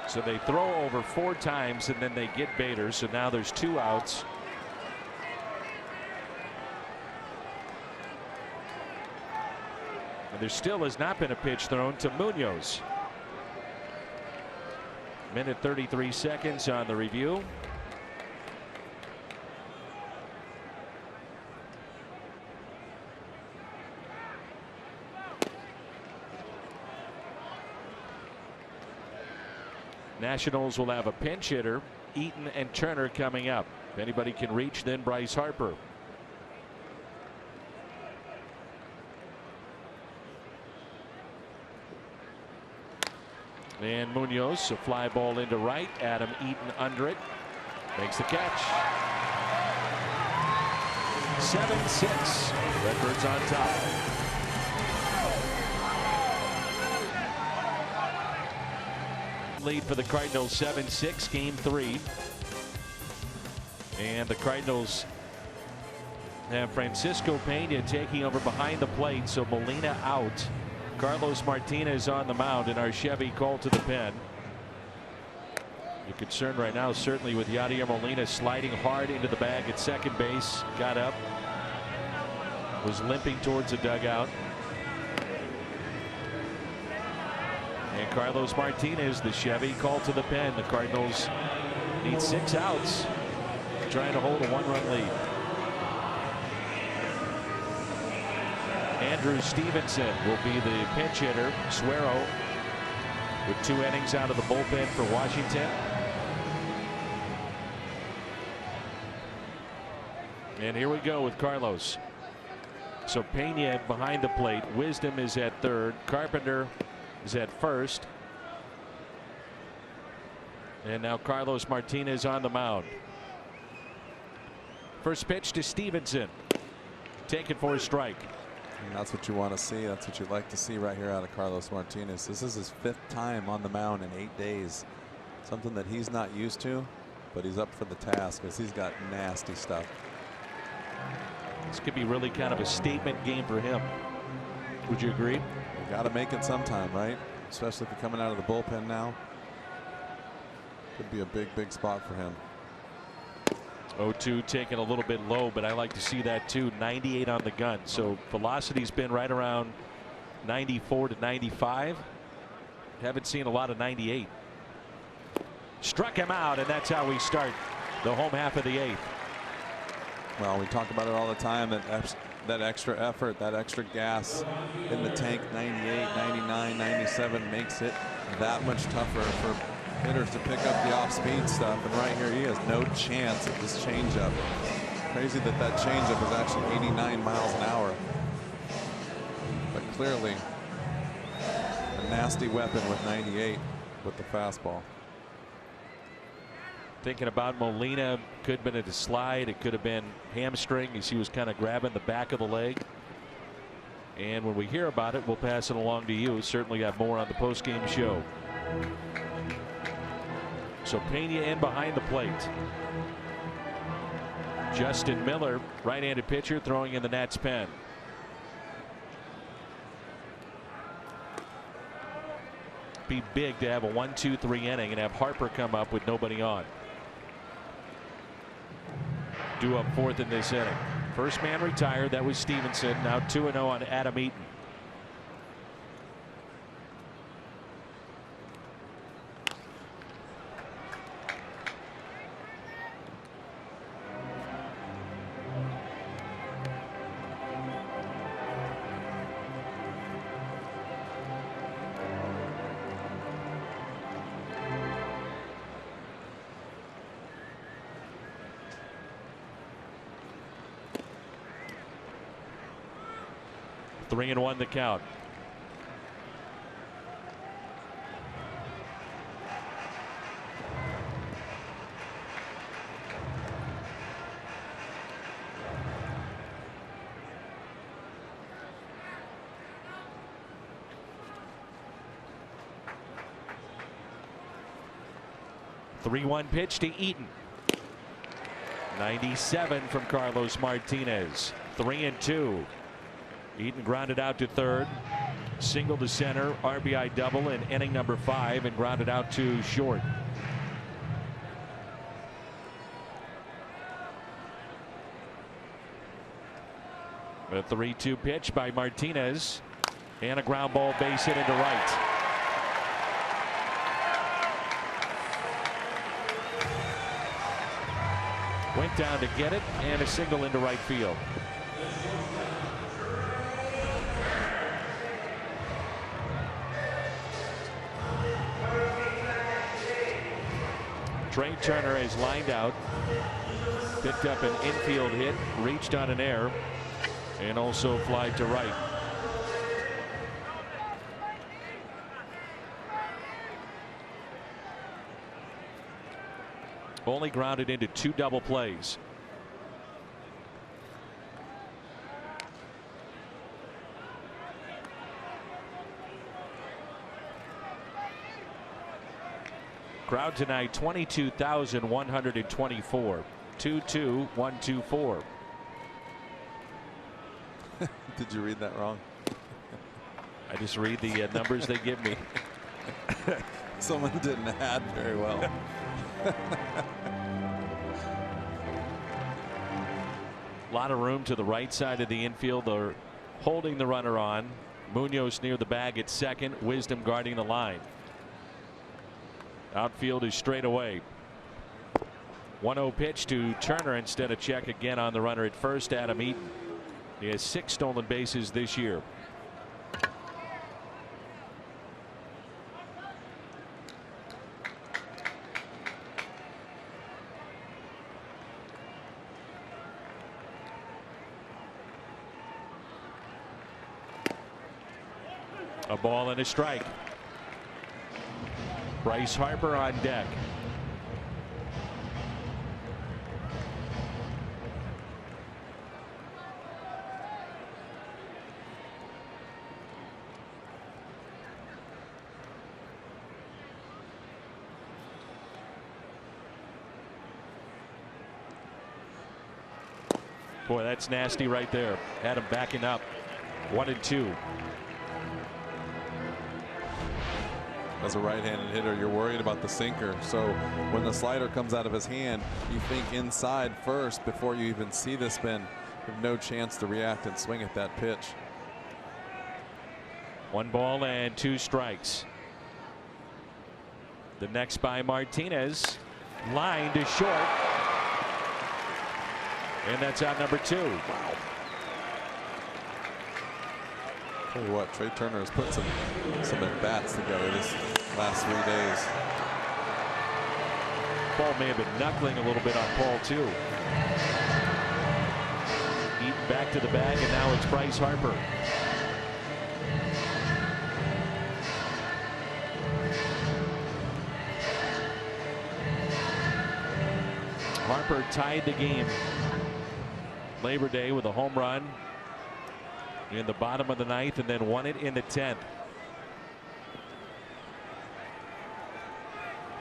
So they throw over 4 times and then they get Bader. So now there's 2 outs. And there still has not been a pitch thrown to Munoz. Minute 33 seconds on the review. Nationals will have a pinch hitter, Eaton and Turner, coming up. If anybody can reach, then Bryce Harper. And Munoz, a fly ball into right. Adam Eaton under it. Makes the catch. 7-6. Redbirds on top. Lead for the Cardinals, 7-6, game 3. And the Cardinals have Francisco Pena taking over behind the plate, so Molina out. Carlos Martinez on the mound, and our Chevy called to the pen. You're concerned right now certainly with Yadier Molina sliding hard into the bag at second base. Got up, was limping towards the dugout. And Carlos Martinez, the Chevy, called to the pen. The Cardinals need 6 outs, trying to hold a 1-run lead. Andrew Stevenson will be the pinch hitter. Suero with 2 innings out of the bullpen for Washington. And here we go with Carlos. So Pena behind the plate. Wisdom is at third. Carpenter is at first. And now Carlos Martinez on the mound. First pitch to Stevenson. Taken for a strike. And that's what you want to see. That's what you'd like to see right here out of Carlos Martinez. This is his 5th time on the mound in 8 days. Something that he's not used to, but he's up for the task because he's got nasty stuff. This could be really kind of a statement game for him. Would you agree? You got to make it sometime, right? Especially if you're coming out of the bullpen now. Could be a big spot for him. 0-2 taken a little bit low, but I like to see that too. 98 on the gun. So velocity's been right around 94 to 95. Haven't seen a lot of 98. Struck him out, and that's how we start the home half of the 8th. Well, we talk about it all the time, that extra effort, that extra gas in the tank. 98, 99, 97 makes it that much tougher for hitters to pick up the off-speed stuff. And right here, he has no chance at this changeup. Crazy that that changeup is actually 89 miles an hour. But clearly, a nasty weapon with 98 with the fastball. Thinking about Molina, could have been a slide. It could have been hamstring as he was kind of grabbing the back of the leg. And when we hear about it, we'll pass it along to you. Certainly got more on the postgame show. So Pena in behind the plate. Justin Miller, right-handed pitcher, throwing in the Nats pen. Be big to have a 1-2-3 inning and have Harper come up with nobody on. Due up 4th in this inning. First man retired. That was Stevenson. Now 2-0 on Adam Eaton. Three and one the count. Three-one pitch to Eaton. 97 from Carlos Martinez. 3-2. Eaton grounded out to third, single to center, RBI double in inning number 5, and grounded out to short. A 3-2 pitch by Martinez, and a ground ball base hit into right. Went down to get it, and a single into right field. Trey Turner is lined out, picked up an infield hit, reached on an error, and also flied to right. Only grounded into 2 double plays. Crowd tonight 22,124. 22124. Did you read that wrong? I just read the numbers they give me. Someone didn't add very well. A lot of room to the right side of the infield. They're holding the runner on. Munoz near the bag at second. Wisdom guarding the line. Outfield is straight away. 1-0 pitch to Turner instead of check again on the runner at first. Adam Eaton. He has 6 stolen bases this year. A ball and a strike. Bryce Harper on deck. Boy, that's nasty right there. Had him backing up. 1-2. As a right-handed hitter, you're worried about the sinker. So when the slider comes out of his hand, you think inside first before you even see the spin. You have no chance to react and swing at that pitch. 1 ball and 2 strikes. The next by Martinez. Line to short. And that's out number 2. Wow. Tell you what, Trey Turner has put some at-bats together this last 3 days. Ball may have been knuckling a little bit on Paul too. Eaton back to the bag, and now it's Bryce Harper. Harper tied the game Labor Day with a home run in the bottom of the 9th and then won it in the 10th.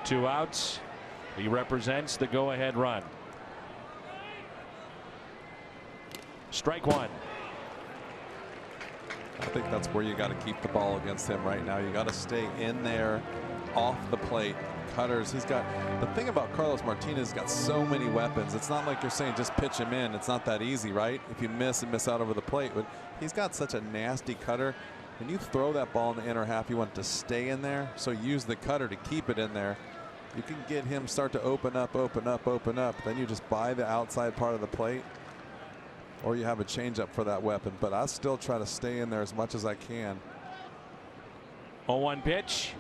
2 outs. He represents the go-ahead run. Strike 1. I think that's where you got to keep the ball against him right now. You got to stay in there off the plate. Cutters. He's got the thing about Carlos Martinez, he's got so many weapons. It's not like you're saying just pitch him in. It's not that easy, right? If you miss and miss out over the plate, but he's got such a nasty cutter. When you throw that ball in the inner half, you want it to stay in there. So use the cutter to keep it in there. You can get him start to open up. Then you just buy the outside part of the plate, or you have a changeup for that weapon. But I still try to stay in there as much as I can. 0-1 pitch.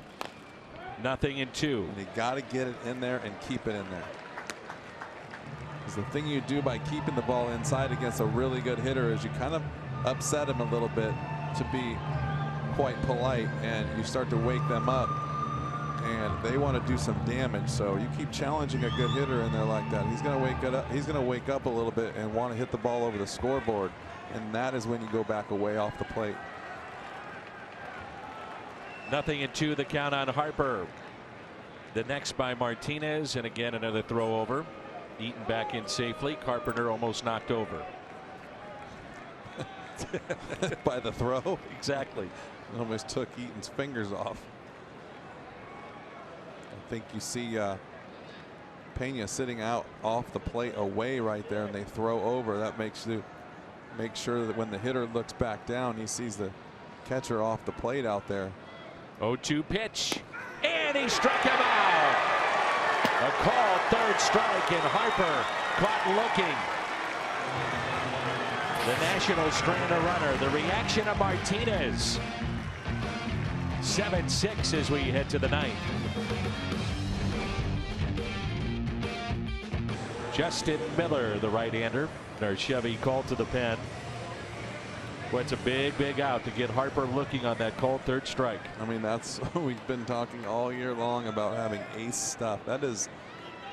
0-2. And you got to get it in there and keep it in there. Because the thing you do by keeping the ball inside against a really good hitter is you kind of upset him a little bit, to be quite polite, and you start to wake them up, and they want to do some damage. So you keep challenging a good hitter in there like that. He's going to wake it up. He's going to wake up a little bit and want to hit the ball over the scoreboard, and that is when you go back away off the plate. 0-2 the count on Harper. The next by Martinez, and again another throw over. Eaton back in safely. Carpenter almost knocked over. By the throw? Exactly. Almost took Eaton's fingers off. I think you see Pena sitting out off the plate away right there, and they throw over. That makes you make sure that when the hitter looks back down, he sees the catcher off the plate out there. 0-2 pitch, and he struck him out. A called 3rd strike, and Harper caught looking. The Nationals strand a runner. The reaction of Martinez. 7-6 as we head to the 9th. Justin Miller, the right-hander. Our Chevy called to the pen. Well, it's a big out to get Harper looking on that called 3rd strike. I mean, that's we've been talking all year long about having ace stuff. That is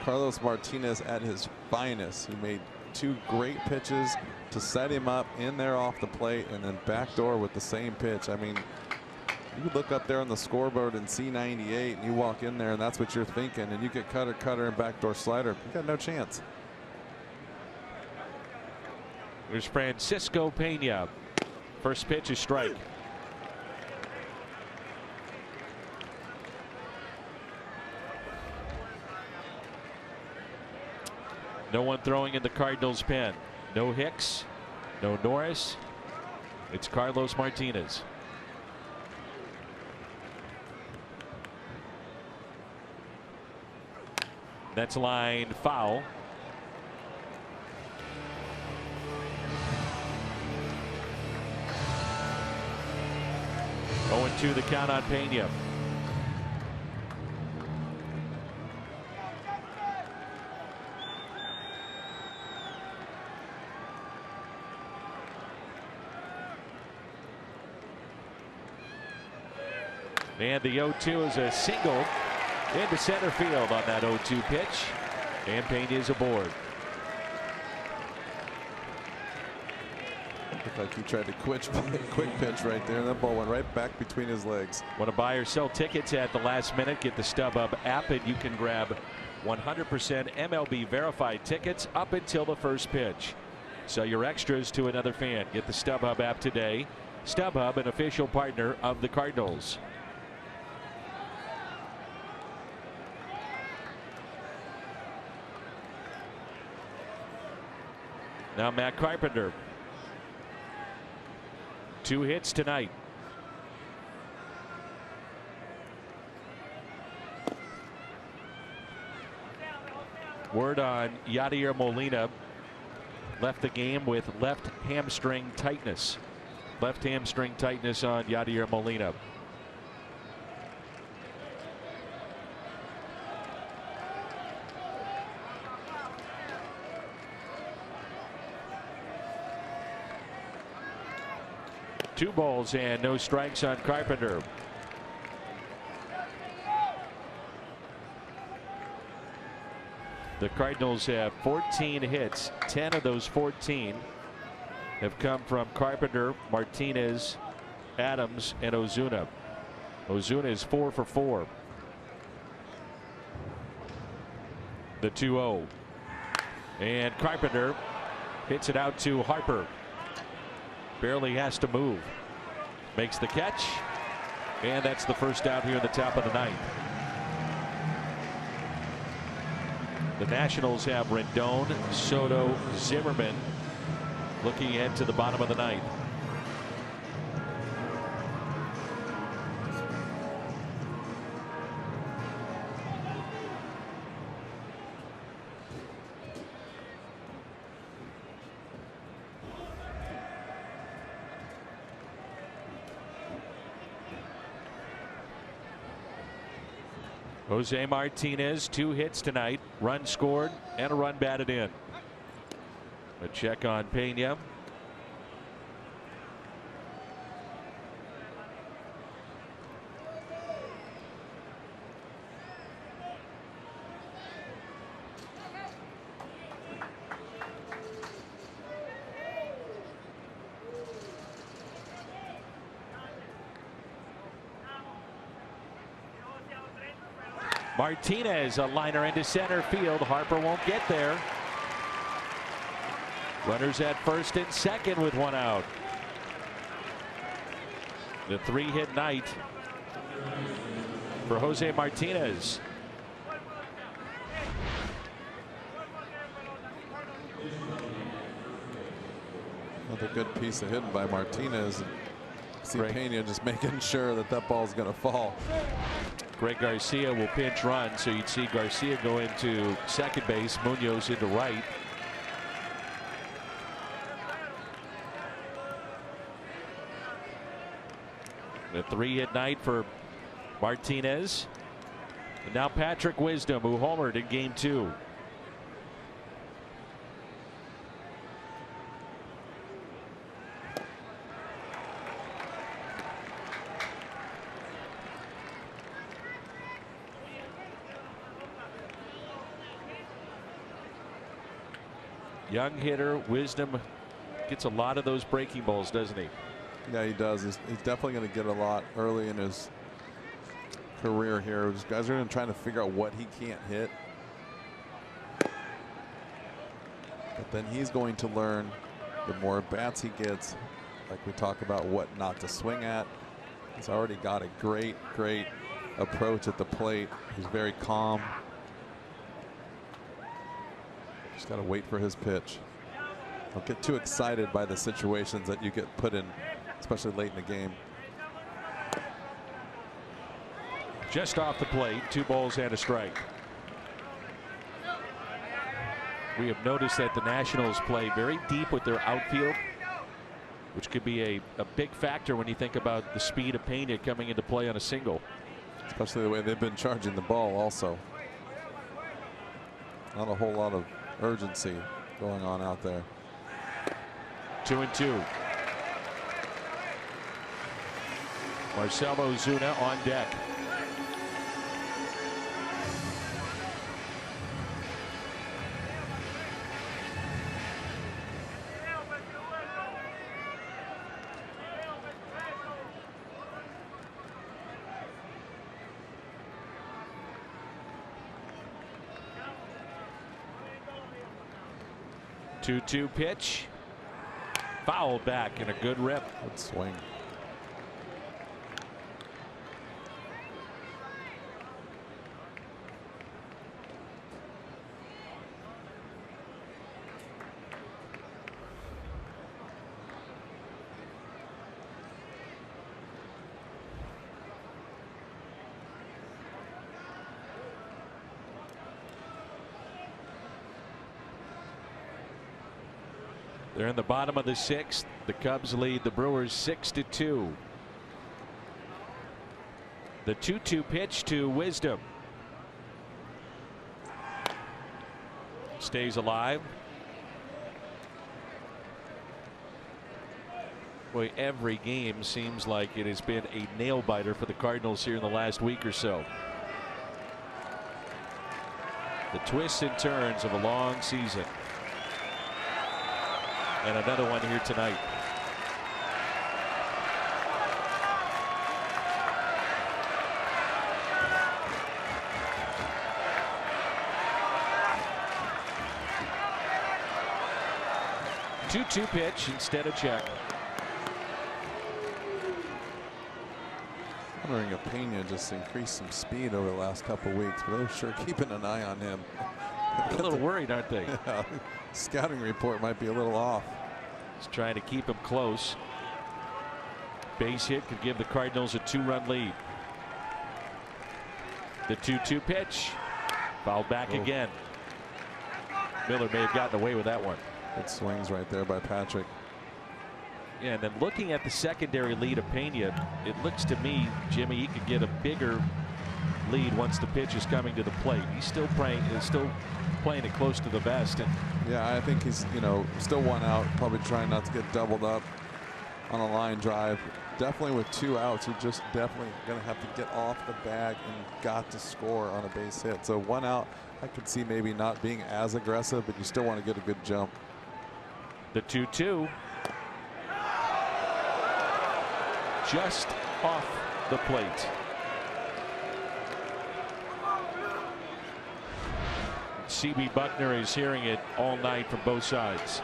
Carlos Martinez at his finest. He made 2 great pitches to set him up in there off the plate, and then backdoor with the same pitch. I mean, you look up there on the scoreboard and see 98, and you walk in there and that's what you're thinking, and you get cutter, and backdoor slider. You got no chance. There's Francisco Pena. First pitch is strike. No one throwing in the Cardinals pen. No Hicks, no Norris. It's Carlos Martinez. That's line foul. 0-2 the count on Pena. And the 0-2 is a single into center field on that 0-2 pitch. And Pena is aboard. Looked like he tried to quick pitch right there, and that ball went right back between his legs. Want to buy or sell tickets at the last minute? Get the StubHub app and you can grab 100% MLB verified tickets up until the first pitch. Sell your extras to another fan. Get the StubHub app today. StubHub, an official partner of the Cardinals. Now Matt Carpenter. 2 hits tonight. Word on Yadier Molina. Left the game with left hamstring tightness. Left hamstring tightness on Yadier Molina. Two balls and no strikes on Carpenter. The Cardinals have 14 hits. 10 of those 14 have come from Carpenter, Martinez, Adams, and Ozuna. Ozuna is 4 for 4. The 2-0. And Carpenter hits it out to Harper. Barely has to move. Makes the catch. And that's the first out here in the top of the ninth. The Nationals have Rendon, Soto, Zimmerman looking ahead to the bottom of the ninth. Jose Martinez, 2 hits tonight, run scored and a run batted in. A check on Pena. Martinez, a liner into center field. Harper won't get there. Runners at first and second with 1 out. The 3-hit night for Jose Martinez. Another good piece of hitting by Martinez. See Pena just making sure that that ball's going to fall. Greg Garcia will pinch run, so you'd see Garcia go into second base, Munoz into right. The 3-hit night for Martinez. And now Patrick Wisdom, who homered in game 2. Young hitter, Wisdom gets a lot of those breaking balls, doesn't he? Yeah, he does. He's definitely going to get a lot early in his career here. These guys are going to try to figure out what he can't hit. But then he's going to learn the more bats he gets, like we talk about what not to swing at. He's already got a great approach at the plate. He's very calm. Just got to wait for his pitch. Don't get too excited by the situations that you get put in, especially late in the game. Just off the plate, 2 balls and a strike. We have noticed that the Nationals play very deep with their outfield. which could be a big factor when you think about the speed of Pena coming into play on a single. Especially the way they've been charging the ball also. Not a whole lot of urgency going on out there. 2-2. Marcell Ozuna on deck. Two-two pitch. Foul back and a good rip. Good swing. They're in the bottom of the 6th. The Cubs lead the Brewers 6-2. The 2-2 pitch to Wisdom. Stays alive. Boy, every game seems like it has been a nail biter for the Cardinals here in the last week or so. The twists and turns of a long season. And another one here tonight. Two-two pitch instead of check. I'm wondering if Pena just increased some speed over the last couple of weeks, but they're sure keeping an eye on him. A little worried, aren't they? Yeah, scouting report might be a little off. He's trying to keep him close. Base hit could give the Cardinals a 2-run lead. The 2-2 pitch. Fouled back again. Miller may have gotten away with that one. Good swings right there by Patrick. Yeah, and then looking at the secondary lead of Pena, it looks to me, Jimmy, he could get a bigger lead once the pitch is coming to the plate. He's still playing it close to the vest. And yeah, I think he's, still one out, probably trying not to get doubled up on a line drive. Definitely with 2 outs, you're just definitely going to have to get off the bag and got to score on a base hit. So 1 out, I could see maybe not being as aggressive, but you still want to get a good jump. The 2-2. Just off the plate. CB Buckner is hearing it all night from both sides.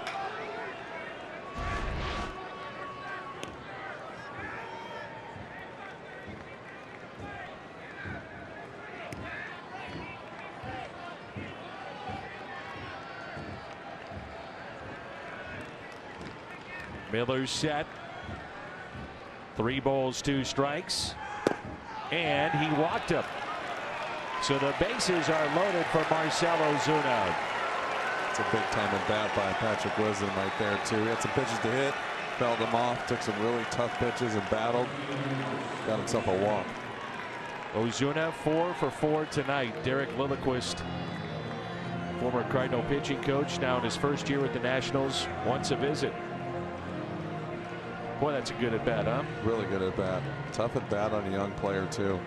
Miller's set. 3 balls, 2 strikes, and he walked him. So the bases are loaded for Marcell Ozuna. It's a big time at bat by Patrick Wisdom right there too. He had some pitches to hit, felled them off, took some really tough pitches and battled. Got himself a walk. Ozuna 4 for 4 tonight. Derek Lilliquist, former Cardinal pitching coach, now in his first year with the Nationals, wants a visit. Boy, that's a good at bat, huh? Really good at bat. Tough at bat on a young player too.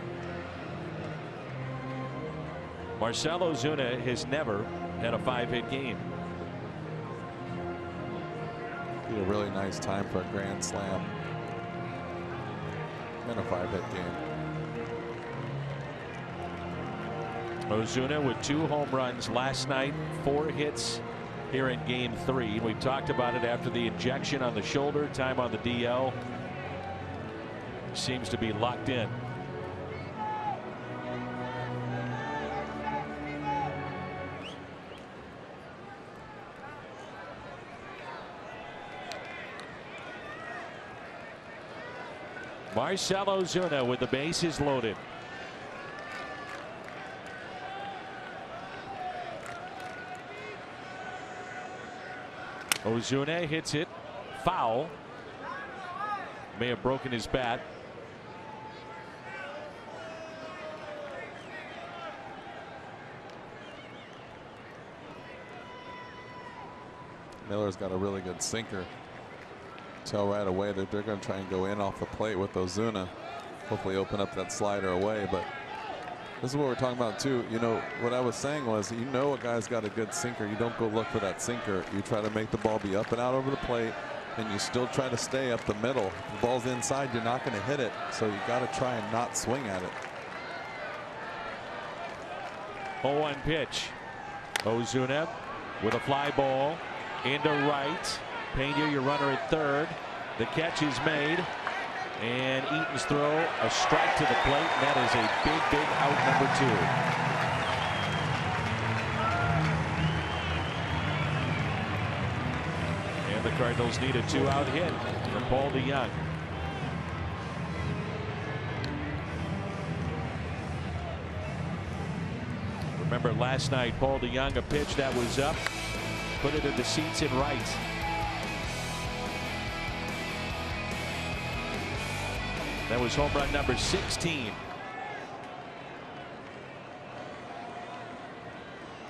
Marcell Ozuna has never had a 5-hit game. Be a really nice time for a grand slam and a 5-hit game. Ozuna with 2 home runs last night, 4 hits here in game 3. We've talked about it after the injection on the shoulder, time on the DL. Seems to be locked in. Marcell Ozuna with the bases loaded. Ozuna hits it foul. May have broken his bat. Miller's got a really good sinker. Tell right away that they're going to try and go in off the plate with Ozuna. Hopefully open up that slider away. But this is what we're talking about too. You know, what I was saying was, you know, a guy's got a good sinker. You don't go look for that sinker. You try to make the ball be up and out over the plate, and you still try to stay up the middle. If the ball's inside, you're not going to hit it. So you got to try and not swing at it. 0-1 pitch. Ozuna with a fly ball into right. Pena, your runner at third. The catch is made. And Eaton's throw, a strike to the plate. And that is a big, big out, number 2. And the Cardinals need a 2-out hit from Paul DeJong. Remember last night, Paul DeJong, a pitch that was up, put it in the seats in right. That was home run number 16.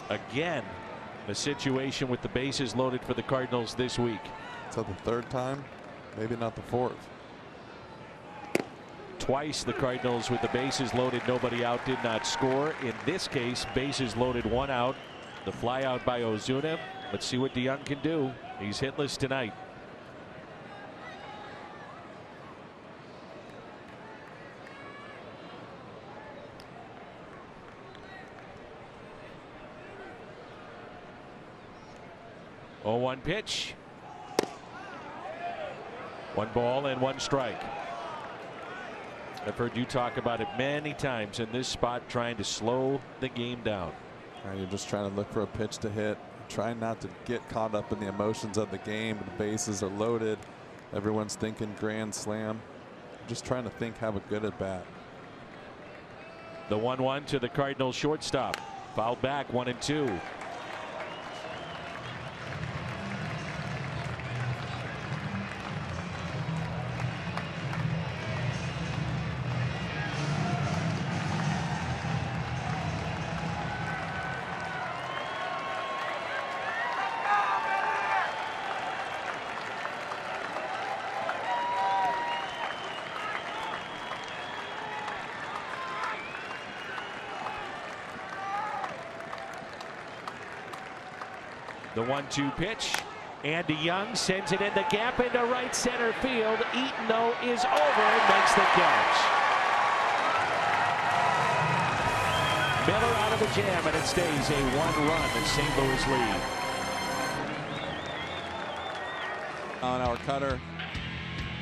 Again, a situation with the bases loaded for the Cardinals this week. Is that the third time? Maybe not the fourth. Twice the Cardinals with the bases loaded, nobody out, did not score. In this case, bases loaded, 1 out. The fly out by Ozuna. Let's see what DeJong can do. He's hitless tonight. Oh, 1 pitch. 1 ball and 1 strike. I've heard you talk about it many times in this spot, trying to slow the game down. You're just trying to look for a pitch to hit, trying not to get caught up in the emotions of the game. The bases are loaded. Everyone's thinking grand slam. Just trying to think, have a good at bat. The 1-1 to the Cardinals shortstop. Fouled back, 1-2. The 1-2 pitch. And DeJong sends it in the gap into right center field. Eaton, though, is over and makes the catch. Miller out of the jam, and it stays a 1-run St. Louis lead. Mile-an-hour cutter.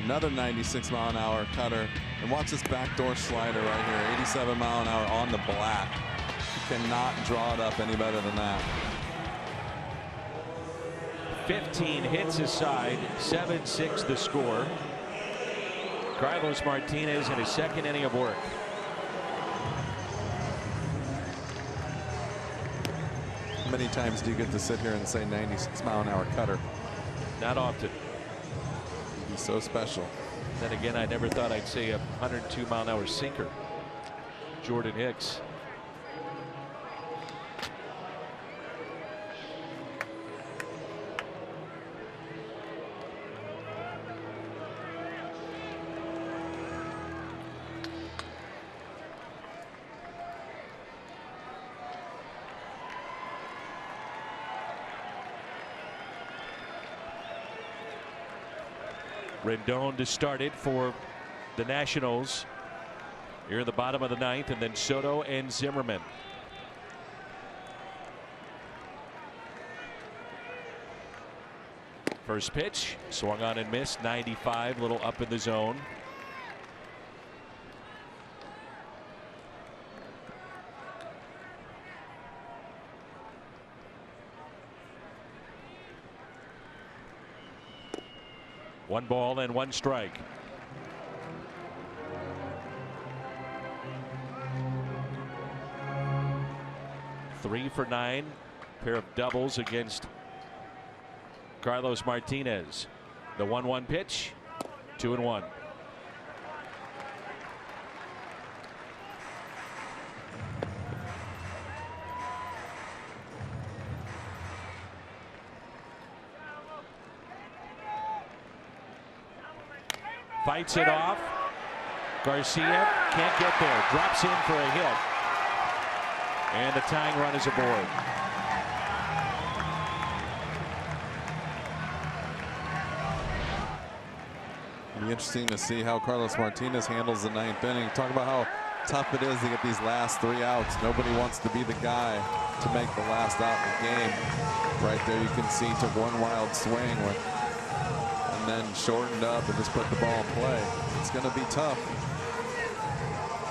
Another 96-mile-an-hour cutter. And watch this backdoor slider right here. 87-mile-an-hour on the black. You cannot draw it up any better than that. 15 hits aside, 7-6 the score. Carlos Martinez in his second inning of work. How many times do you get to sit here and say 96-mile-an-hour cutter? Not often. He's so special. Then again, I never thought I'd say a 102-mile-an-hour sinker. Jordan Hicks. Rendon to start it for the Nationals here in the bottom of the 9th, and then Soto and Zimmerman. First pitch swung on and missed, 95, little up in the zone. One ball and 1 strike. Three for 9. Pair of doubles against Carlos Martinez. The 1-1 pitch. 2-1. Fights it off. Garcia can't get there. Drops in for a hit. And the tying run is aboard. It'll be interesting to see how Carlos Martinez handles the 9th inning. Talk about how tough it is to get these last 3 outs. Nobody wants to be the guy to make the last out in the game. Right there you can see took one wild swing and then shortened up and just put the ball in play. It's going to be tough.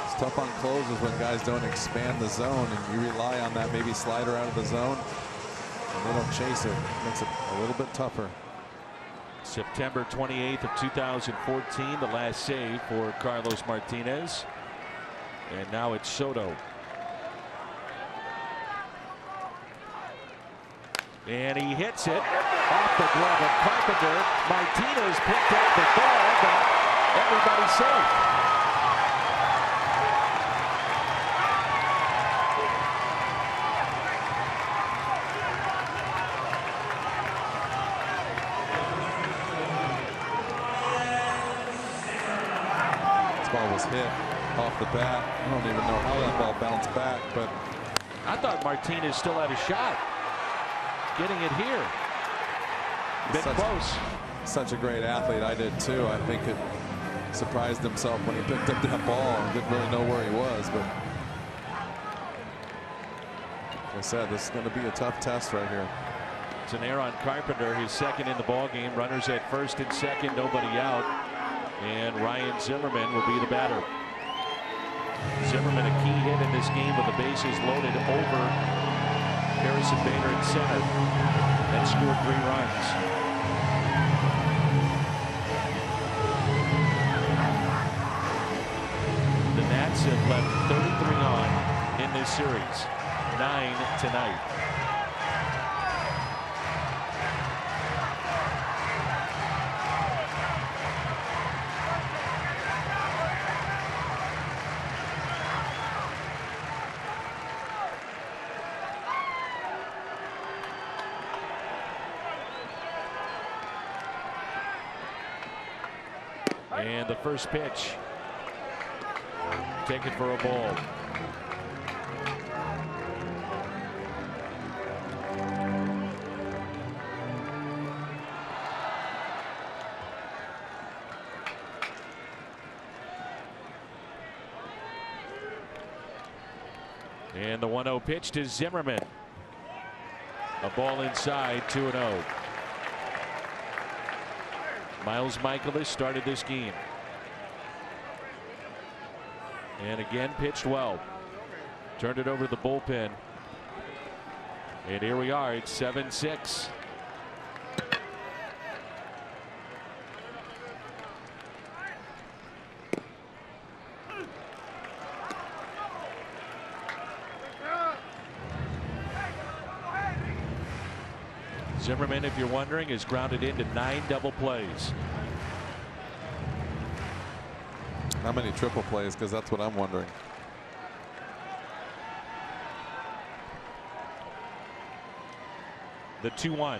It's tough on closers when guys don't expand the zone and you rely on that maybe slider out of the zone and they don't chase it. It makes it a little bit tougher. September 28th of 2014, the last save for Carlos Martinez. And now it's Soto. And he hits it off the glove of Carpenter. Martinez picked up the ball, but everybody's safe. This ball was hit off the bat. I don't even know how that ball bounced back, but I thought Martinez still had a shot getting it here. Been close. Such a great athlete. I did too. I think it surprised himself when he picked up that ball and didn't really know where he was. But like I said, this is going to be a tough test right here. It's an error on Carpenter, his second in the ball game. Runners at first and second, nobody out. And Ryan Zimmerman will be the batter. Zimmerman, a key hit in this game with the bases loaded over Harrison Bader at center. That scored 3 runs. The Nats have left 33 on in this series. 9 tonight. And the first pitch. Take it for a ball. And the 1-0 pitch to Zimmerman. A ball inside, 2-0. Miles Michaelis started this game. And again pitched well. Turned it over to the bullpen. And here we are. It's 7-6. Zimmerman, if you're wondering, is grounded into 9 double plays. How many triple plays? Because that's what I'm wondering. The 2-1.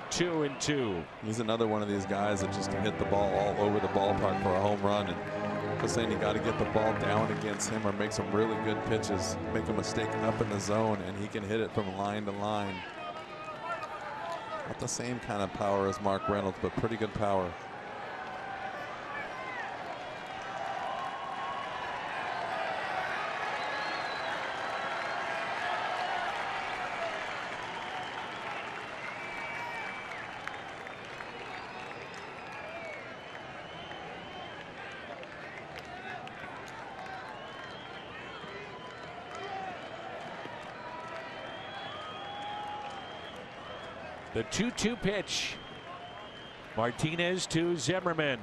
2-2. He's another one of these guys that just can hit the ball all over the ballpark for a home run. And just saying, you got to get the ball down against him or make some really good pitches, make a mistake up in the zone, and he can hit it from line to line. Not the same kind of power as Mark Reynolds, but pretty good power. The 2-2 pitch. Martinez to Zimmerman.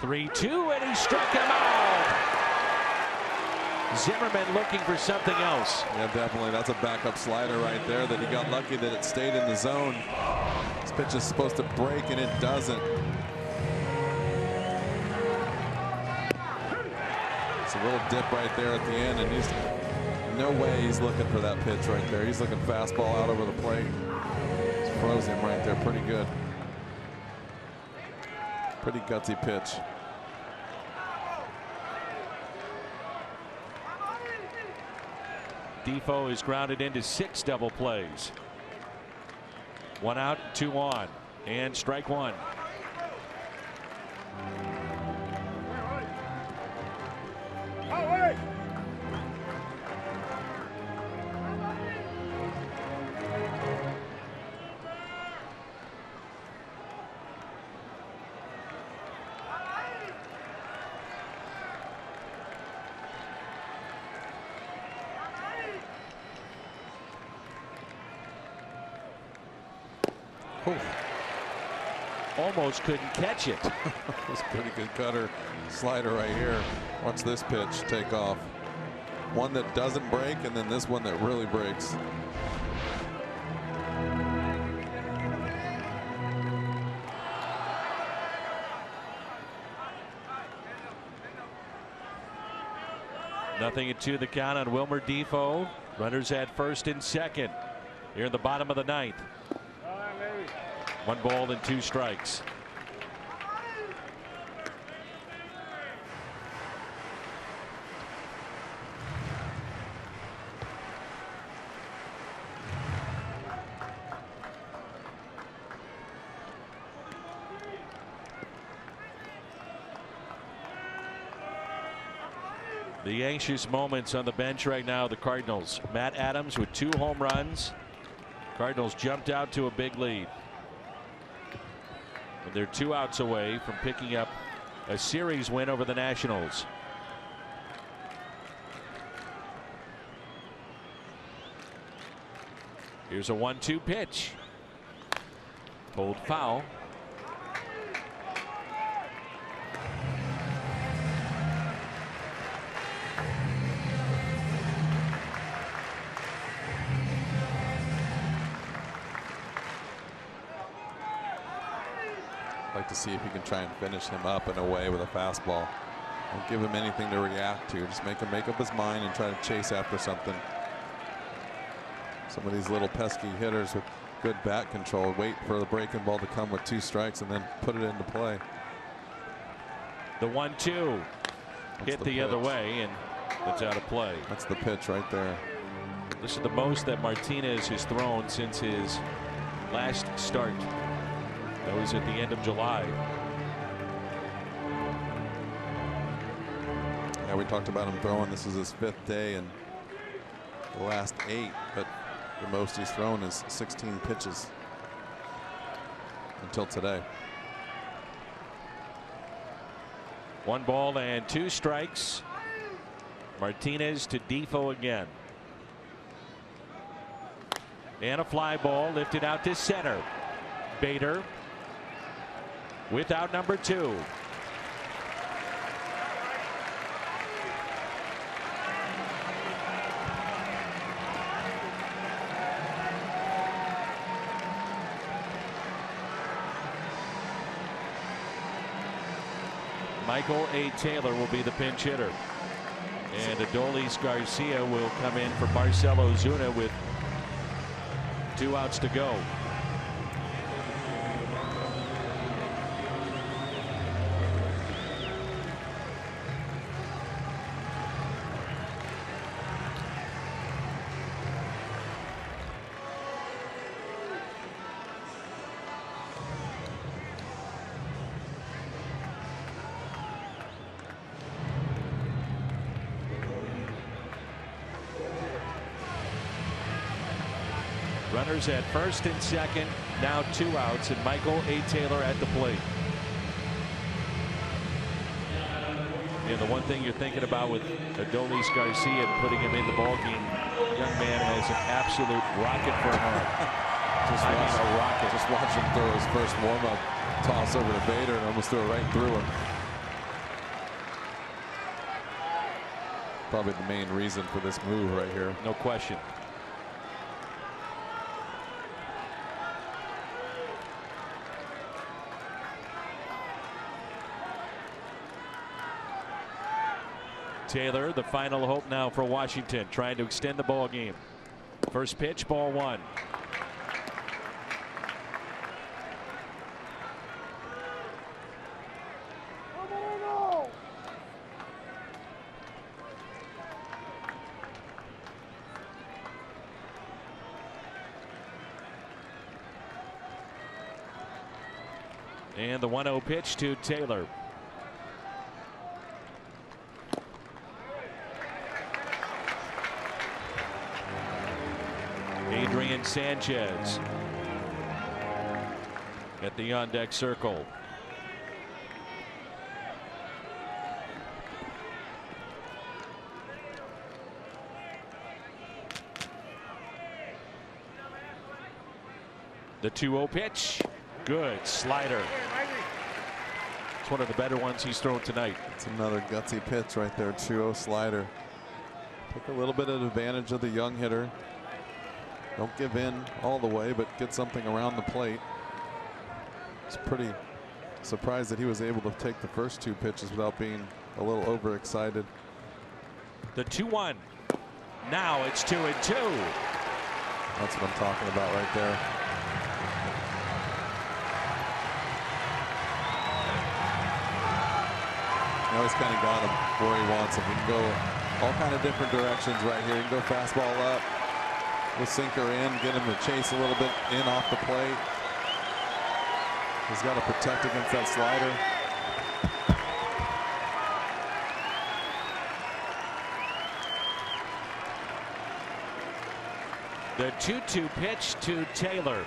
3-2, and he struck him out. Zimmerman looking for something else. Yeah, definitely. That's a backup slider right there that he got lucky that it stayed in the zone. This pitch is supposed to break, and it doesn't. It's a little dip right there at the end, and he's no way he's looking for that pitch right there. He's looking fastball out over the plate. Just froze him right there pretty good. Pretty gutsy pitch. Defoe is grounded into 6 double plays. 1 out, 2 on, and strike 1. Almost couldn't catch it. That's a pretty good cutter slider right here. Watch this pitch take off. One that doesn't break, and then this one that really breaks. Nothing at 2 the count on Wilmer Defoe. Runners at first and second here in the bottom of the 9th. 1 ball and 2 strikes. The anxious moments on the bench right now, the Cardinals. Matt Adams with 2 home runs. Cardinals jumped out to a big lead. And they're 2 outs away from picking up a series win over the Nationals. Here's a 1-2 pitch. Pulled foul. Like to see if he can try and finish him up in a way with a fastball. Don't give him anything to react to. Just make him make up his mind and try to chase after something. Some of these little pesky hitters with good bat control wait for the breaking ball to come with 2 strikes and then put it into play. The 1-2 hit the other way, and it's out of play. That's the pitch right there. This is the most that Martinez has thrown since his last start. That was at the end of July. Yeah, we talked about him throwing. This is his 5th day and the last 8, but the most he's thrown is 16 pitches until today. 1 ball and 2 strikes. Martinez to Defoe again. And a fly ball lifted out to center. Bader without number 2. Michael A. Taylor will be the pinch hitter. And Adolis Garcia will come in for Marcelo Zuna with 2 outs to go. Runners at first and second, now 2 outs, and Michael A. Taylor at the plate. And the one thing you're thinking about with Adolis Garcia putting him in the ballgame, young man has an absolute rocket for an arm. A rocket. Just watch him throw his first warm-up toss over to Bader and almost threw it right through him. probably the main reason for this move right here. No question. Taylor, the final hope now for Washington, trying to extend the ball game. First pitch, ball one. And the 1-0 pitch to Taylor. Adrian Sanchez at the on-deck circle. The 2-0 pitch. Good slider. It's one of the better ones he's thrown tonight. It's another gutsy pitch right there. 2-0 slider. Took a little bit of advantage of the young hitter. Don't give in all the way, but get something around the plate. It's pretty surprised that he was able to take the first 2 pitches without being a little overexcited. The 2-1. Now it's 2-2. That's what I'm talking about right there. Now he's kind of got him where he wants him. He can go all kind of different directions right here. He can go fastball up, with sinker in, get him to chase a little bit in off the plate. He's got to protect against that slider. The 2-2 pitch to Taylor.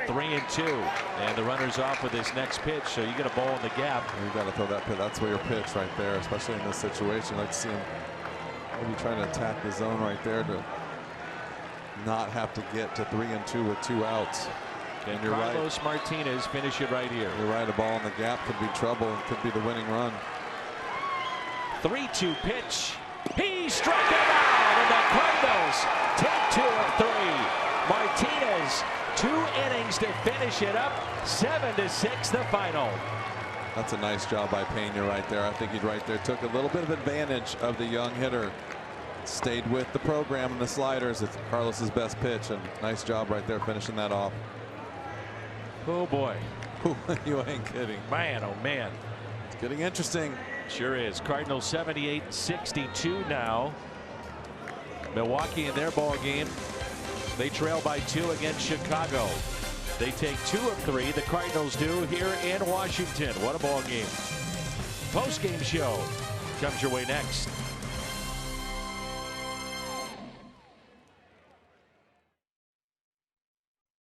3-2, and the runner's off with his next pitch, so you get a ball in the gap. You got to throw that pitch. That's where your pitch right there, especially in this situation. I'd like to see him maybe trying to attack the zone right there to not have to get to 3-2 with 2 outs. And you're Carlos Martinez finish it right here. You're right, a ball in the gap could be trouble and could be the winning run. 3-2 pitch. He struck him out, and the Cardinals take 2 of 3. Martinez, 2 innings to finish it up. 7-6 the final. That's a nice job by Pena right there. I think he right there took a little bit of advantage of the young hitter. Stayed with the program and the sliders. It's Carlos's best pitch, and nice job right there finishing that off. Oh boy. You ain't kidding. Man, oh man. It's getting interesting. Sure is. Cardinals 78-62 now. Milwaukee in their ball game. They trail by 2 against Chicago. They take 2 of 3. The Cardinals do here in Washington. What a ball game. Post-game show comes your way next.